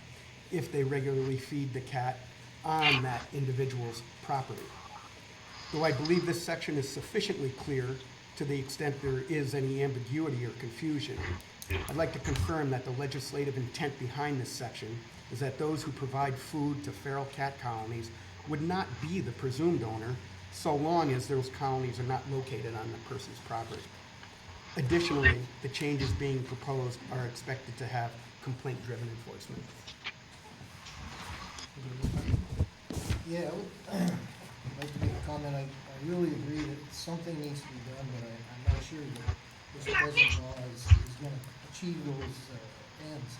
Speaker 7: if they regularly feed the cat on that individual's property. Though I believe this section is sufficiently clear to the extent there is any ambiguity or confusion, I'd like to confirm that the legislative intent behind this section is that those who provide food to feral cat colonies would not be the presumed owner so long as those colonies are not located on the person's property. Additionally, the changes being proposed are expected to have complaint-driven enforcement.
Speaker 12: Yeah, I'd like to make a comment. I really agree that something needs to be done, but I'm not sure that this present law is going to achieve those ends.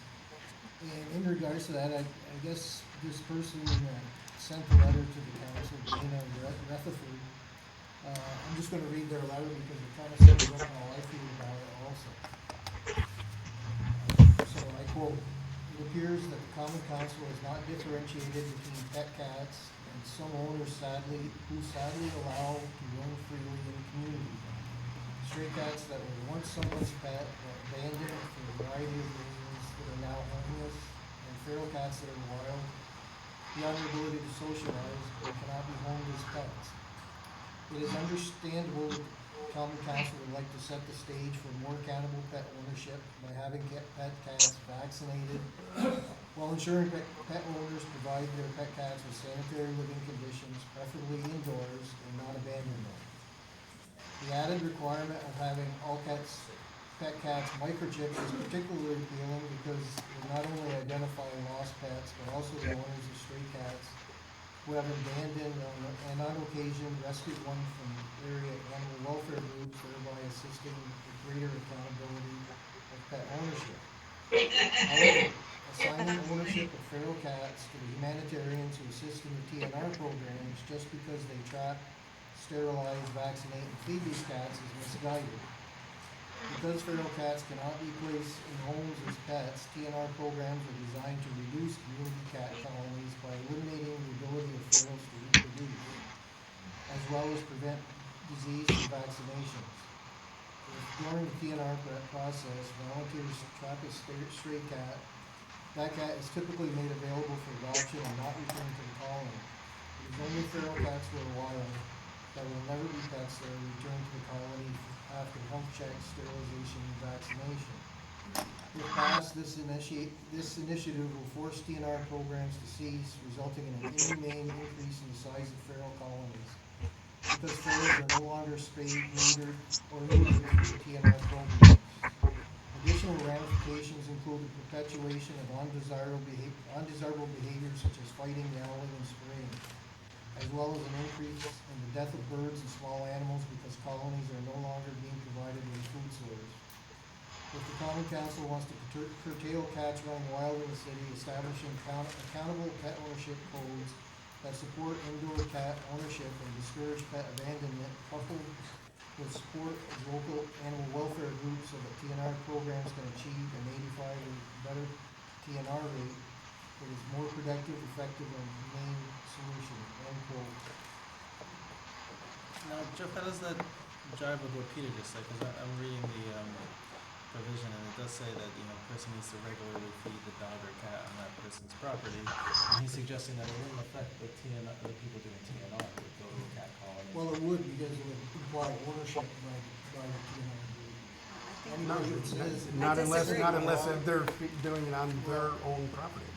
Speaker 12: And in regards to that, I guess this person sent a letter to the council, Dana Rutherford. I'm just going to read their letter because it kind of sums up how I feel about it also. So I quote, "It appears that the Common Council has not differentiated between pet cats and some owners who sadly allow to roam freely in the community. Stray cats that were once someone's pet were abandoned for a variety of reasons that are now homeless, and feral cats that are wild, beyond their ability to socialize, and cannot be homed as pets. It is understandable that the Common Council would like to set the stage for more accountable pet ownership by having pet cats vaccinated while ensuring pet owners provide their pet cats with sanitary living conditions, preferably indoors, and not abandon them. The added requirement of having all pet cats microchipped is particularly appealing because it not only identify lost pets, but also the owners of stray cats who have abandoned and on occasion rescued one from area animal welfare groups, thereby assisting with greater accountability of pet ownership. However, assigning ownership of feral cats to the humanitarians who assist in the TNR programs just because they trap, sterilize, vaccinate, and feed these cats is misguided. Because feral cats cannot be placed in homes as pets, TNR programs are designed to reduce community cat colonies by eliminating the ability of ferals to reproduce, as well as prevent disease and vaccinations. If during the TNR process, volunteers trap a stray cat, that cat is typically made available for adoption and not returned to the colony. It is only feral cats who are wild, will never be pets that are returned to the colony after health checks, sterilization, and vaccination. If passed, this initiative will force DNR programs to cease, resulting in an inhumane increase in the size of feral colonies. Because ferals are no longer spayed, neutered, or neutered through the TNR programs. Additional ramifications include the perpetuation of undesirable behaviors such as fighting, yowling, and spraying, as well as an increase in the death of birds and small animals because colonies are no longer being provided with food source. If the Common Council wants to curtail cats running wild in the city, establishing accountable pet ownership codes that support indoor cat ownership and discourage pet abandonment, coupled with support of local animal welfare groups so that TNR programs can achieve an 85 or better TNR rate, it is more productive, effective, and humane solution, end quote.
Speaker 3: Now, Jeff, how does that jive with what Peter just said? Because I'm reading the provision, and it does say that, you know, a person needs to regularly feed the dog or cat on that person's property. And he's suggesting that it wouldn't affect the people doing TNR who would go to a cat colony.
Speaker 12: Well, it would, because it would imply ownership by the TNR group. Anybody that says.
Speaker 7: Not unless they're doing it on their own property.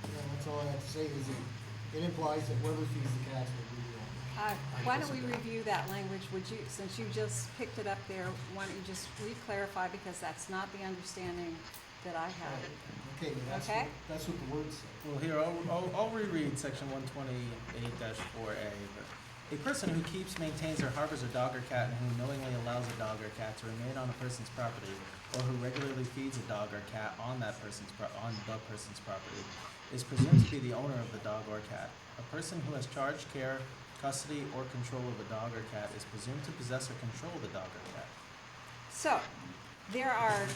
Speaker 12: Yeah, that's all I have to say is it implies that whoever feeds the cats will do that.
Speaker 8: Why don't we review that language, would you, since you just picked it up there, why don't you just re-clarify, because that's not the understanding that I had.
Speaker 12: Okay, but
Speaker 8: Okay?
Speaker 12: that's what the word says.
Speaker 3: Well, here, I'll reread section 128-4A. A person who keeps, maintains, or harbors a dog or cat and who knowingly allows a dog or cat to remain on a person's property, or who regularly feeds a dog or cat on the person's property, is presumed to be the owner of the dog or cat. A person who has charge, care, custody, or control of a dog or cat is presumed to possess or control the dog or cat.
Speaker 8: So, there are,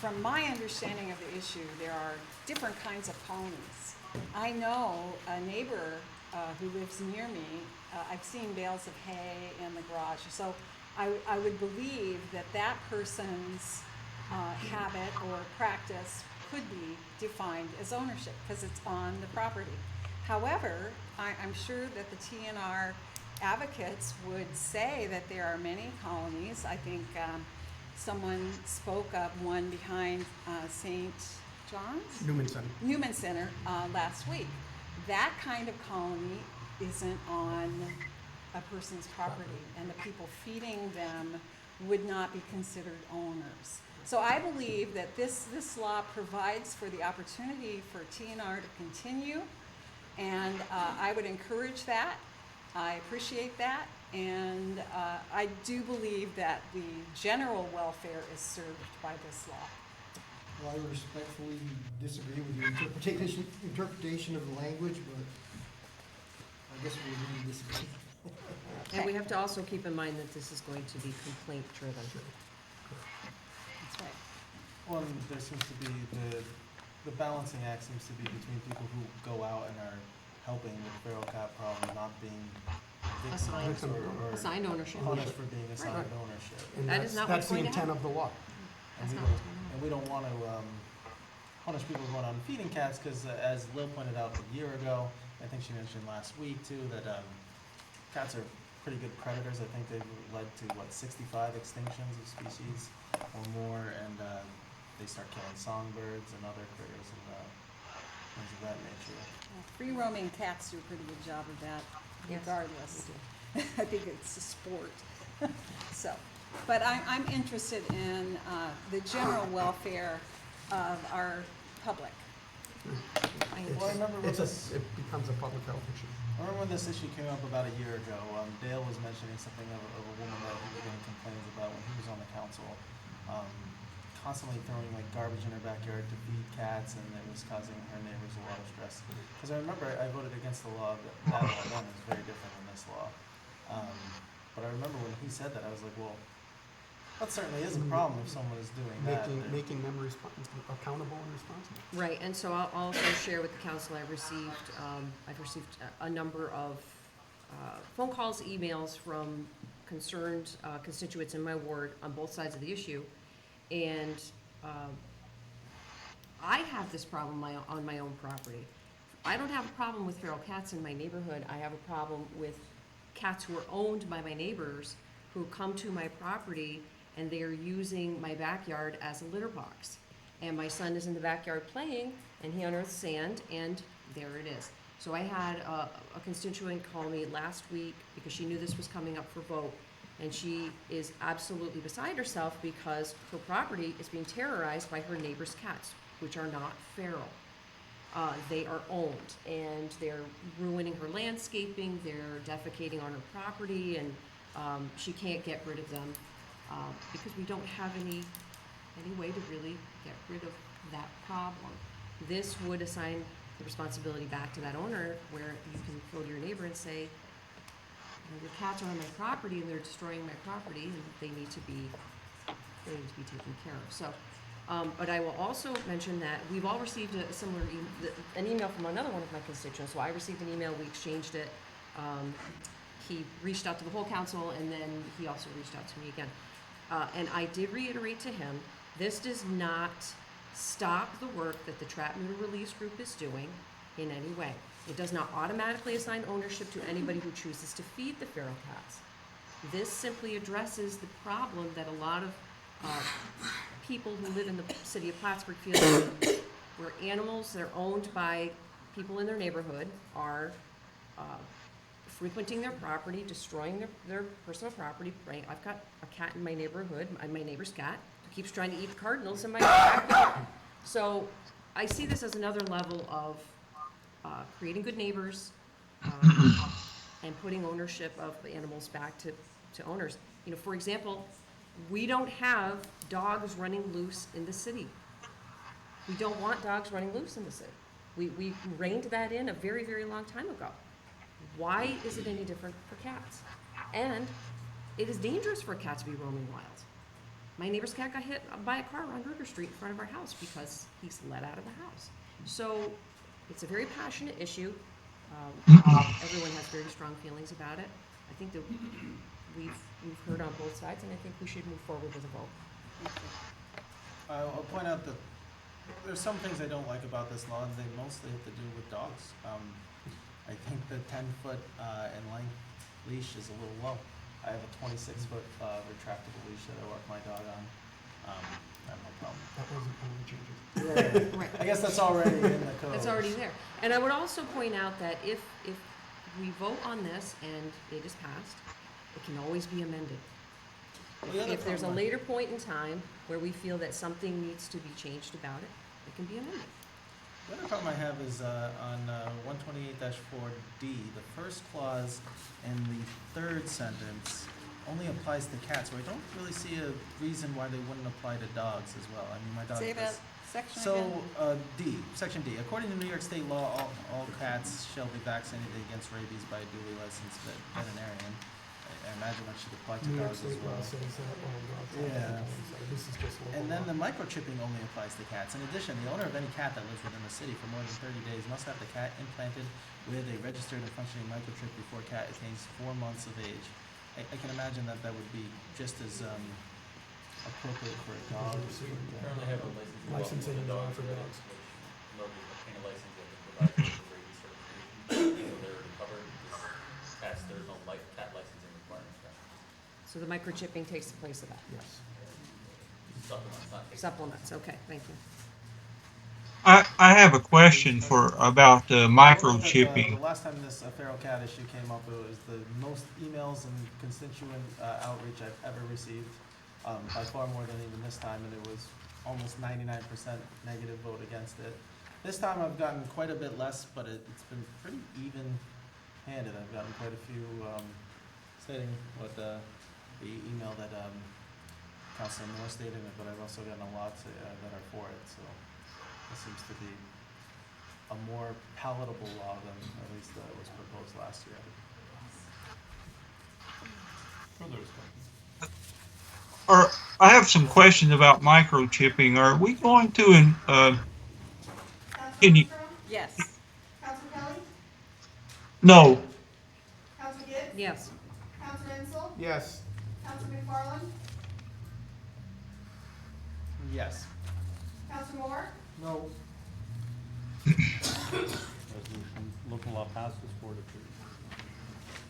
Speaker 8: from my understanding of the issue, there are different kinds of colonies. I know a neighbor who lives near me, I've seen bales of hay in the garage, so I would believe that that person's habit or practice could be defined as ownership, because it's on the property. However, I'm sure that the TNR advocates would say that there are many colonies. I think someone spoke of one behind St. John's? Newman Center last week. That kind of colony isn't on a person's property, and the people feeding them would not be considered owners. So I believe that this law provides for the opportunity for TNR to continue, and I would encourage that. I appreciate that, and I do believe that the general welfare is served by this law.
Speaker 12: Well, I respectfully disagree with your interpretation of the language, but I guess we really disagree.
Speaker 9: And we have to also keep in mind that this is going to be complaint driven.
Speaker 8: That's right.
Speaker 3: Well, and there seems to be the balancing act seems to be between people who go out and are helping with the feral cat problem, not being victimized or
Speaker 9: Assigned ownership.
Speaker 3: punished for being assigned
Speaker 9: Right.
Speaker 3: ownership.
Speaker 7: And
Speaker 9: That is not what's
Speaker 7: that's the
Speaker 9: going to
Speaker 7: intent
Speaker 9: happen.
Speaker 7: of the law.
Speaker 3: And we don't want to punish people who run on feeding cats, because as Lil pointed out a year ago, I think she mentioned last week too, that cats are pretty good predators. I think they've led to 65 extinctions of species or more, and they start killing songbirds and other critters and things of that nature.
Speaker 8: Free roaming cats do a pretty good job of that,
Speaker 9: Yes,
Speaker 8: regardless. I think it's a sport. So, but I'm interested in the general welfare of our public.
Speaker 3: Well, I remember when
Speaker 7: It becomes a public health issue.
Speaker 3: I remember when this issue came up about a year ago. Dale was mentioning something of a woman that he was getting complaints about when he was on the council, constantly throwing like garbage in her backyard to feed cats, and it was causing her neighbors a lot of stress. Because I remember I voted against the law, but that law then is very different than this law. But I remember when he said that, I was like, well, that certainly is a problem if someone is doing that.
Speaker 7: Making them accountable and responsible.
Speaker 9: Right, and so I'll also share with the council, I've received a number of phone calls, emails from concerned constituents in my ward on both sides of the issue. And I have this problem on my own property. I don't have a problem with feral cats in my neighborhood. I have a problem with cats who are owned by my neighbors who come to my property and they are using my backyard as a litter box. And my son is in the backyard playing, and he unearthed sand, and there it is. So I had a constituent call me last week because she knew this was coming up for vote, and she is absolutely beside herself because her property is being terrorized by her neighbor's cats, which are not feral. They are owned, and they're ruining her landscaping, they're defecating on her property, and she can't get rid of them because we don't have any way to really get rid of that problem. This would assign the responsibility back to that owner, where you can go to your neighbor and say, your cats are on my property and they're destroying my property, and they need to be taken care of. So, but I will also mention that we've all received a similar an email from another one of my constituents. So I received an email, we exchanged it. He reached out to the whole council, and then he also reached out to me again. And I did reiterate to him, this does not stop the work that the Trap Neuter Release Group is doing in any way. It does not automatically assign ownership to anybody who chooses to feed the feral cats. This simply addresses the problem that a lot of people who live in the city of Plattsburgh feel, where animals that are owned by people in their neighborhood are frequenting their property, destroying their personal property. Right? I've got a cat in my neighborhood, my neighbor's cat, who keeps trying to eat the cardinals in my backyard. So I see this as another level of creating good neighbors and putting ownership of the animals back to owners. You know, for example, we don't have dogs running loose in the city. We don't want dogs running loose in the city. We reined that in a very, very long time ago. Why is it any different for cats? And it is dangerous for a cat to be roaming wild. My neighbor's cat got hit by a car on Ruger Street in front of our house because he's let out of the house. So it's a very passionate issue. Everyone has very strong feelings about it. I think that we've heard on both sides, and I think we should move forward with a vote.
Speaker 3: I'll point out that there's some things I don't like about this law, and they mostly have to do with dogs. I think the 10-foot in length leash is a little low. I have a 26-foot retractable leash that I walk my dog on. I have no problem.
Speaker 7: That wasn't when we changed it.
Speaker 3: Right. I guess that's already in the code.
Speaker 9: That's already there. And I would also point out that if we vote on this and it is passed, it can always be amended. If there's a later point in time where we feel that something needs to be changed about it, it can be amended.
Speaker 3: The other problem I have is on 128-4D, the first clause in the third sentence only applies to cats, so I don't really see a reason why they wouldn't apply to dogs as well. I mean, my dog
Speaker 8: Say that
Speaker 3: does.
Speaker 8: section
Speaker 3: So,
Speaker 8: again.
Speaker 3: Section D, according to New York State law, all cats shall be vaccinated against rabies by a duly licensed veterinarian. I imagine that should apply to
Speaker 7: New York
Speaker 3: dogs as
Speaker 7: State law
Speaker 3: well.
Speaker 7: says that,
Speaker 3: Yeah.
Speaker 7: so this is just local
Speaker 3: And then
Speaker 7: law.
Speaker 3: the microchipping only applies to cats. In addition, the owner of any cat that lives within the city for more than 30 days must have the cat implanted with a registered and functioning microchip before cat attains 4 months of age. I can imagine that would be just as appropriate for a dog.
Speaker 14: Currently have a
Speaker 7: Licensing
Speaker 14: for
Speaker 7: law
Speaker 14: dogs,
Speaker 7: for
Speaker 14: but
Speaker 7: dogs.
Speaker 14: nobody obtain a license yet to provide them with rabies certification. So they're covered, this cats, there's no cat licensing requirements.
Speaker 9: So the microchipping takes the place of that.
Speaker 7: Yes.
Speaker 14: Supplements, not taking.
Speaker 9: Supplements, okay, thank you.
Speaker 13: I have a question about
Speaker 3: The
Speaker 13: microchipping.
Speaker 3: last time this feral cat issue came up, it was the most emails and constituent outreach I've ever received, by far more than even this time, and it was almost 99% negative vote against it. This time I've gotten quite a bit less, but it's been pretty even-handed. I've gotten quite a few stating what the email that Councilor Moore stated, but I've also gotten a lot that are for it, so it seems to be a more palatable law than at least was proposed last year.
Speaker 6: Further discussion?
Speaker 13: I have some questions about microchipping. Are we going to, can you,
Speaker 8: Yes.
Speaker 2: Councilor Kelly?
Speaker 13: no,
Speaker 2: Councilor Gibbs?
Speaker 9: Yes.
Speaker 2: Councilor Insel?
Speaker 7: Yes.
Speaker 2: Councilor McFarland?
Speaker 3: Yes.
Speaker 2: Councilor Moore?
Speaker 7: No.
Speaker 6: Resolution, local law passes 4-2.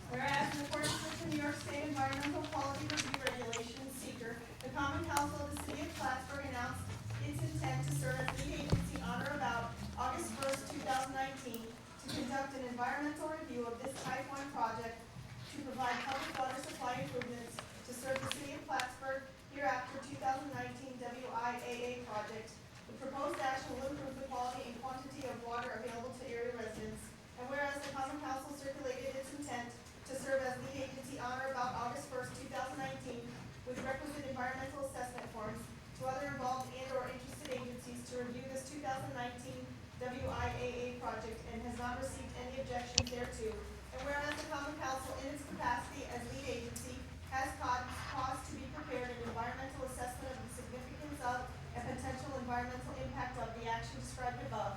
Speaker 2: Whereas in accordance with the New York State Environmental Quality Review Regulations, SEEKR, the Common Council of the City of Plattsburgh announced its intent to serve as lead agency on or about August 1st, 2019, to conduct an environmental review of this Type 1 project to provide public water supply improvements to serve the City of Plattsburgh hereafter 2019 WIAA project. The proposed action will improve the quality and quantity of water available to area residents. And whereas the Common Council circulated its intent to serve as lead agency on or about August 1st, 2019, with requisite environmental assessment forms to other involved and or interested agencies to review this 2019 WIAA project and has not received any objections thereto. And whereas the Common Council in its capacity as lead agency has caused to be prepared an environmental assessment of the significance of and potential environmental impact of the action described above.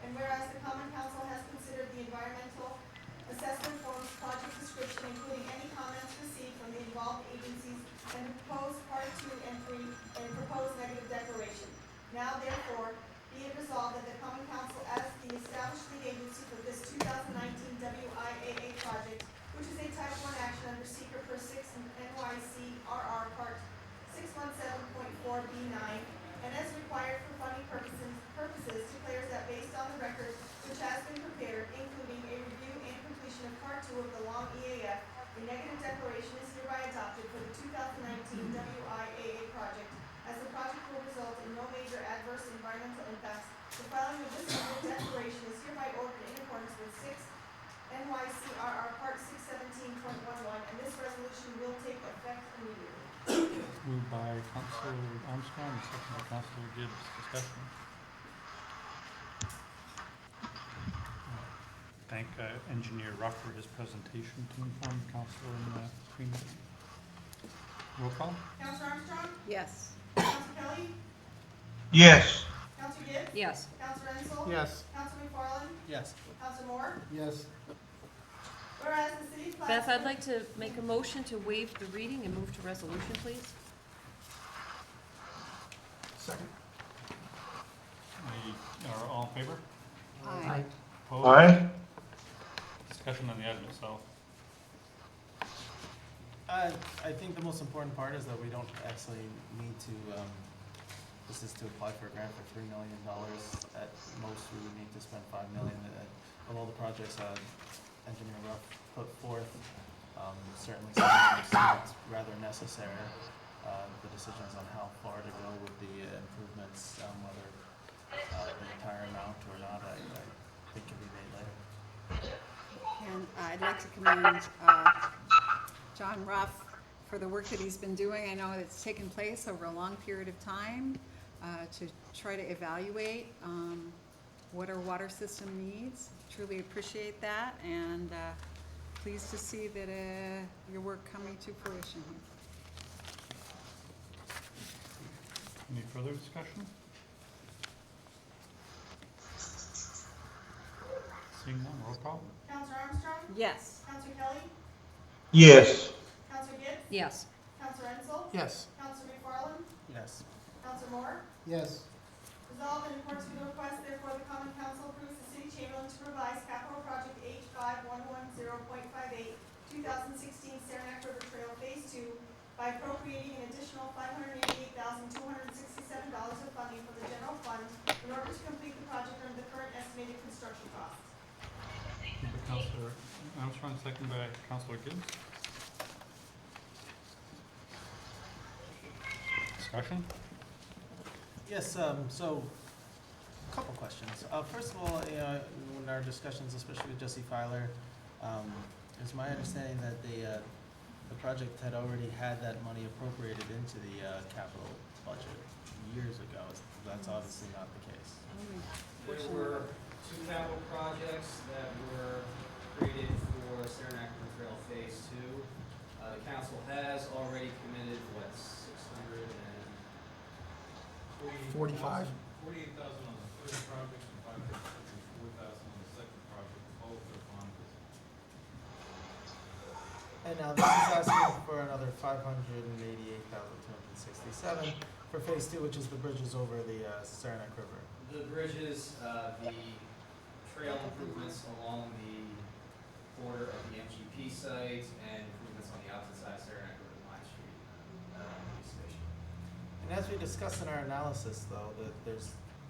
Speaker 2: And whereas the Common Council has considered the environmental assessment forms, project description, including any comments received from the involved agencies, and the proposed part 2 and 3 and proposed negative declaration. Now therefore, be it resolved that the Common Council as the established lead agency for this 2019 WIAA project, which is a Type 1 action under SEEKR per 6 NYC-RR Part 617.4B9, and as required for funding purposes declares that based on the record which has been prepared, including a review and completion of Part 2 of the long EAF, a negative declaration is hereby adopted for the 2019 WIAA project, as the project will result in no major adverse environmental impacts. The filing of this negative declaration is hereby ordered in accordance with 6 NYC-RR Part 617.11, and this resolution will take effect immediately.
Speaker 6: Moved by Councilor Armstrong, and second by Councilor Gibbs. Discussion. Thank Engineer Ruff for his presentation to inform Council in the pre-meeting. Roll call?
Speaker 2: Councilor Armstrong?
Speaker 8: Yes.
Speaker 2: Councilor Kelly?
Speaker 13: Yes.
Speaker 2: Councilor Gibbs?
Speaker 8: Yes.
Speaker 2: Councilor Ensel?
Speaker 7: Yes.
Speaker 2: Councilor McFarland?
Speaker 3: Yes.
Speaker 2: Councilor Moore?
Speaker 7: Yes.
Speaker 2: Whereas the City of
Speaker 9: Beth,
Speaker 2: Plattsburgh.
Speaker 9: I'd like to make a motion to waive the reading and move to resolution, please.
Speaker 7: Second.
Speaker 6: Are all in favor?
Speaker 8: Aye.
Speaker 6: Opposed?
Speaker 13: Aye.
Speaker 6: Discussion on the item itself.
Speaker 3: I think the most important part is that we don't actually need to, this is to apply for a grant for $3 million. At most, we would need to spend $5 million. Of all the projects Engineer Ruff put forth, certainly some of them seemed rather necessary. The decisions on how far to go with the improvements, whether the entire amount or not, I think can be made later.
Speaker 8: And I'd like to commend John Ruff for the work that he's been doing. I know it's taken place over a long period of time to try to evaluate what our water system needs. Truly appreciate that, and pleased to see that your work coming to fruition here.
Speaker 6: Any further discussion? Seeing none, roll call?
Speaker 2: Councilor Armstrong?
Speaker 8: Yes.
Speaker 2: Councilor Kelly?
Speaker 13: Yes.
Speaker 2: Councilor Gibbs?
Speaker 9: Yes.
Speaker 2: Councilor Ensel?
Speaker 7: Yes.
Speaker 2: Councilor McFarland?
Speaker 3: Yes.
Speaker 2: Councilor Moore?
Speaker 12: Yes.
Speaker 2: Resolved in accordance with the request, therefore the Common Council approves the City Chamberlain to revise Capital Project H5110.58, 2016 Saranac River Trail Phase 2 by appropriating an additional $588,267 of funding from the general fund in order to complete the project under the current estimated construction costs.
Speaker 6: Moved by Councilor Armstrong, second by Councilor Gibbs. Discussion?
Speaker 3: Yes, so, a couple questions. First of all, in our discussions, especially with Jesse Filer, it's my understanding that the project had already had that money appropriated into the capital budget years ago. That's obviously not the case.
Speaker 11: There were two capital projects that were created for Saranac River Trail Phase 2. The council has already committed, what, 600 and
Speaker 7: 45.
Speaker 10: 48,000 on the first project and 564,000 on the second project, both are funded.
Speaker 3: And now this is asking for another $588,267 for Phase 2, which is the bridges over the Saranac River.
Speaker 11: The bridges, the trail improvements along the quarter of the MGP site and improvements on the opposite side of Saranac River Line Street police station.
Speaker 3: And as we discussed in our analysis, though, that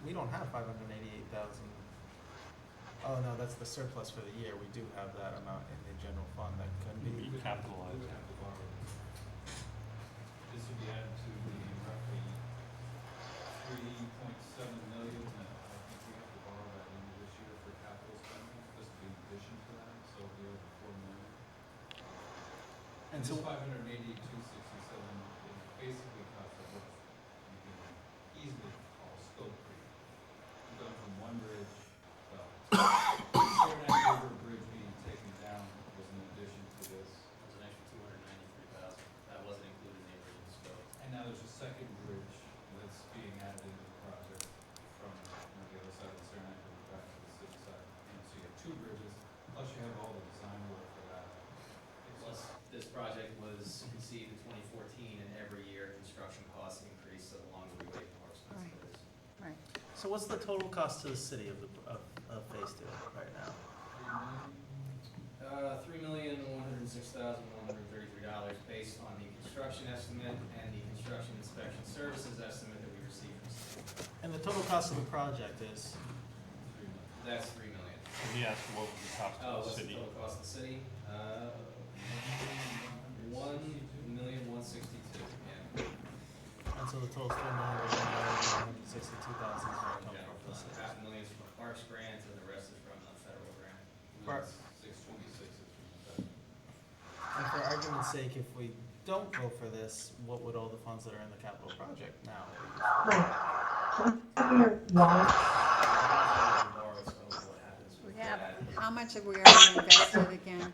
Speaker 3: we don't have 588,000. Oh, no, that's the surplus for the year. We do have that amount in the general fund that can be.
Speaker 6: Be capitalized.
Speaker 10: We would have to borrow it. This would be added to the roughly 3.7 million that I think we have to borrow by the end of this year for capital spending. This would be in addition to that, so it'll be over 4 million.
Speaker 3: And
Speaker 10: This
Speaker 3: so,
Speaker 10: 582,267 is basically cost of what you can easily call scope creep. We've gone from one bridge, well, Saranac River Bridge being taken down was in addition to this.
Speaker 11: It was an extra 293,000. That wasn't included in the original scope.
Speaker 10: And now there's a second bridge that's being added into the project from the other side of the Saranac River back to the city side. So you have two bridges, plus you have all the design work for that.
Speaker 11: Plus, this project was conceived in 2014, and every year construction costs increase so the longer we wait, the more expensive it is.
Speaker 8: Right.
Speaker 3: so what's the total cost to the city of phase 2 right now?
Speaker 11: $3,106,133 based on the construction estimate and the construction inspection services estimate that we received from city.
Speaker 3: And the total cost of the project is?
Speaker 11: That's $3 million.
Speaker 6: He asked what was the cost
Speaker 11: Oh,
Speaker 6: of the
Speaker 11: what's the
Speaker 6: city?
Speaker 11: total cost of the city? $1,162,000, yeah.
Speaker 3: And so the total is $3,162,000 is what it
Speaker 11: General
Speaker 3: comes from.
Speaker 11: fund. $500,000 is from a Parks grant, and the rest is from a federal grant.
Speaker 3: Right.
Speaker 10: 626 is from the
Speaker 3: And for argument's sake, if we don't go for this, what would all the funds that are in the capital project now be?
Speaker 8: We have, how much have we already invested again?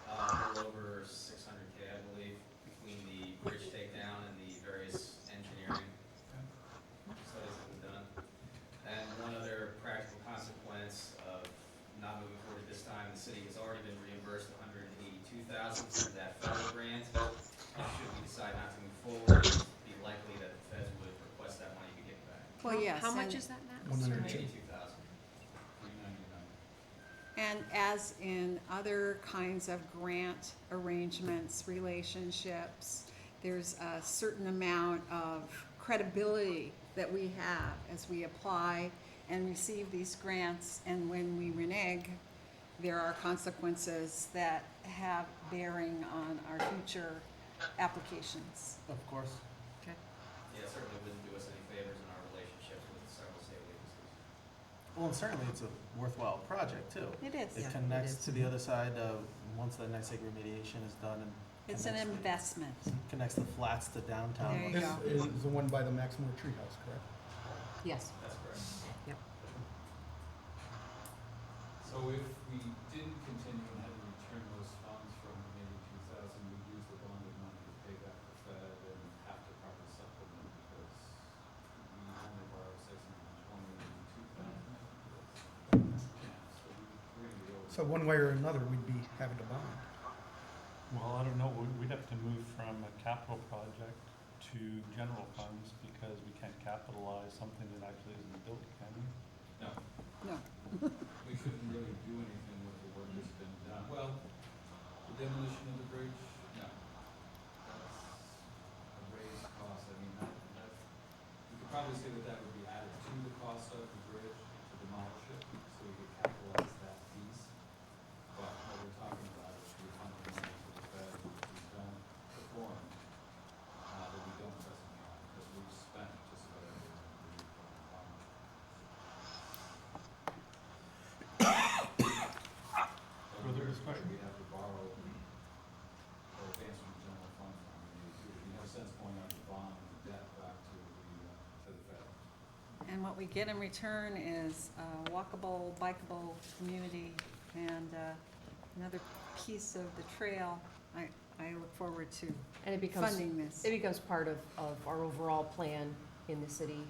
Speaker 11: A little over $600K, I believe, between the bridge takedown and the various engineering studies that we've done. And one other practical consequence of not moving forward this time, the city has already been reimbursed $182,000 through that federal grant. And should we decide not to move forward, it'd be likely that the feds would request that money be given back.
Speaker 8: Well, yes.
Speaker 9: How much
Speaker 8: and-
Speaker 9: is that now?
Speaker 11: 182,000.
Speaker 10: 399.
Speaker 8: And as in other kinds of grant arrangements, relationships, there's a certain amount of credibility that we have as we apply and receive these grants, and when we renege, there are consequences that have bearing on our future applications.
Speaker 3: Of course.
Speaker 8: Okay.
Speaker 11: Yeah, it certainly wouldn't do us any favors in our relationships with several state agencies.
Speaker 3: Well, and certainly it's a worthwhile project too.
Speaker 8: It is.
Speaker 3: It connects to the other side of, once the NYSEG remediation is done, and
Speaker 8: It's an investment.
Speaker 3: connects the flats to downtown.
Speaker 8: There you
Speaker 7: This
Speaker 8: go.
Speaker 7: is the one by the Maximore Treehouse, correct?
Speaker 9: Yes.
Speaker 11: That's correct.
Speaker 9: Yep.
Speaker 10: So if we didn't continue and had to return those funds from the 82,000, we'd use the bonded money to pay back the Fed and have to probably supplement because we only borrowed 622,000. So we're gonna be over.
Speaker 7: So one way or another, we'd be having to bond.
Speaker 6: Well, I don't know, we'd have to move from a capital project to general funds because we can't capitalize something that actually isn't built, can we?
Speaker 10: No,
Speaker 8: No.
Speaker 10: we couldn't really do anything with the work that's been done. Well, the demolition of the bridge, no. That's a raised cost, I mean, you could probably say that that would be added to the cost of the bridge to demolish it, so we could capitalize that piece. But what we're talking about is the funding money for the Fed, which we've done before, that we don't presently have, because we've spent just about everything that we've done.
Speaker 6: Further discussion?
Speaker 10: We have to borrow or advance from the general fund from the, we have sense going out to bond the debt back to the Fed.
Speaker 8: And what we get in return is a walkable, bikeable community and another piece of the trail. I look forward to
Speaker 9: And it becomes,
Speaker 8: funding this.
Speaker 9: it becomes part of our overall plan in the city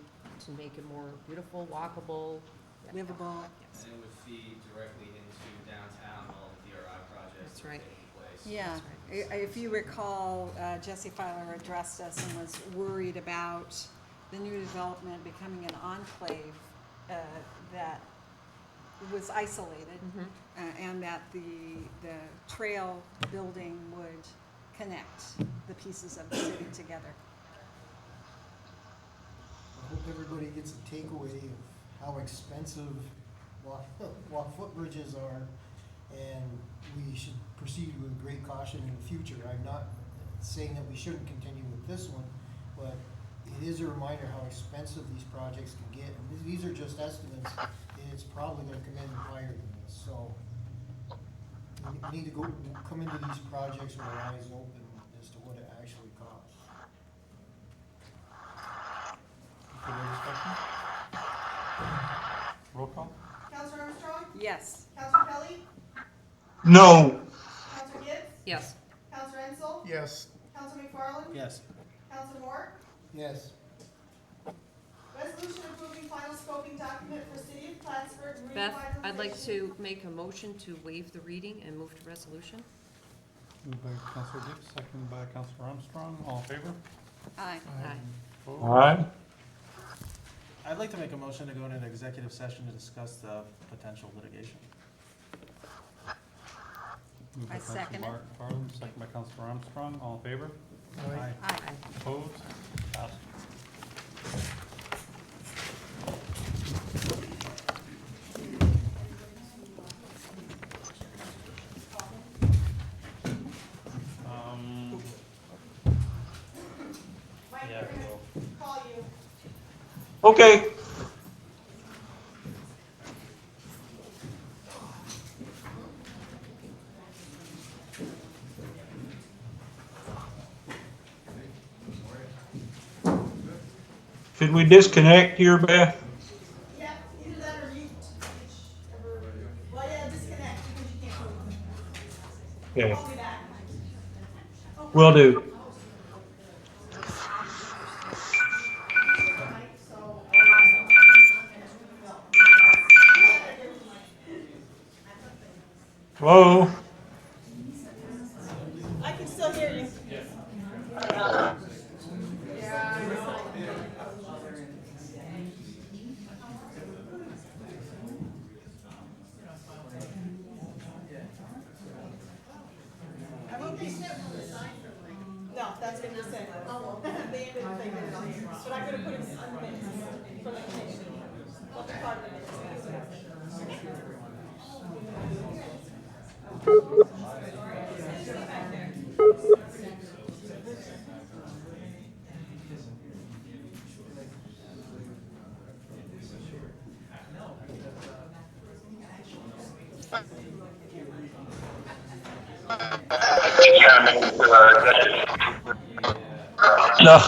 Speaker 9: to make it more beautiful, walkable.
Speaker 8: Livable.
Speaker 9: Yes.
Speaker 11: And it would feed directly into downtown and all the DRI projects
Speaker 9: That's
Speaker 11: that are
Speaker 9: right.
Speaker 11: taking place.
Speaker 8: Yeah,
Speaker 9: That's right.
Speaker 8: if you recall, Jesse Filer addressed us and was worried about the new development becoming an enclave that was isolated, and that the trail building would connect the pieces of the city together.
Speaker 12: I hope everybody gets a takeaway of how expensive walk footbridges are, and we should proceed with great caution in the future. I'm not saying that we shouldn't continue with this one, but it is a reminder how expensive these projects can get. And these are just estimates, and it's probably gonna come in higher than this, so we need to come into these projects with our eyes open as to what it actually costs.
Speaker 6: Further discussion? Roll call?
Speaker 2: Counselor Armstrong?
Speaker 8: Yes.
Speaker 2: Counselor Kelly?
Speaker 13: No.
Speaker 2: Counselor Gibbs?
Speaker 9: Yes.
Speaker 2: Counselor Ensel?
Speaker 7: Yes.
Speaker 2: Counselor McFarland?
Speaker 3: Yes.
Speaker 2: Counselor Moore?
Speaker 12: Yes.
Speaker 2: Resolution approving final scoping document for City of Plattsburgh
Speaker 9: Beth,
Speaker 2: revitalization.
Speaker 9: I'd like to make a motion to waive the reading and move to resolution.
Speaker 6: Moved by Counselor Gibbs, seconded by Counselor Armstrong. All in favor?
Speaker 8: Aye.
Speaker 9: Aye.
Speaker 6: Opposed?
Speaker 13: Aye.
Speaker 3: I'd like to make a motion to go into an executive session to discuss the potential litigation.
Speaker 6: Moved by
Speaker 8: I second it.
Speaker 6: Counselor McFarland, seconded by Counselor Armstrong. All in favor?
Speaker 3: Aye.
Speaker 8: Aye.
Speaker 6: Opposed? Passed.
Speaker 2: Mike,
Speaker 6: Yeah,
Speaker 2: we're gonna
Speaker 6: well,
Speaker 2: call you.
Speaker 13: Okay. Should we disconnect here, Beth?
Speaker 2: Yeah, either that or mute, whichever, well, yeah, disconnect because you can't move.
Speaker 13: Okay,
Speaker 2: Call me back.
Speaker 13: will do. Hello?
Speaker 2: I can still hear you. No, that's what you're saying. They ended up taking it off. But I'm gonna put it on the minutes for limitation. Well, the part of the minutes.
Speaker 13: No.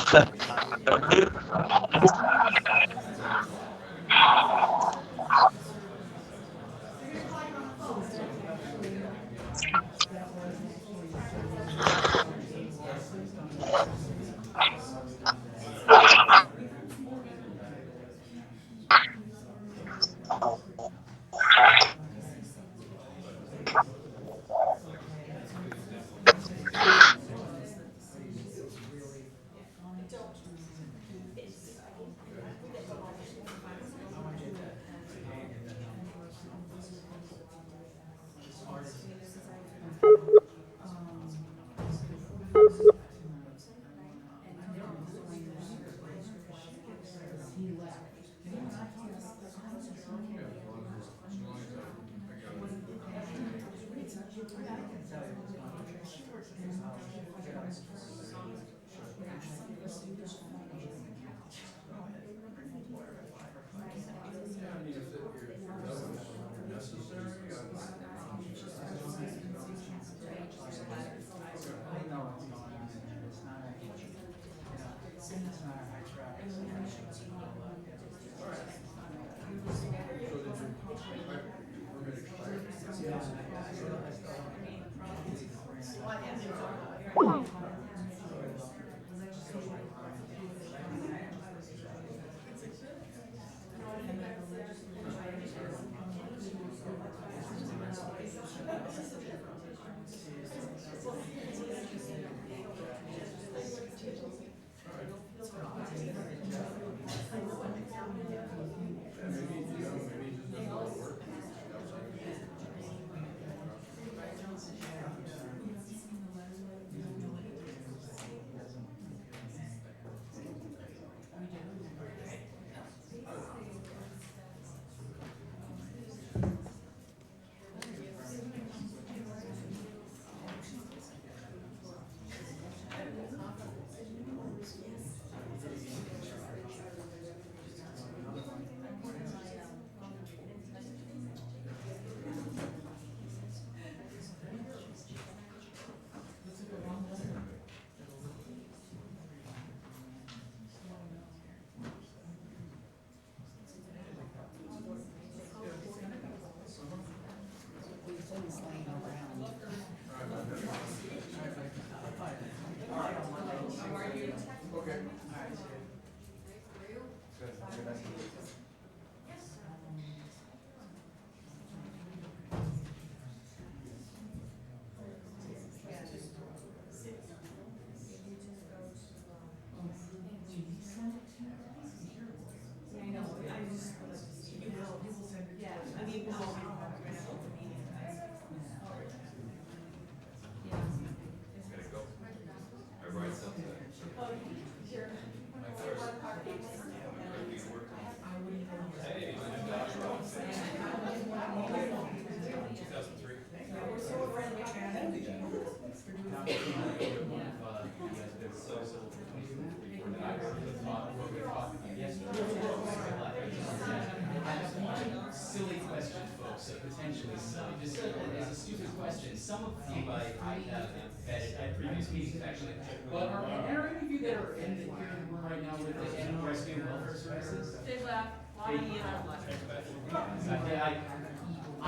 Speaker 14: Silly question, folks, potentially silly, just as a stupid question. Some of you I have vetted at previous meetings, actually. But are any of you that are in the here in the room right now with the animal rescue and welfare services? They left. I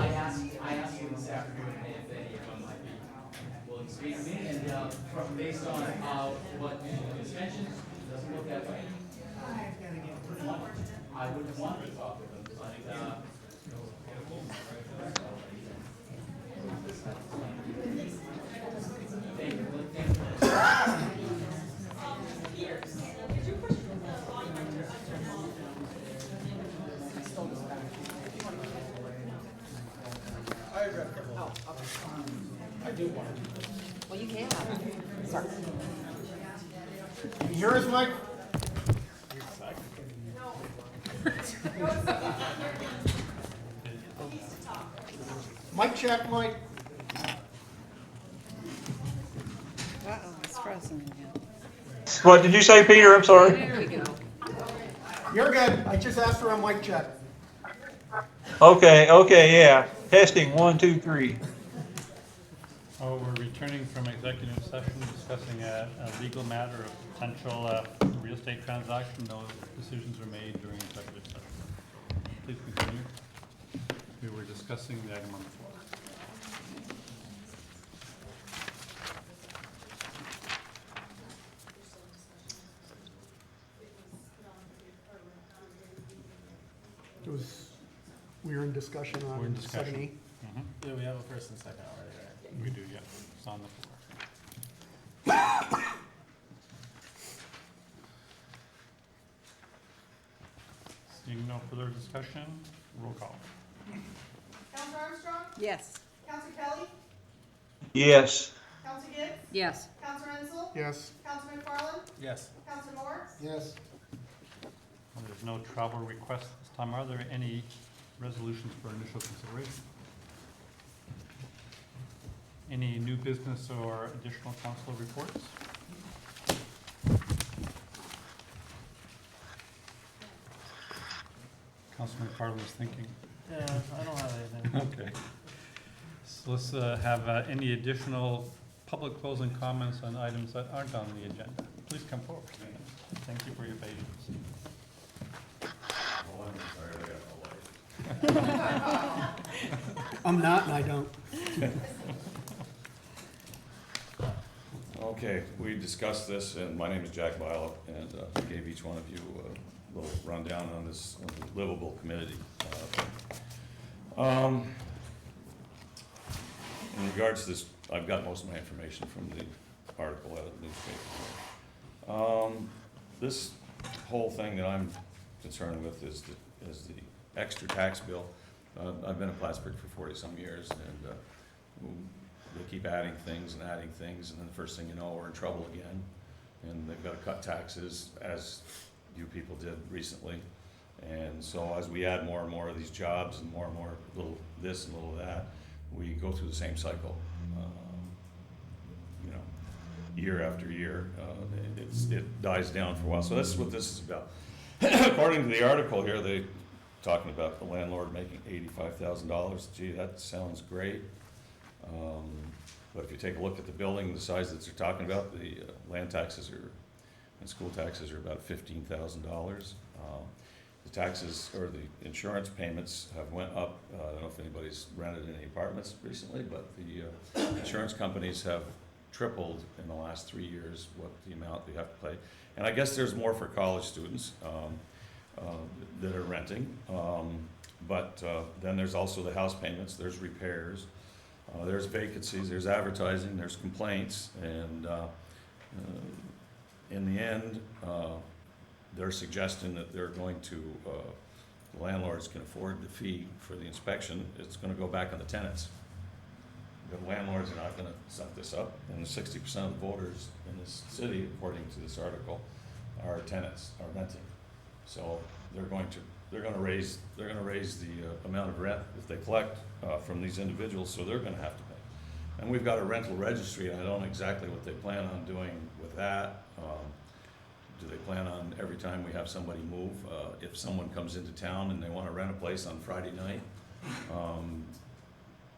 Speaker 14: asked them this afternoon if any of them might be willing to speak to me, and based on what was mentioned, it doesn't look that way. I wouldn't have wanted to talk with them, but
Speaker 7: I do want to do this.
Speaker 9: Well, you can have it. Sorry.
Speaker 7: Yours, Mike? Mic check, Mike.
Speaker 8: Uh-oh, it's frozen again.
Speaker 13: What did you say, Peter? I'm sorry.
Speaker 9: There we go.
Speaker 7: You're good. I just asked for a mic check.
Speaker 13: Okay, yeah. Testing, 1, 2, 3.
Speaker 6: Oh, we're returning from executive session discussing a legal matter of potential real estate transaction. No decisions were made during executive session. Please continue. We were discussing the item on the floor.
Speaker 7: We were in discussion
Speaker 6: We're in
Speaker 7: on
Speaker 6: discussion.
Speaker 7: 7E.
Speaker 3: Yeah, we have a first and second already, right?
Speaker 6: We do, yeah. It's on the floor. Seeing no further discussion, roll call.
Speaker 2: Counselor Armstrong?
Speaker 8: Yes.
Speaker 2: Counselor Kelly?
Speaker 13: Yes.
Speaker 2: Counselor Gibbs?
Speaker 9: Yes.
Speaker 2: Counselor Enzel?
Speaker 7: Yes.
Speaker 2: Counselor McFarland?
Speaker 3: Yes.
Speaker 2: Counselor Moore?
Speaker 12: Yes.
Speaker 6: Well, there's no travel requests this time. Are there any resolutions for initial consideration? Any new business or additional council reports? Councilman McFarland is thinking.
Speaker 3: Yeah, I don't have anything.
Speaker 6: Okay. So let's have any additional public closing comments on items that aren't on the agenda. Please come forward. Thank you for your patience.
Speaker 7: I'm not, and I don't.
Speaker 15: Okay, we discussed this, and my name is Jack Viola, and I gave each one of you a little rundown on this livable community. In regards to this, I've got most of my information from the article out of the newspaper. This whole thing that I'm concerned with is the extra tax bill. I've been in Plattsburgh for 40-some years, and they keep adding things, and then the first thing you know, we're in trouble again. And they've got to cut taxes, as you people did recently. And so as we add more and more of these jobs and more little this and little that, we go through the same cycle, year after year. It dies down for a while. So that's what this is about. According to the article here, they're talking about the landlord making $85,000. Gee, that sounds great. But if you take a look at the building, the size that they're talking about, the land taxes and school taxes are about $15,000. The taxes or the insurance payments have went up. I don't know if anybody's rented any apartments recently, but the insurance companies have tripled in the last 3 years what the amount they have to pay. And I guess there's more for college students that are renting. But then there's also the house payments, there's repairs, there's vacancies, there's advertising, there's complaints, and in the end, they're suggesting that they're going to, the landlords can afford the fee for the inspection, it's gonna go back on the tenants. The landlords are not gonna suck this up, and 60% of the voters in this city, according to this article, are tenants, are renting. So they're gonna raise the amount of rent that they collect from these individuals, so they're gonna have to pay. And we've got a rental registry, and I don't know exactly what they plan on doing with that. Do they plan on every time we have somebody move, if someone comes into town and they wanna rent a place on Friday night,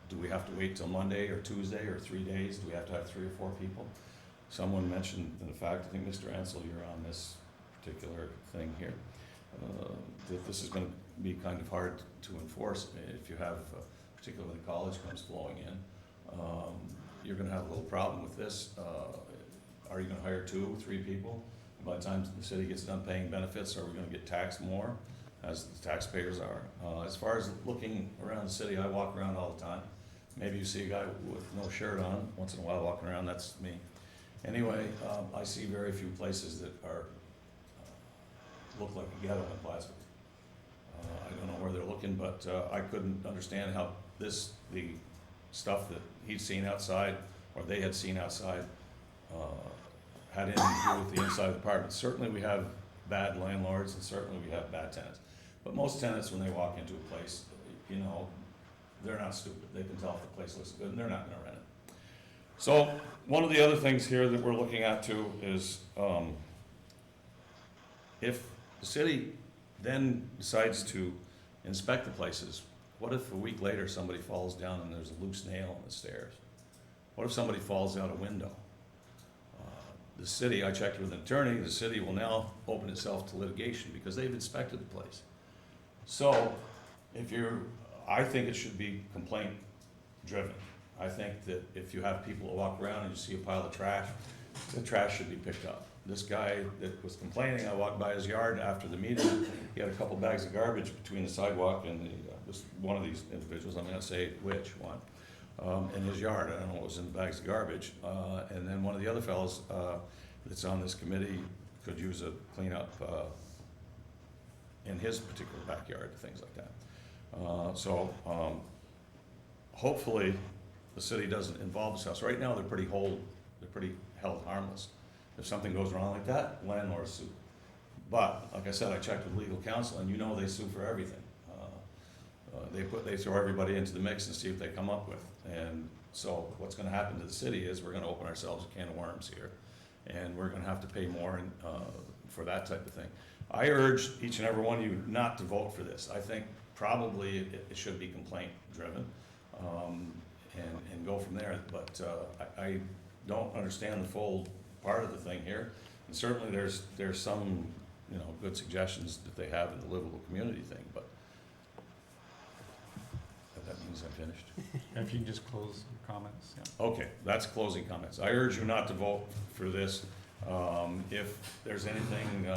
Speaker 15: do we have to wait till Monday or Tuesday or 3 days? Do we have to have 3 or 4 people? Someone mentioned, in fact, I think Mr. Ansel, you're on this particular thing here, that this is gonna be kind of hard to enforce if you have, particularly college comes flowing in. You're gonna have a little problem with this. Are you gonna hire 2, 3 people? By the time the city gets done paying benefits, are we gonna get taxed more, as the taxpayers are? As far as looking around the city, I walk around all the time. Maybe you see a guy with no shirt on, once in a while walking around, that's me. Anyway, I see very few places that are, look like a ghetto in Plattsburgh. I don't know where they're looking, but I couldn't understand how the stuff that he'd seen outside, or they had seen outside, had anything to do with the inside of the apartment. Certainly we have bad landlords, and certainly we have bad tenants. But most tenants, when they walk into a place, you know, they're not stupid. They can tell if the place looks good, and they're not gonna rent it. So, one of the other things here that we're looking at too is, if the city then decides to inspect the places, what if a week later somebody falls down and there's a loose nail on the stairs? What if somebody falls out a window? The city, I checked with an attorney, the city will now open itself to litigation because they've inspected the place. So, I think it should be complaint driven. I think that if you have people that walk around and you see a pile of trash, the trash should be picked up. This guy that was complaining, I walked by his yard after the meeting, he had a couple bags of garbage between the sidewalk and this one of these individuals, I'm gonna say which one, in his yard. I don't know what was in the bags of garbage. And then one of the other fellows that's on this committee could use a cleanup in his particular backyard, things like that. Hopefully the city doesn't involve this house. Right now they're pretty held harmless. If something goes wrong like that, landlords sue. But like I said, I checked with legal counsel, and you know they sue for everything. They throw everybody into the mix and see if they come up with. And so what's gonna happen to the city is we're gonna open ourselves a can of worms here, and we're gonna have to pay more for that type of thing. I urge each and every one of you not to vote for this. I think probably it should be complaint driven, and go from there. But I don't understand the full part of the thing here. And certainly there's some, you know, good suggestions that they have in the livable community thing, but that means I'm finished.
Speaker 6: If you can just close your comments, yeah.
Speaker 15: Okay, that's closing comments. I urge you not to vote for this. If there's anything,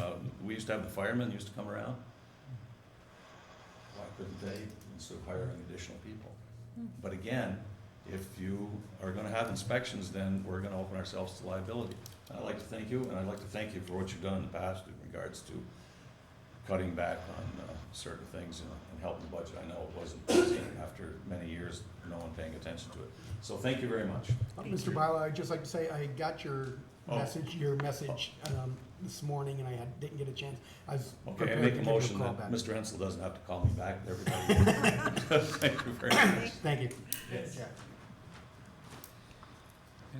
Speaker 15: we used to have the firemen used to come around. Why couldn't they, instead of hiring additional people? But again, if you are gonna have inspections, then we're gonna open ourselves to liability. I'd like to thank you, and I'd like to thank you for what you've done in the past in regards to cutting back on certain things and helping the budget. I know it wasn't easy after many years, no one paying attention to it. So thank you very much.
Speaker 7: Mr. Bila, I'd just like to say I got your message this morning, and I didn't get a chance. I was
Speaker 15: Okay, I
Speaker 7: prepared
Speaker 15: make
Speaker 7: to
Speaker 15: a
Speaker 7: give you
Speaker 15: motion
Speaker 7: call
Speaker 15: that
Speaker 7: back.
Speaker 15: Mr. Hensel doesn't have to call me back, everybody. Thank you very much.
Speaker 7: Thank you.
Speaker 8: Yes.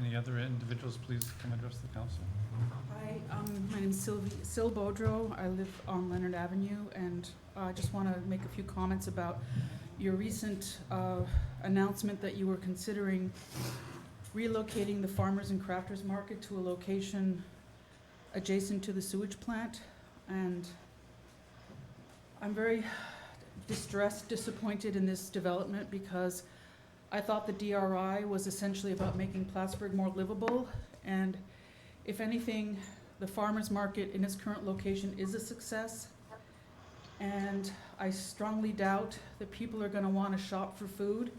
Speaker 6: Any other individuals, please come address the council.
Speaker 20: Hi, my name is Syl Bodro. I live on Leonard Avenue, and I just want to make a few comments about your recent announcement that you were considering relocating the Farmers and Crafters Market to a location adjacent to the sewage plant. And I'm very distressed, disappointed in this development, because I thought the DRI was essentially about making Plattsburgh more livable, and if anything, the farmer's market in its current location is a success, and I strongly doubt that people are gonna wanna shop for food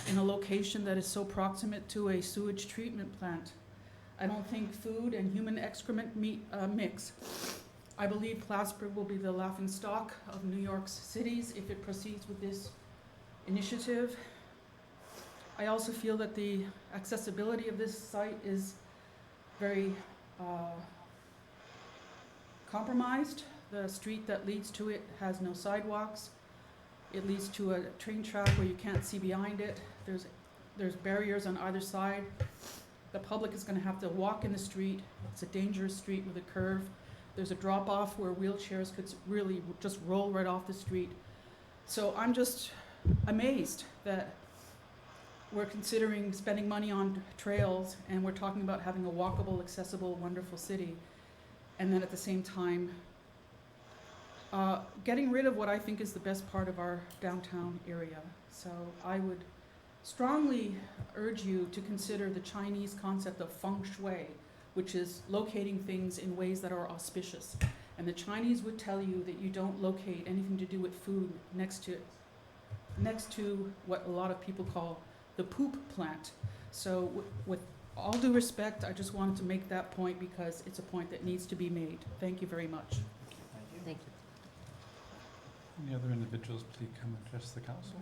Speaker 20: in a location that is so proximate to a sewage treatment plant. I don't think food and human excrement mix. I believe Plattsburgh will be the laughingstock of New York's cities if it proceeds with this initiative. I also feel that the accessibility of this site is very compromised. The street that leads to it has no sidewalks. It leads to a train track where you can't see behind it. There's there's barriers on either side. The public is gonna have to walk in the street. It's a dangerous street with a curve. There's a drop-off where wheelchairs could really just roll right off the street. So I'm just amazed that we're considering spending money on trails, and we're talking about having a walkable, accessible, wonderful city. And then at the same time, getting rid of what I think is the best part of our downtown area. So I would strongly urge you to consider the Chinese concept of feng shui, which is locating things in ways that are auspicious. And the Chinese would tell you that you don't locate anything to do with food next to what a lot of people call the poop plant. So with all due respect, I just wanted to make that point because it's a point that needs to be made. Thank you very much.
Speaker 9: Thank you.
Speaker 6: Any other individuals, please come address the council.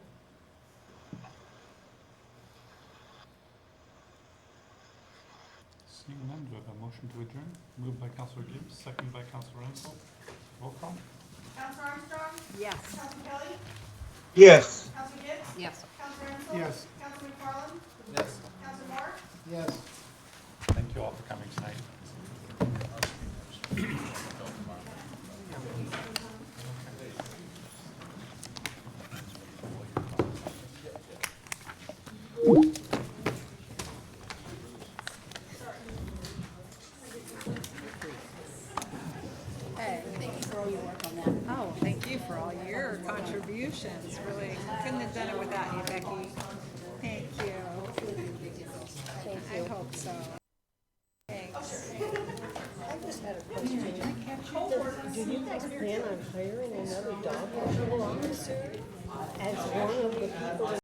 Speaker 6: Seeing none, do I have a motion to adjourn? Moved by Councilor Gibbs, second by Councilor Renfro. Roll call.
Speaker 2: Counselor Armstrong?
Speaker 9: Yes.
Speaker 2: Counselor Kelly?
Speaker 13: Yes.
Speaker 2: Counselor Gibbs?
Speaker 9: Yes.
Speaker 2: Counselor Renfro?
Speaker 7: Yes.
Speaker 2: Counselor McFarland?
Speaker 16: Yes.
Speaker 2: Counselor Moore?
Speaker 12: Yes.
Speaker 6: Thank you all for coming tonight.
Speaker 8: Hey, thank you for all your work on that. Oh, thank you for all your contributions, really. Couldn't have done it without you, Becky. Thank you. I hope so. Thanks.
Speaker 9: I just had a question. Do you guys plan on hiring another dog control officer as one of the people